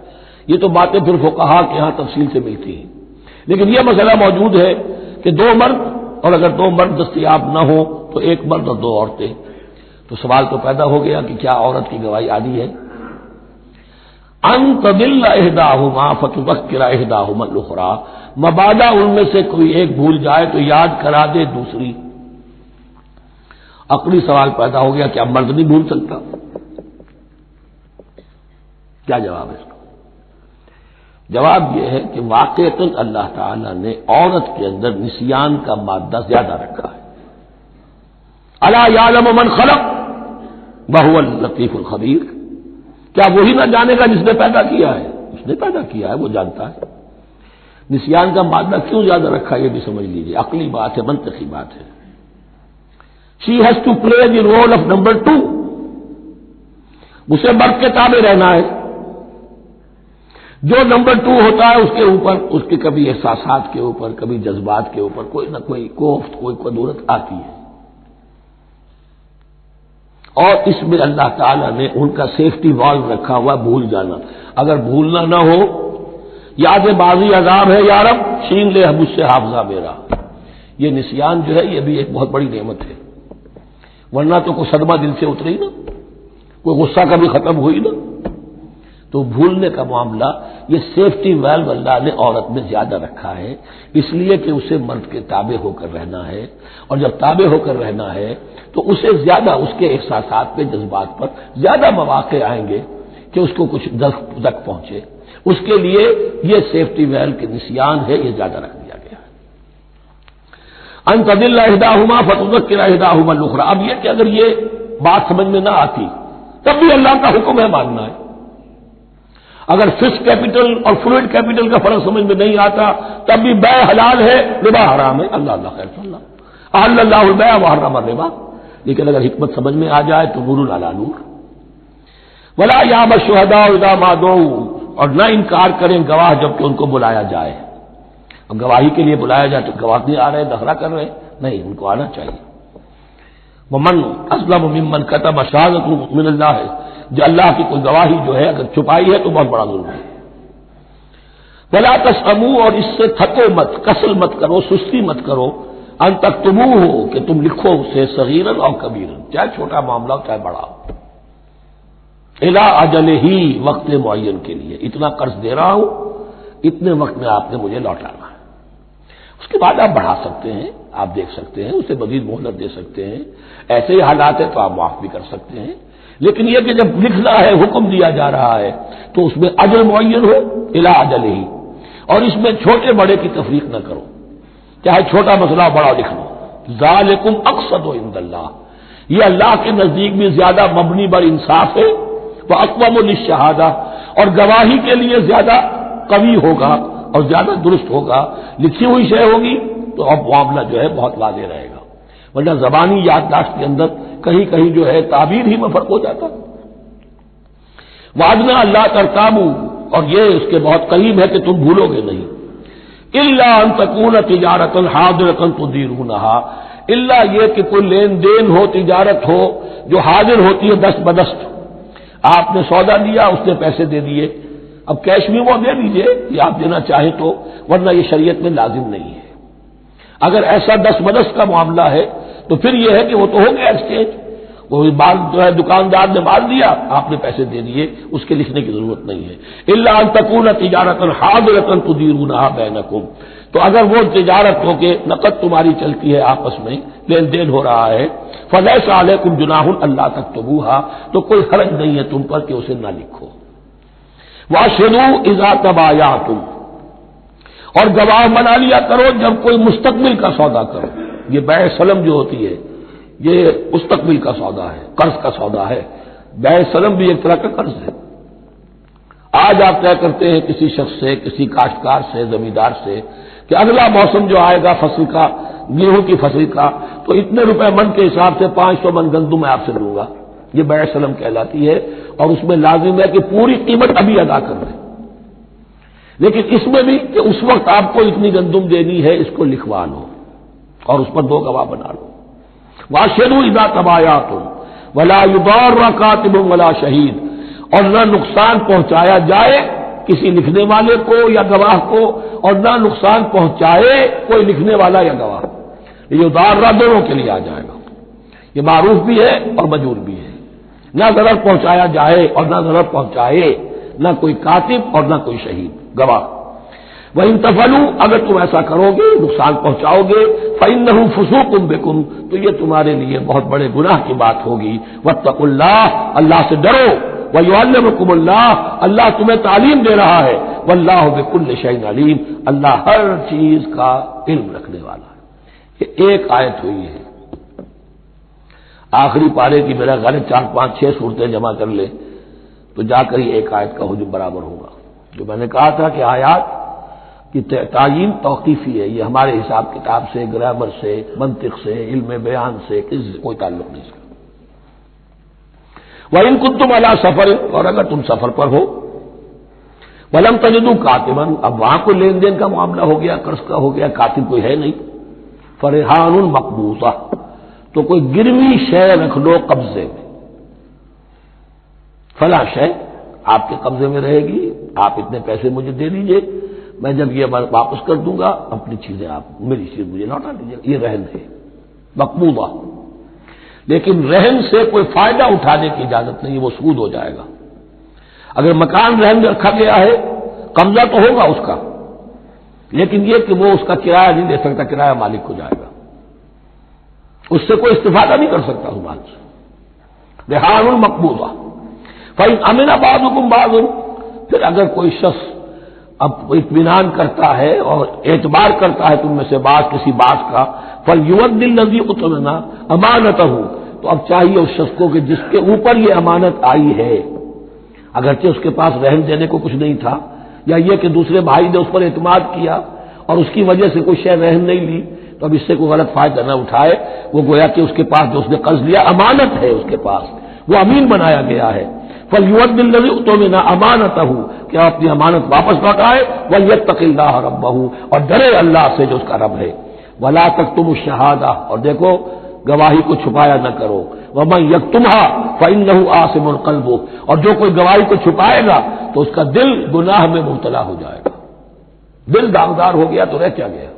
یہ تو باتیں پھر فقہا کے ہاں تفصیل سے ملتی ہیں، لیکن یہ مسئلہ موجود ہے کہ دو مرد، اور اگر دو مرد دستیاب نہ ہو تو ایک مرد اور دو عورتیں، تو سوال تو پیدا ہو گیا کہ کیا عورت کی گواہی عادی ہے؟ ان تضل احداہما فتذکر احداہما الاخری، مبادا ان میں سے کوئی ایک بھول جائے تو یاد کرا دے دوسری۔ عقلی سوال پیدا ہو گیا، کیا مرد نہیں بھول سکتا؟ کیا جواب ہے اس کا؟ جواب یہ ہے کہ واقعتاً اللہ تعالی نے عورت کے اندر نسیان کا مادہ زیادہ رکھا ہے۔ الا یعلم من خلق وهو اللطیف الخبیر، کیا وہی نہ جانے گا جس نے پیدا کیا ہے؟ اس نے پیدا کیا ہے، وہ جانتا ہے۔ نسیان کا مادہ کیوں زیادہ رکھا یہ بھی سمجھ لیجیے، عقلی بات ہے، منطقی بات ہے۔ She has to play the role of number 2، اسے مرد کے تابع رہنا ہے، جو نمبر 2 ہوتا ہے اس کے اوپر اس کے کبھی احساسات کے اوپر، کبھی جذبات کے اوپر کوئی نہ کوئی کوفت، کوئی قدورت آتی ہے، اور اس میں اللہ تعالیٰ نے ان کا سیفٹی والو رکھا ہوا بھول جانا، اگر بھولنا نہ ہو، یاد بازی عذاب ہے یا رب چھین لے مجھ سے حافظہ میرا، یہ نسیان جو ہے یہ بھی ایک بہت بڑی نعمت ہے، ورنہ تو کوئی صدمہ دل سے اترے ہی نا، کوئی غصہ کبھی ختم ہوئی نا، تو بھولنے کا معاملہ یہ سیفٹی ویلو اللہ نے عورت میں زیادہ رکھا ہے، اس لیے کہ اسے مرد کے تابع ہو کر رہنا ہے، اور جب تابع ہو کر رہنا ہے تو اسے زیادہ اس کے احساسات پہ، جذبات پر زیادہ مواقع آئیں گے کہ اس کو کچھ دک پہنچے، اس کے لیے یہ سیفٹی ویل کے نسیان ہے، یہ زیادہ رکھ دیا گیا ہے۔ ان تدل احداہما فتذکر احداہما الاخری. اب یہ کہ اگر یہ بات سمجھ میں نہ آتی تب بھی اللہ کا حکم ہے ماننا ہے. اگر فکس کیپٹل اور فلوئڈ کیپٹل کا فرق سمجھ میں نہیں آتا تب بھی بیع حلال ہے ربا حرام ہے. اللہ اللہ خیر اللہ احل اللہ البیع وحرم الربا. لیکن اگر حکمت سمجھ میں آ جائے تو نور علی نور. ولا یاب الشہداء اذا ما دعوا. اور نہ انکار کریں گواہ جب کہ ان کو بلایا جائے. اب گواہی کے لیے بلایا جائے تو گواہ نہیں آ رہے, نخرہ کر رہے, نہیں, ان کو آنا چاہیے. ومن اسلم ممن کتم شہادۃ من اللہ ہے, جو اللہ کی کوئی گواہی جو ہے اگر چھپائی ہے تو بہت بڑا ظلم ہے. ولا تسأموا, اور اس سے تھکو مت, کسل مت کرو, سستی مت کرو, ان تکتموہ ہو کہ تم لکھو اسے صغیرا اور کبیرا, چاہے چھوٹا معاملہ ہو چاہے بڑا ہو, الی اجل ہی, وقت معین کے لیے. اتنا قرض دے رہا ہوں, اتنے وقت میں آپ نے مجھے لوٹانا ہے. اس کے بعد آپ بڑھا سکتے ہیں, آپ دیکھ سکتے ہیں, اسے مزید مہلت دے سکتے ہیں. ایسے ہی حالات ہیں تو آپ معاف بھی کر سکتے ہیں. لیکن یہ کہ جب لکھنا ہے, حکم دیا جا رہا ہے, تو اس میں اجل معین ہو, الی اجل ہی. اور اس میں چھوٹے بڑے کی تفریق نہ کرو, چاہے چھوٹا مسئلہ بڑا لکھ لو. ذالکم اقسط عند اللہ, یہ اللہ کے نزدیک بھی زیادہ مبنی بر انصاف ہے. واقوم للشہادہ, اور گواہی کے لیے زیادہ قوی ہوگا اور زیادہ درست ہوگا. لکھی ہوئی شے ہوگی تو اب معاملہ جو ہے بہت واضح رہے گا, ورنہ زبانی یادداشت کے اندر کہیں کہیں جو ہے تعبیر ہی میں فرق ہو جاتا. وعدنا اللہ ترتابوا, اور یہ اس کے بہت قریب ہے کہ تم بھولو گے نہیں. الا ان تکون تجارۃ حاضرۃ تدیرونھا, الا یہ کہ کوئی لین دین ہو, تجارت ہو جو حاضر ہوتی ہے دست بدست. آپ نے سودا دیا, اس نے پیسے دے دیے, اب کیش بھی وہ دے دیجئے کہ آپ دینا چاہیں تو, ورنہ یہ شریعت میں لازم نہیں ہے. اگر ایسا دست بدست کا معاملہ ہے تو پھر یہ ہے کہ وہ تو ہو گیا ایکسچینج, وہ مال جو ہے دکاندار نے مال دیا, آپ نے پیسے دے دیے, اس کے لکھنے کی ضرورت نہیں ہے. الا ان تکون تجارۃ حاضرۃ تدیرونھا بینکم, تو اگر وہ تجارت ہو کہ نقد تمہاری چلتی ہے, آپس میں لین دین ہو رہا ہے, فلیس علیکم جناح الا تکتبوھا, تو کوئی حرج نہیں ہے تم پر کہ اسے نہ لکھو. واشهدوا اذا تبایعتم, اور گواہ بنا لیا کرو جب کوئی مستقبل کا سودا کرو. یہ بیع سلم جو ہوتی ہے یہ مستقبل کا سودا ہے, قرض کا سودا ہے. بیع سلم بھی ایک طرح کا قرض ہے. آج آپ طے کرتے ہیں کسی شخص سے, کسی کاشتکار سے, زمیندار سے کہ اگلا موسم جو آئے گا فصل کا, گیہوں کی فصل کا, تو اتنے روپے من کے حساب سے 500 من گندم میں آپ سے لوں گا. یہ بیع سلم کہلاتی ہے, اور اس میں لازم ہے کہ پوری قیمت ابھی ادا کر دیں. لیکن اس میں بھی کہ اس وقت آپ کو اتنی گندم دینی ہے, اس کو لکھوا لو اور اس پر 2 گواہ بنا لو. واشهدوا اذا تبایعتم ولا یضار کاتب ولا شہید, اور نہ نقصان پہنچایا جائے کسی لکھنے والے کو یا گواہ کو, اور نہ نقصان پہنچائے کوئی لکھنے والا یا گواہ. یہ یضار دونوں کے لیے آ جائے گا, یہ معروف بھی ہے اور مجور بھی ہے. نہ ضرر پہنچایا جائے اور نہ ضرر پہنچائے, نہ کوئی کاتب اور نہ کوئی شہید گواہ. وَإِن تَفْعَلُوا, اگر تم ایسا کرو گے, نقصان پہنچاؤ گے, فَإِنَّهُ فُسُوقٌ بِكُمْ, تو یہ تمہارے لیے بہت بڑے گناہ کی بات ہوگی. وَاتَّقُوا اللَّهَ, اللہ سے ڈرو. وَيُعَلِّمُكُمُ اللَّهُ, اللہ تمہیں تعلیم دے رہا ہے. وَاللَّهُ بِكُلِّ شَيْءٍ عَلِيمٌ, اللہ ہر چیز کا علم رکھنے والا ہے. یہ ایک آیت ہوئی ہے. آخری پارے کی میرا غالب 4 5 6 صورتیں جمع کر لے تو جا کر ہی ایک آیت کا حجم برابر ہوگا. جو میں نے کہا تھا کہ آیات کی تعیین توقیفی ہے, یہ ہمارے حساب کتاب سے, گرامر سے, منطق سے, علم بیان سے کوئی تعلق نہیں اس کا. وَإِن كُنتُمْ عَلَىٰ سَفَرٍ, اور اگر تم سفر پر ہو, وَلَمْ تَجِدُوا كَاتِبًا, اب وہاں کو لین دین کا معاملہ ہو گیا, قرض کا ہو گیا, کاتب کوئی ہے نہیں. فَرِحَانٌ مَقْبُوضَةٌ, تو کوئی گروی شے رکھ لو قبضے میں. فلاں شے آپ کے قبضے میں رہے گی, آپ اتنے پیسے مجھے دے دیجئے, میں جب یہ واپس کر دوں گا اپنی چیزیں آپ, میری چیز مجھے لوٹا دیجیے. یہ رہن ہے مقبوضہ. لیکن رہن سے کوئی فائدہ اٹھانے کی اجازت نہیں, وہ سود ہو جائے گا. اگر مکان رہن میں رکھا گیا ہے, قبضہ تو ہوگا اس کا, لیکن یہ کہ وہ اس کا کرایہ نہیں دے سکتا, کرایہ مالک کو جائے گا, اس سے کوئی استفادہ نہیں کر سکتا اس مال سے. رہان المقبوضہ. فإن أمن بعضكم بعضا, پھر اگر کوئی شخص اب اطمینان کرتا ہے اور اعتبار کرتا ہے تم میں سے بعض کسی بات کا، فَلْيُؤَدِّ الَّذِي اؤْتُمِنَ أَمَانَتَهُ، تو اب چاہیے اس شخص کو کہ جس کے اوپر یہ امانت آئی ہے، اگرچہ اس کے پاس رہن دینے کو کچھ نہیں تھا، یا یہ کہ دوسرے بھائی نے اس پر اعتماد کیا اور اس کی وجہ سے کوئی شے رہن نہیں لی، تو اب اس سے کوئی غلط فائدہ نہ اٹھائے، وہ گویا کہ اس کے پاس جو اس نے قرض لیا امانت ہے، اس کے پاس وہ امین بنایا گیا ہے۔ فَلْيُؤَدِّ الَّذِي اؤْتُمِنَ أَمَانَتَهُ، کہ اپنی امانت واپس لوٹائے، وَلْيَتَّقِ اللَّهَ رَبَّهُ، اور ڈرے اللہ سے جو اس کا رب ہے، وَلَا تَكْتُمُوا الشَّهَادَةَ، اور دیکھو گواہی کو چھپایا نہ کرو، وَمَن يَكْتُمْهَا فَإِنَّهُ آثِمٌ قَلْبُهُ، اور جو کوئی گواہی کو چھپائے گا تو اس کا دل گناہ میں مبتلا ہو جائے گا، دل داغدار ہو گیا تو رہ کیا گیا۔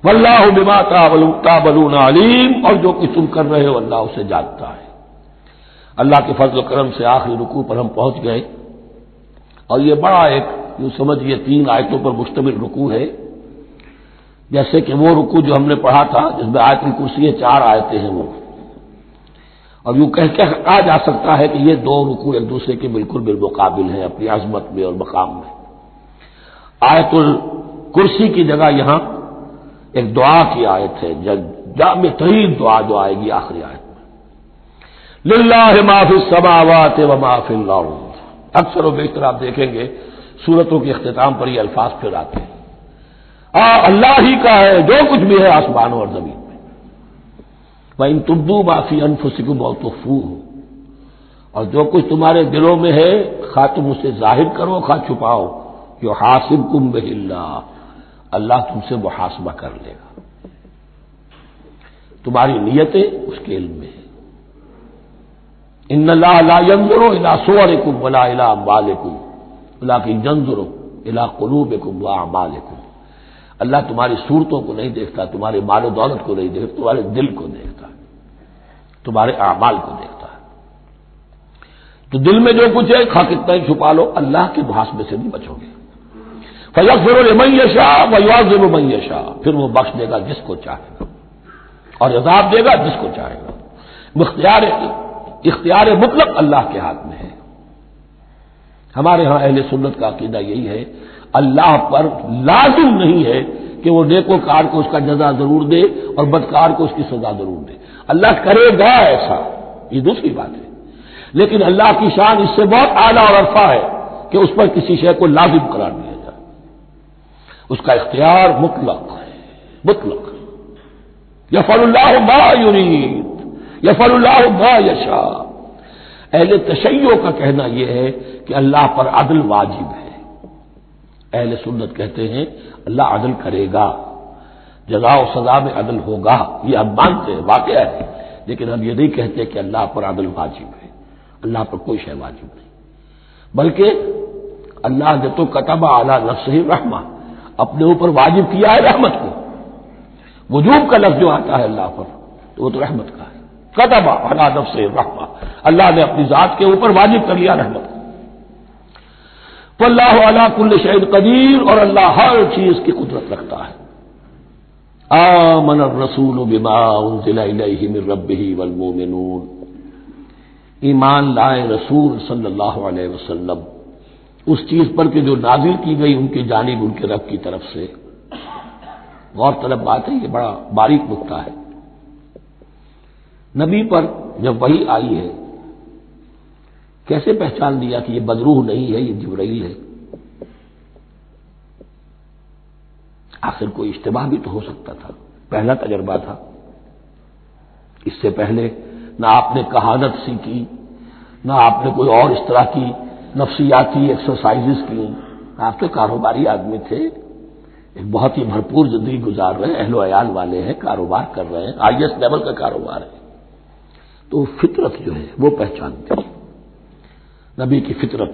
وَاللَّهُ بِمَا تَعْمَلُونَ عَلِيمٌ، اور جو کچھ تم کر رہے ہو اللہ اسے جانتا ہے۔ اللہ کے فضل و کرم سے آخری رکوع پر ہم پہنچ گئے، اور یہ بڑا ایک یوں سمجھیے 3 آیتوں پر مشتمل رکوع ہے، جیسے کہ وہ رکوع جو ہم نے پڑھا تھا جس میں آیت الکرسی 4 آیتیں ہیں وہ، اور یوں کہا جا سکتا ہے کہ یہ 2 رکوع ایک دوسرے کے بالکل بالمقابل ہیں اپنی عظمت میں اور مقام میں۔ آیت الکرسی کی جگہ یہاں ایک دعا کی آیت ہے، جامع ترین دعا جو آئے گی آخری آیت میں، للہ ما فی السماوات و ما فی الارض۔ اکثر و بیشتر آپ دیکھیں گے سورتوں کے اختتام پر یہ الفاظ پھر آتے ہیں، اللہ ہی کا ہے جو کچھ بھی ہے آسمانوں اور زمین میں۔ وَإِن تُبْدُوا مَا فِي أَنفُسِكُمْ أَوْ تُخْفُوهُ، اور جو کچھ تمہارے دلوں میں ہے خواہ تم اسے ظاہر کرو خواہ چھپاؤ، یحاسبکم بہ اللہ، اللہ تم سے محاسبہ کر لے گا، تمہاری نیتیں اس کے علم میں ہیں۔ ان اللہ لا ينظر الى صورکم ولا الى اموالکم ولکن ينظر الى قلوبکم واعمالکم، اللہ تمہاری صورتوں کو نہیں دیکھتا، تمہارے مال و دولت کو نہیں دیکھتا، تمہارے دل کو دیکھتا ہے، تمہارے اعمال کو دیکھتا ہے۔ تو دل میں جو کچھ ہے خواہ کتنا ہی چھپا لو، اللہ کے محاسبے سے نہیں بچو گے۔ فَيَغْفِرُ لِمَن يَشَاءُ وَيُعَذِّبُ مَن يَشَاءُ، پھر وہ بخش دے گا جس کو چاہے گا اور عذاب دے گا جس کو چاہے گا۔ اختیار مطلق اللہ کے ہاتھ میں ہے۔ ہمارے ہاں اہل سنت کا عقیدہ یہی ہے، اللہ پر لازم نہیں ہے کہ وہ نیکوکار کو اس کا جزا ضرور دے اور بدکار کو اس کی سزا ضرور دے، اللہ کرے گا ایسا، یہ دوسری بات ہے، لیکن اللہ کی شان اس سے بہت اعلیٰ اور عرفہ ہے کہ اس پر کسی شے کو لازم قرار دیا جائے، اس کا اختیار مطلق ہے، مطلق۔ یفعل اللہ ما یرید، یفعل اللہ ما یشاء۔ اہل تشیع کا کہنا یہ ہے کہ اللہ پر عدل واجب ہے، اہل سنت کہتے ہیں اللہ عدل کرے گا، جزا و سزا میں عدل ہوگا، یہ ہم مانتے ہیں، واقعہ ہے، لیکن ہم یہ نہیں کہتے کہ اللہ پر عدل واجب ہے، اللہ پر کوئی شے واجب نہیں، بلکہ اللہ نے تو کتب علی نفسہ رحمہ، اپنے اوپر واجب کیا ہے رحمت کو۔ وجوب کا لفظ جو آتا ہے اللہ پر تو وہ تو رحمت کا ہے، کتب علی نفسہ رحمہ، اللہ نے اپنی ذات کے اوپر واجب کر لیا رحمت کو۔ واللہ علی کل شیء قدیر، اور اللہ ہر چیز کی قدرت رکھتا ہے۔ آمن الرسول بما انزل الیہ من ربہ والمؤمنون، ایمان لائے رسول صلی اللہ علیہ وسلم اس چیز پر کہ جو نازل کی گئی ان کی جانب ان کے رب کی طرف سے۔ غور طلب بات ہے، یہ بڑا باریک نکتہ ہے۔ نبی پر جب وحی آئی ہے کیسے پہچان لیا کہ یہ بدروح نہیں ہے، یہ جبرائیل ہے؟ آخر کوئی اشتباہ بھی تو ہو سکتا تھا، پہلا تجربہ تھا، اس سے پہلے نہ آپ نے کہانت سیکھی، نہ آپ نے کوئی اور اس طرح کی نفسیاتی ایکسرسائزز کی، آپ تو کاروباری آدمی تھے، ایک بہت ہی بھرپور زندگی گزار رہے ہیں، اہل و عیال والے ہیں، کاروبار کر رہے ہیں، آئی ایس لیول کا کاروبار ہے، تو فطرت جو ہے وہ پہچانتی ہے، نبی کی فطرت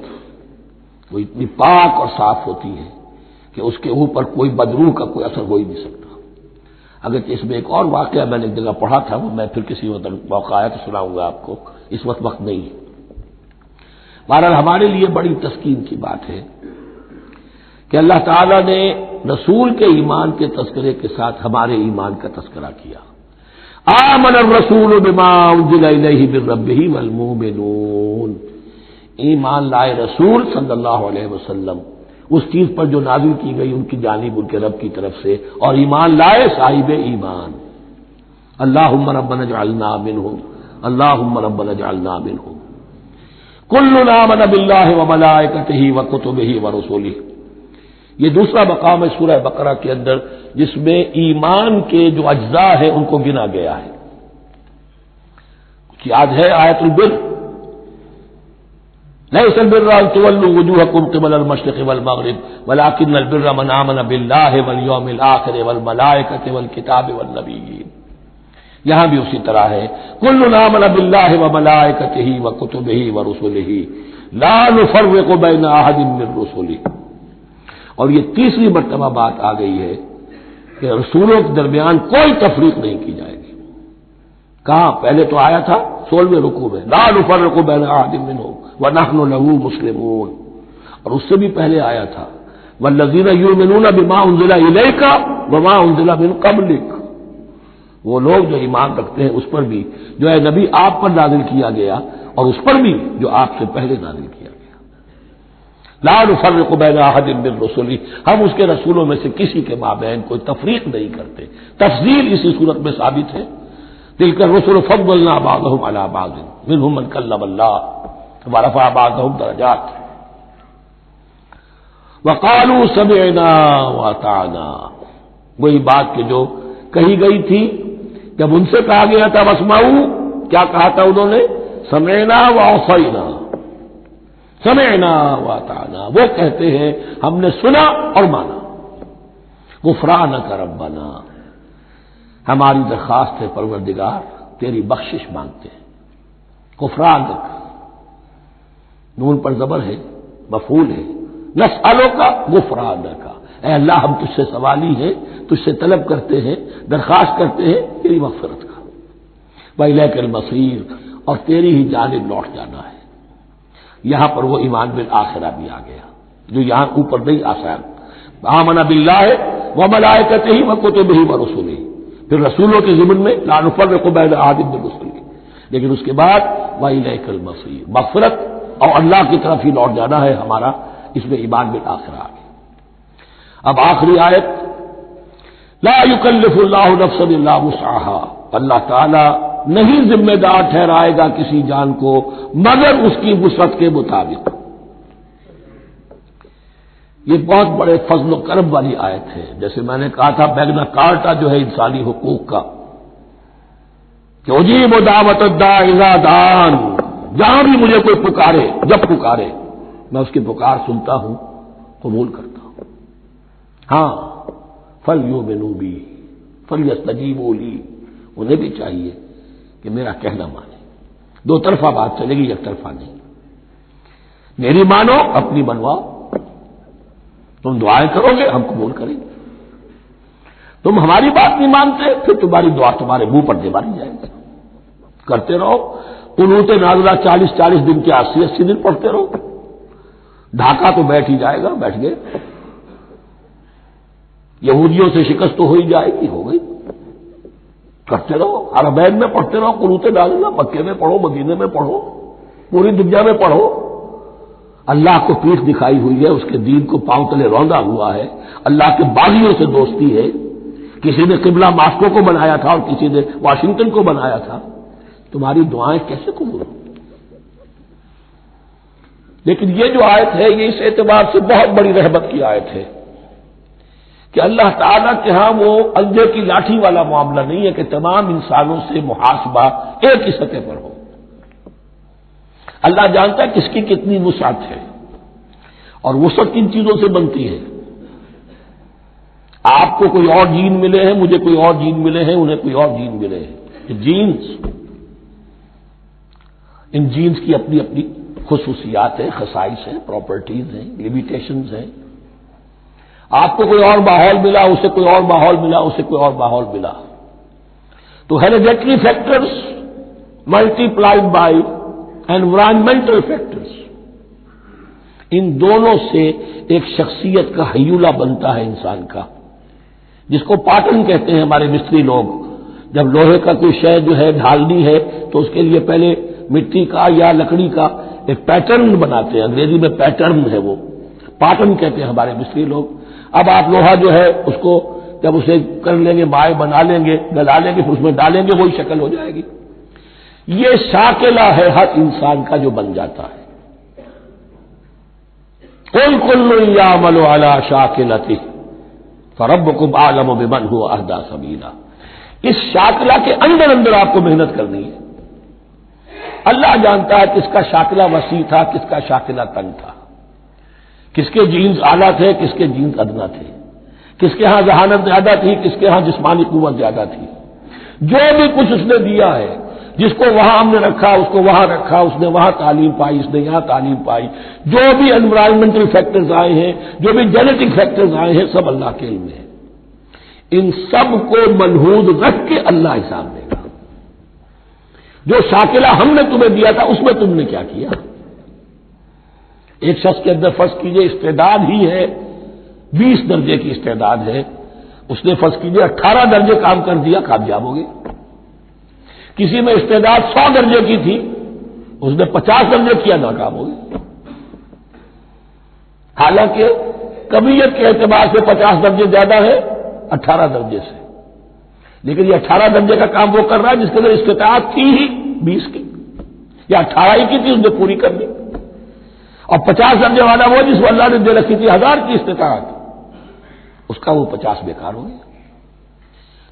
وہ اتنی پاک اور صاف ہوتی ہے کہ اس کے اوپر کوئی بدروح کا کوئی اثر ہو ہی نہیں سکتا۔ اگرچہ اس میں ایک اور واقعہ میں نے ایک جگہ پڑھا تھا، وہ میں پھر کسی وقت موقع آیا تو سناؤں گا آپ کو، اس وقت نہیں ہے۔ بہرحال ہمارے لیے بڑی تسکین کی بات ہے کہ اللہ تعالیٰ نے رسول کے ایمان کے تذکرے کے ساتھ ہمارے ایمان کا تذکرہ کیا۔ آمن الرسول بما انزل الیہ من ربہ والمؤمنون، ایمان لائے رسول صلی اللہ علیہ وسلم اس چیز پر جو نازل کی گئی ان کی جانب ان کے رب کی طرف سے، اور ایمان لائے صاحب ایمان۔ اللہم ربنا اجعلنا منہم، اللہم ربنا اجعلنا منہم۔ کلنا آمن باللہ وملائکتہ وکتبہ ورسلہ، یہ دوسرا مقام ہے سورہ بقرہ کے اندر جس میں ایمان کے جو اجزاء ہیں ان کو گنا گیا ہے۔ کچھ یاد ہے آیت البر، لیس البر ان تولوا وجوہکم قبل المشرق والمغرب ولکن البر من آمن باللہ والیوم الآخر والملائکۃ والکتاب والنبیین۔ یہاں بھی اسی طرح ہے، کلنا آمن باللہ وملائکتہ وکتبہ ورسلہ لا نفرق بین احد من رسلہ۔ اور یہ تیسری مرتبہ بات آ گئی ہے کہ رسولوں کے درمیان کوئی تفریق نہیں کی جائے گی۔ کہاں؟ پہلے تو آیا تھا 16ویں رکوع میں، لا نفرق بین احد منہم ونحن له مسلمون، اور اس سے بھی پہلے آیا تھا والذین یؤمنون بما انزل الیک وما انزل من قبلک، وہ لوگ جو ایمان رکھتے ہیں اس پر بھی جو ہے نبی آپ پر نازل کیا گیا اور اس پر بھی جو آپ سے پہلے نازل کیا گیا۔ لا نفرق بین احد من رسلہ، ہم اس کے رسولوں میں سے کسی کے مابین کوئی تفریق نہیں کرتے۔ تفضیل اسی صورت میں ثابت ہے، تلک الرسل فضلنا بعضهم علی بعض منهم من کلم اللہ ورفع بعضهم درجات وقالوا سمعنا واطعنا، وہی بات کہ جو کہی گئی تھی جب ان سے کہا گیا تھا واسمعوا، کیا کہا تھا انہوں نے؟ سمعنا واطعنا، سمعنا واطعنا، وہ کہتے ہیں ہم نے سنا اور مانا۔ غفرانک ربنا، ہماری درخواست ہے پروردگار تیری بخشش مانگتے ہیں۔ غفرانک، نون پر زبر ہے، مفعول ہے، نسألک غفرانک، اے اللہ ہم تجھ سے سوالی ہیں، تجھ سے طلب کرتے ہیں، درخواست کرتے ہیں تیری مغفرت کا۔ وإلیک المصیر، اور تیری ہی جانب لوٹ جانا ہے۔ یہاں پر وہ ایمان بالآخرہ بھی آ گیا جو یہاں اوپر نہیں آسان، آمن باللہ وملائکتہ وکتبہ ورسلہ، پھر رسولوں کے ضمن میں لا نفرق بین احد من رسلہ، لیکن اس کے بعد وإلیک المصیر، مغفرت اور اللہ کی طرف ہی لوٹ جانا ہے ہمارا، اس میں ایمان بالآخرہ آ گیا۔ اب آخری آیت، لا یکلف اللہ نفسا الا وسعها، اللہ تعالی نہیں ذمہ دار ٹھہرائے گا کسی جان کو مگر اس کی وسعت کے مطابق۔ یہ بہت بڑے فضل و کرم والی آیت ہے، جیسے میں نے کہا تھا میگنا کارٹا جو ہے انسانی حقوق کا، کہ اجیب دعوت الداع اذا دعان، جہاں بھی مجھے کوئی پکارے، جب پکارے میں اس کی پکار سنتا ہوں، قبول کرتا ہوں۔ ہاں فلیؤمنوا بی فلیستجیبوا لی، انہیں بھی چاہیے کہ میرا کہنا مانے۔ دو طرفہ بات چلے گی، یک طرفہ نہیں۔ میری مانو، اپنی منواؤ، تم دعائیں کرو گے ہم قبول کریں گے، تم ہماری بات نہیں مانتے پھر تمہاری دعا تمہارے منہ پر دے ماری جائے گی۔ کرتے رہو قنوت نازلہ 40 دن کے 80 دن پڑھتے رہو، ڈھاکہ تو بیٹھ ہی جائے گا، بیٹھ گئے۔ یہودیوں سے شکست تو ہو ہی جائے گی، ہو گئی۔ کرتے رہو، حرمین میں پڑھتے رہو قنوت نازلہ، مکے میں پڑھو، مدینے میں پڑھو، پوری دنیا میں پڑھو۔ اللہ کو پیٹھ دکھائی ہوئی ہے، اس کے دین کو پاؤں تلے روندا ہوا ہے، اللہ کے باغیوں سے دوستی ہے۔ کسی نے قبلہ ماسکو کو بنایا تھا اور کسی نے واشنگٹن کو بنایا تھا، تمہاری دعائیں کیسے قبول ہوں؟ لیکن یہ جو آیت ہے یہ اس اعتبار سے بہت بڑی رحمت کی آیت ہے کہ اللہ تعالیٰ کے ہاں وہ اندھے کی لاٹھی والا معاملہ نہیں ہے کہ تمام انسانوں سے محاسبہ ایک ہی سطح پر ہو۔ اللہ جانتا ہے کس کی کتنی وسعت ہے، اور وسعت کن چیزوں سے بنتی ہے۔ آپ کو کوئی اور جین ملے ہیں، مجھے کوئی اور جین ملے ہیں، انہیں کوئی اور جین ملے ہیں، جینز، ان جینز کی اپنی اپنی خصوصیات ہیں، خصائص ہیں، پراپرٹیز ہیں، لیمیٹیشنز ہیں۔ آپ کو کوئی اور ماحول ملا، اسے کوئی اور ماحول ملا، اسے کوئی اور ماحول ملا، تو hereditary factors multiplied by environmental factors, ان دونوں سے ایک شخصیت کا ہیولہ بنتا ہے انسان کا، جس کو پاٹن کہتے ہیں ہمارے مستری لوگ۔ جب لوہے کا کوئی شے جو ہے ڈھالنی ہے تو اس کے لیے پہلے مٹی کا یا لکڑی کا ایک پیٹرن بناتے ہیں، انگریزی میں پیٹرن ہے، وہ پاٹن کہتے ہیں ہمارے مصری لوگ. اب آپ لوہا جو ہے اس کو جب اسے کر لیں گے، مائع بنا لیں گے، گلا لیں گے، پھر اس میں ڈالیں گے، وہی شکل ہو جائے گی. یہ شاکلہ ہے ہر انسان کا جو بن جاتا ہے. قل کل یعمل علی شاکلتہ فربکم اعلم بمن هو اہدی سبیلا. اس شاکلہ کے اندر اندر آپ کو محنت کرنی ہے. اللہ جانتا ہے کس کا شاکلہ وسیع تھا، کس کا شاکلہ تنگ تھا، کس کے جینز اعلیٰ تھے، کس کے جینز ادنا تھے، کس کے ہاں ذہانت زیادہ تھی، کس کے ہاں جسمانی قوت زیادہ تھی. جو بھی کچھ اس نے دیا ہے، جس کو وہاں ہم نے رکھا، اس کو وہاں رکھا، اس نے وہاں تعلیم پائی، اس نے یہاں تعلیم پائی. جو بھی انوائرمنٹل فیکٹرز آئے ہیں، جو بھی جینیٹک فیکٹرز آئے ہیں، سب اللہ کے علم میں ہے. ان سب کو ملحوظ رکھ کے اللہ حساب دے گا. جو شاکلہ ہم نے تمہیں دیا تھا، اس میں تم نے کیا کیا؟ ایک شخص کے اندر فرض کیجئے استعداد ہی ہے 20 درجے کی استعداد ہے، اس نے فرض کیجئے 18 درجے کام کر دیا، کامیاب ہو گئے. کسی میں استعداد 100 درجے کی تھی، اس نے 50 درجے کیا، ناکام ہو گئے. حالانکہ کمیت کے اعتبار سے 50 درجے زیادہ ہے 18 درجے سے، لیکن یہ 18 درجے کا کام وہ کر رہا ہے جس کے اندر استطاعت تھی ہی 20 کی، یا 18 ہی کی تھی، اس نے پوری کر دی. اور 50 درجے والا وہ جس کو اللہ نے دے رکھی تھی 1000 کی استطاعت، اس کا وہ 50 بیکار ہو گیا.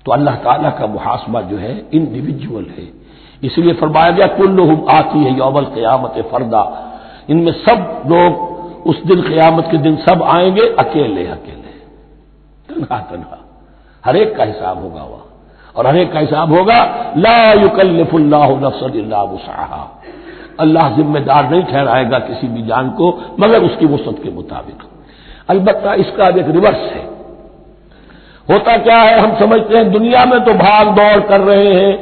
تو اللہ تعالیٰ کا محاسبہ جو ہے انڈیویجول ہے. اس لیے فرمایا گیا کلہم آتی ہے یوم القیامت فردا. ان میں سب لوگ اس دن قیامت کے دن سب آئیں گے اکیلے اکیلے، تنہا تنہا. ہر ایک کا حساب ہوگا وہاں، اور ہر ایک کا حساب ہوگا لا یکلف اللہ نفسا الا وسعها. اللہ ذمہ دار نہیں ٹھہرائے گا کسی بھی جان کو مگر اس کی وسعت کے مطابق. البتہ اس کا ایک ریورس ہے. ہوتا کیا ہے، ہم سمجھتے ہیں دنیا میں تو بھاگ دوڑ کر رہے ہیں،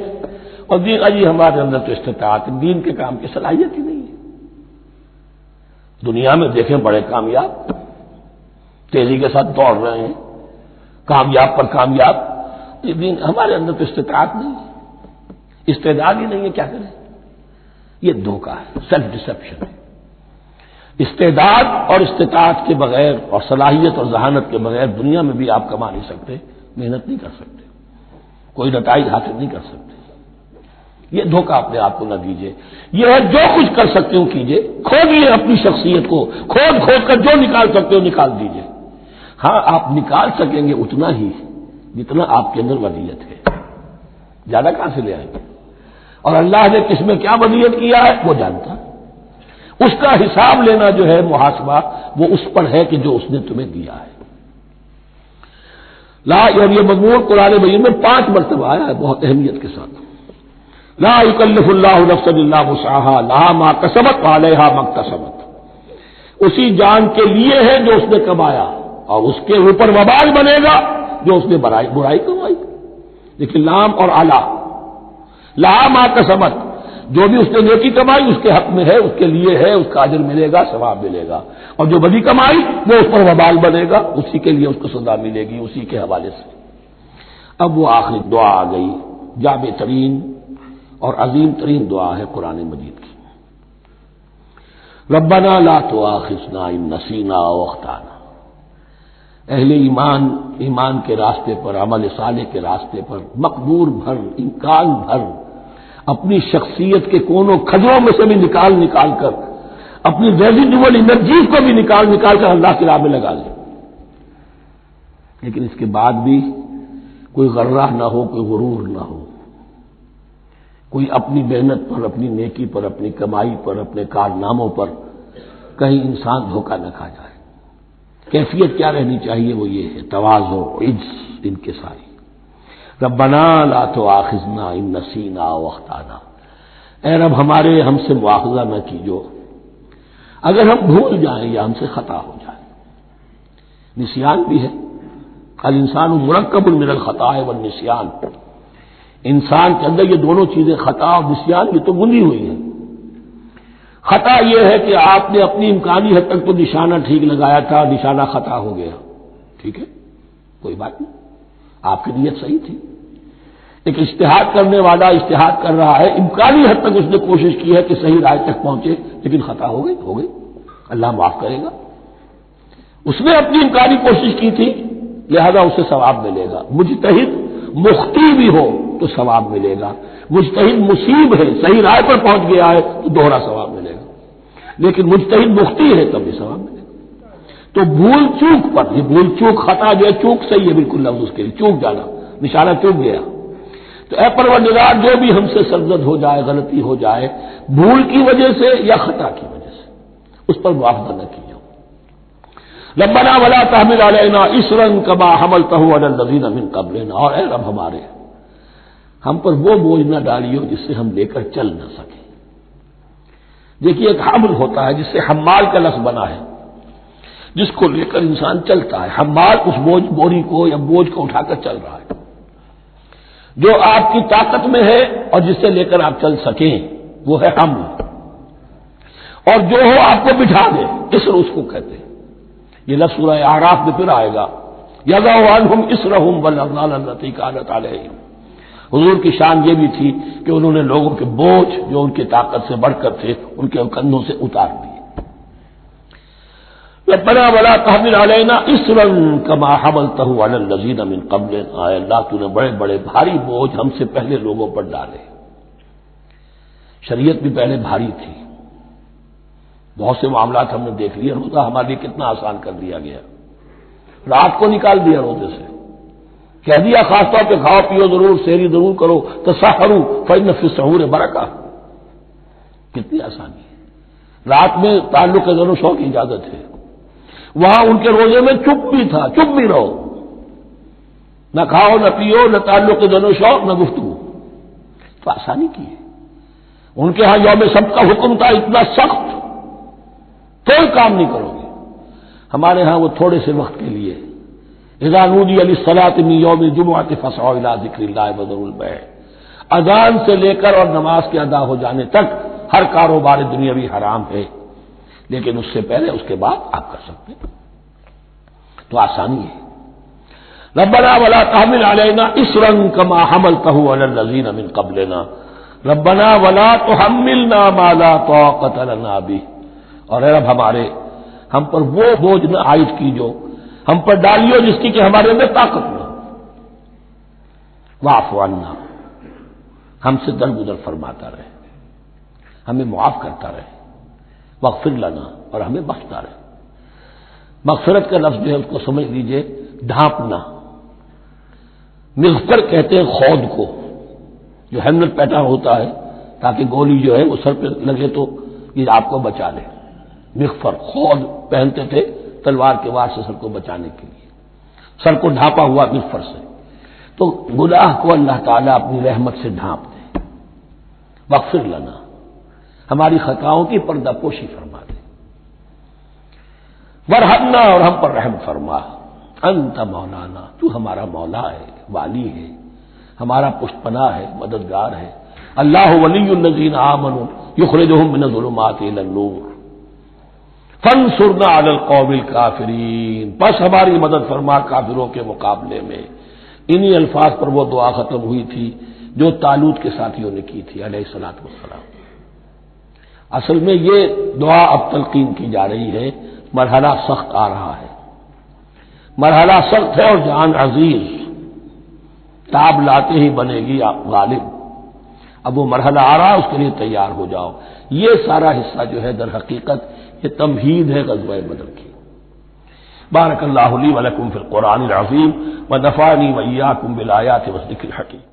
اور دین اجی ہمارے اندر تو استطاعت دین کے کام کی صلاحیت ہی نہیں ہے. دنیا میں دیکھیں بڑے کامیاب تیزی کے ساتھ دوڑ رہے ہیں، کامیاب پر کامیاب. یہ دین ہمارے اندر تو استطاعت نہیں ہے، استعداد ہی نہیں ہے، کیا کریں؟ یہ دھوکہ ہے، سیلف ڈسپشن ہے. استعداد اور استطاعت کے بغیر اور صلاحیت اور ذہانت کے بغیر دنیا میں بھی آپ کما نہیں سکتے، محنت نہیں کر سکتے، کوئی نتائج حاصل نہیں کر سکتے. یہ دھوکہ اپنے آپ کو نہ دیجیے. یہ ہے جو کچھ کر سکتے ہو کیجیے، کھودیے اپنی شخصیت کو، کھود کر جو نکال سکتے ہو نکال دیجیے. ہاں آپ نکال سکیں گے اتنا ہی جتنا آپ کے اندر ودیت ہے، زیادہ کہاں سے لے آئیں گے؟ اور اللہ نے کس میں کیا ودیت کیا ہے وہ جانتا ہے. اس کا حساب لینا جو ہے محاسبہ وہ اس پر ہے کہ جو اس نے تمہیں دیا ہے. لا، اور یہ مضمون قرآن مجید میں 5 مرتبہ آیا ہے بہت اہمیت کے ساتھ. لا یکلف اللہ نفسا الا وسعها لها ما کسبت وعلیہا ما اکتسبت. اسی جان کے لیے ہے جو اس نے کمایا، اور اس کے اوپر وبال بنے گا جو اس نے برائی کمائی. لیکن لام اور اعلی، لها ما کسبت، جو بھی اس نے نیکی کمائی اس کے حق میں ہے، اس کے لیے ہے، اس کا اجر ملے گا، ثواب ملے گا. اور جو بدی کمائی وہ اس پر وبال بنے گا، اسی کے لیے اس کو سزا ملے گی، اسی کے حوالے سے. اب وہ آخری دعا آ گئی، جامع ترین اور عظیم ترین دعا ہے قرآن مجید کی. ربنا لا تؤاخذنا ان نسینا او اخطانا. اہل ایمان کے راستے پر، عمل صالح کے راستے پر مقدور بھر، امکان بھر اپنی شخصیت کے کونوں کھجروں میں سے بھی نکال کر، اپنی ریزیڈول انرجیز کو بھی نکال کر اللہ کی راہ میں لگا لیں. لیکن اس کے بعد بھی کوئی غرہ نہ ہو، کوئی غرور نہ ہو، کوئی اپنی محنت پر، اپنی نیکی پر، اپنی کمائی پر، اپنے کارناموں پر کہیں انسان دھوکہ نہ کھا جائے. کیفیت کیا رہنی چاہیے؟ وہ یہ ہے تواضع، عجز، انکساری. ربنا لا تؤاخذنا ان نسینا او اخطانا. اے رب ہمارے ہم سے مواخذہ نہ کیجو اگر ہم بھول جائیں یا ہم سے خطا ہو جائے. نسیان بھی ہے، الانسان مرکب من الخطاء والنسیان. انسان کے اندر یہ دونوں چیزیں، خطا اور نسیان، یہ تو گندی ہوئی ہیں. خطا یہ ہے کہ آپ نے اپنی امکانی حد تک تو نشانہ ٹھیک لگایا تھا، نشانہ خطا ہو گیا، ٹھیک ہے، کوئی بات نہیں، آپ کی نیت صحیح تھی. ایک اجتہاد کرنے والا اجتہاد کر رہا ہے، امکانی حد تک اس نے کوشش کی ہے کہ صحیح رائے تک پہنچے، لیکن خطا ہو گئی، اللہ معاف کرے گا۔ اس نے اپنی امکانی کوشش کی تھی، لہذا اسے ثواب ملے گا۔ مجتہد مخطی بھی ہو تو ثواب ملے گا، مجتہد مصیب ہے، صحیح رائے پر پہنچ گیا ہے تو دوہرا ثواب ملے گا، لیکن مجتہد مخطی ہے تب بھی ثواب ملے گا۔ تو بھول چوک پر، یہ بھول چوک خطا جو ہے، چوک صحیح ہے بالکل لفظ اس کے لیے، چوک جانا، نشانہ چوک گیا۔ تو اے پروردگار، جو بھی ہم سے سرزد ہو جائے، غلطی ہو جائے، بھول کی وجہ سے یا خطا کی وجہ سے، اس پر معاوضہ نہ کیجیے۔ ربنا ولا تحمل علینا اصرا کما حملتہ علی الذین من قبلنا، اور اے رب ہمارے، ہم پر وہ بوجھ نہ ڈالیو جس سے ہم لے کر چل نہ سکیں۔ دیکھیے ایک حمل ہوتا ہے جس سے حمال کا لفظ بنا ہے، جس کو لے کر انسان چلتا ہے۔ حمال اس بوری کو یا بوجھ کو اٹھا کر چل رہا ہے۔ جو آپ کی طاقت میں ہے اور جس سے لے کر آپ چل سکیں وہ ہے حمل، اور جو ہو آپ کو بٹھا دے، اسر اس کو کہتے ہیں۔ یہ لفظ سورہ اعراف میں پھر آئے گا، یضع عنہم اسرہم والاغلال التی کانت علیہم۔ حضور کی شان یہ بھی تھی کہ انہوں نے لوگوں کے بوجھ جو ان کی طاقت سے بڑھ کر تھے ان کے کندھوں سے اتار دیے۔ ربنا ولا تحمل علینا اصرا کما حملتہ علی الذین من قبلنا، اے اللہ تو نے بڑے بڑے بھاری بوجھ ہم سے پہلے لوگوں پر ڈالے۔ شریعت بھی پہلے بھاری تھی، بہت سے معاملات ہم نے دیکھ لیے، روزہ ہمارے لیے کتنا آسان کر دیا گیا، رات کو نکال دیا روزے سے، کہہ دیا خاص طور پہ کھاؤ پیو ضرور، سحری ضرور کرو، تسحروا فإن فی السحور برکہ، کتنی آسانی ہے۔ رات میں تعلق زن و شو کی اجازت ہے، وہاں ان کے روزے میں چپ بھی تھا، چپ بھی رہو، نہ کھاؤ نہ پیو، نہ تعلق زن و شو، نہ گفتگو، تو آسانی کی ہے۔ ان کے ہاں یوم سبت کا حکم تھا اتنا سخت، کوئی کام نہیں کرو گے۔ ہمارے ہاں وہ تھوڑے سے وقت کے لیے، اذا نودی للصلاۃ من یوم الجمعۃ فاسعوا الی ذکر اللہ وذروا البیع، اذان سے لے کر اور نماز کے ادا ہو جانے تک ہر کاروبار دنیاوی حرام ہے، لیکن اس سے پہلے اس کے بعد آپ کر سکتے ہیں، تو آسانی ہے۔ ربنا ولا تحمل علینا اصرا کما حملتہ علی الذین من قبلنا ربنا ولا تحملنا ما لا طاقۃ لنا بہ، اور اے رب ہمارے، ہم پر وہ بوجھ نہ عائد کیجو، ہم پر ڈالیو جس کی کہ ہمارے اندر طاقت نہ ہو۔ واعف عنا، ہم سے درگزر فرماتا رہے، ہمیں معاف کرتا رہے، واغفر لنا، اور ہمیں بخشتا رہے۔ مغفرت کا لفظ جو ہے اس کو سمجھ لیجئے ڈھانپنا، مغفر کہتے ہیں خود کو، جو ہیلمٹ پہنا ہوتا ہے تاکہ گولی جو ہے وہ سر پہ لگے تو یہ آپ کو بچا لے۔ مغفر خود پہنتے تھے تلوار کے وار سے سر کو بچانے کے لیے، سر کو ڈھانپا ہوا مغفر سے، تو گناہ کو اللہ تعالیٰ اپنی رحمت سے ڈھانپ دے۔ واغفر لنا، ہماری خطاؤں کی پردہ پوشی فرما دے۔ ورحمنا، اور ہم پر رحم فرما۔ انت مولانا، تو ہمارا مولا ہے، والی ہے، ہمارا پشت پناہ ہے، مددگار ہے۔ اللہ ولی الذین آمنوا یخرجہم من الظلمات الی النور فانصرنا علی القوم الکافرین، بس ہماری مدد فرما کافروں کے مقابلے میں۔ انہی الفاظ پر وہ دعا ختم ہوئی تھی جو طالوت کے ساتھیوں نے کی تھی علیہ الصلوۃ والسلام۔ اصل میں یہ دعا اب تلقین کی جا رہی ہے، مرحلہ سخت آ رہا ہے، مرحلہ سخت ہے اور جان عزیز، تاب لاتے ہی بنے گی آپ غالب۔ اب وہ مرحلہ آ رہا ہے، اس کے لیے تیار ہو جاؤ۔ یہ سارا حصہ جو ہے در حقیقت یہ تمہید ہے غزوہ بدر کی۔ بارک اللہ لی ولکم فی القرآن العظیم ونفعنی وإیاکم بالآیات والذکر الحکیم۔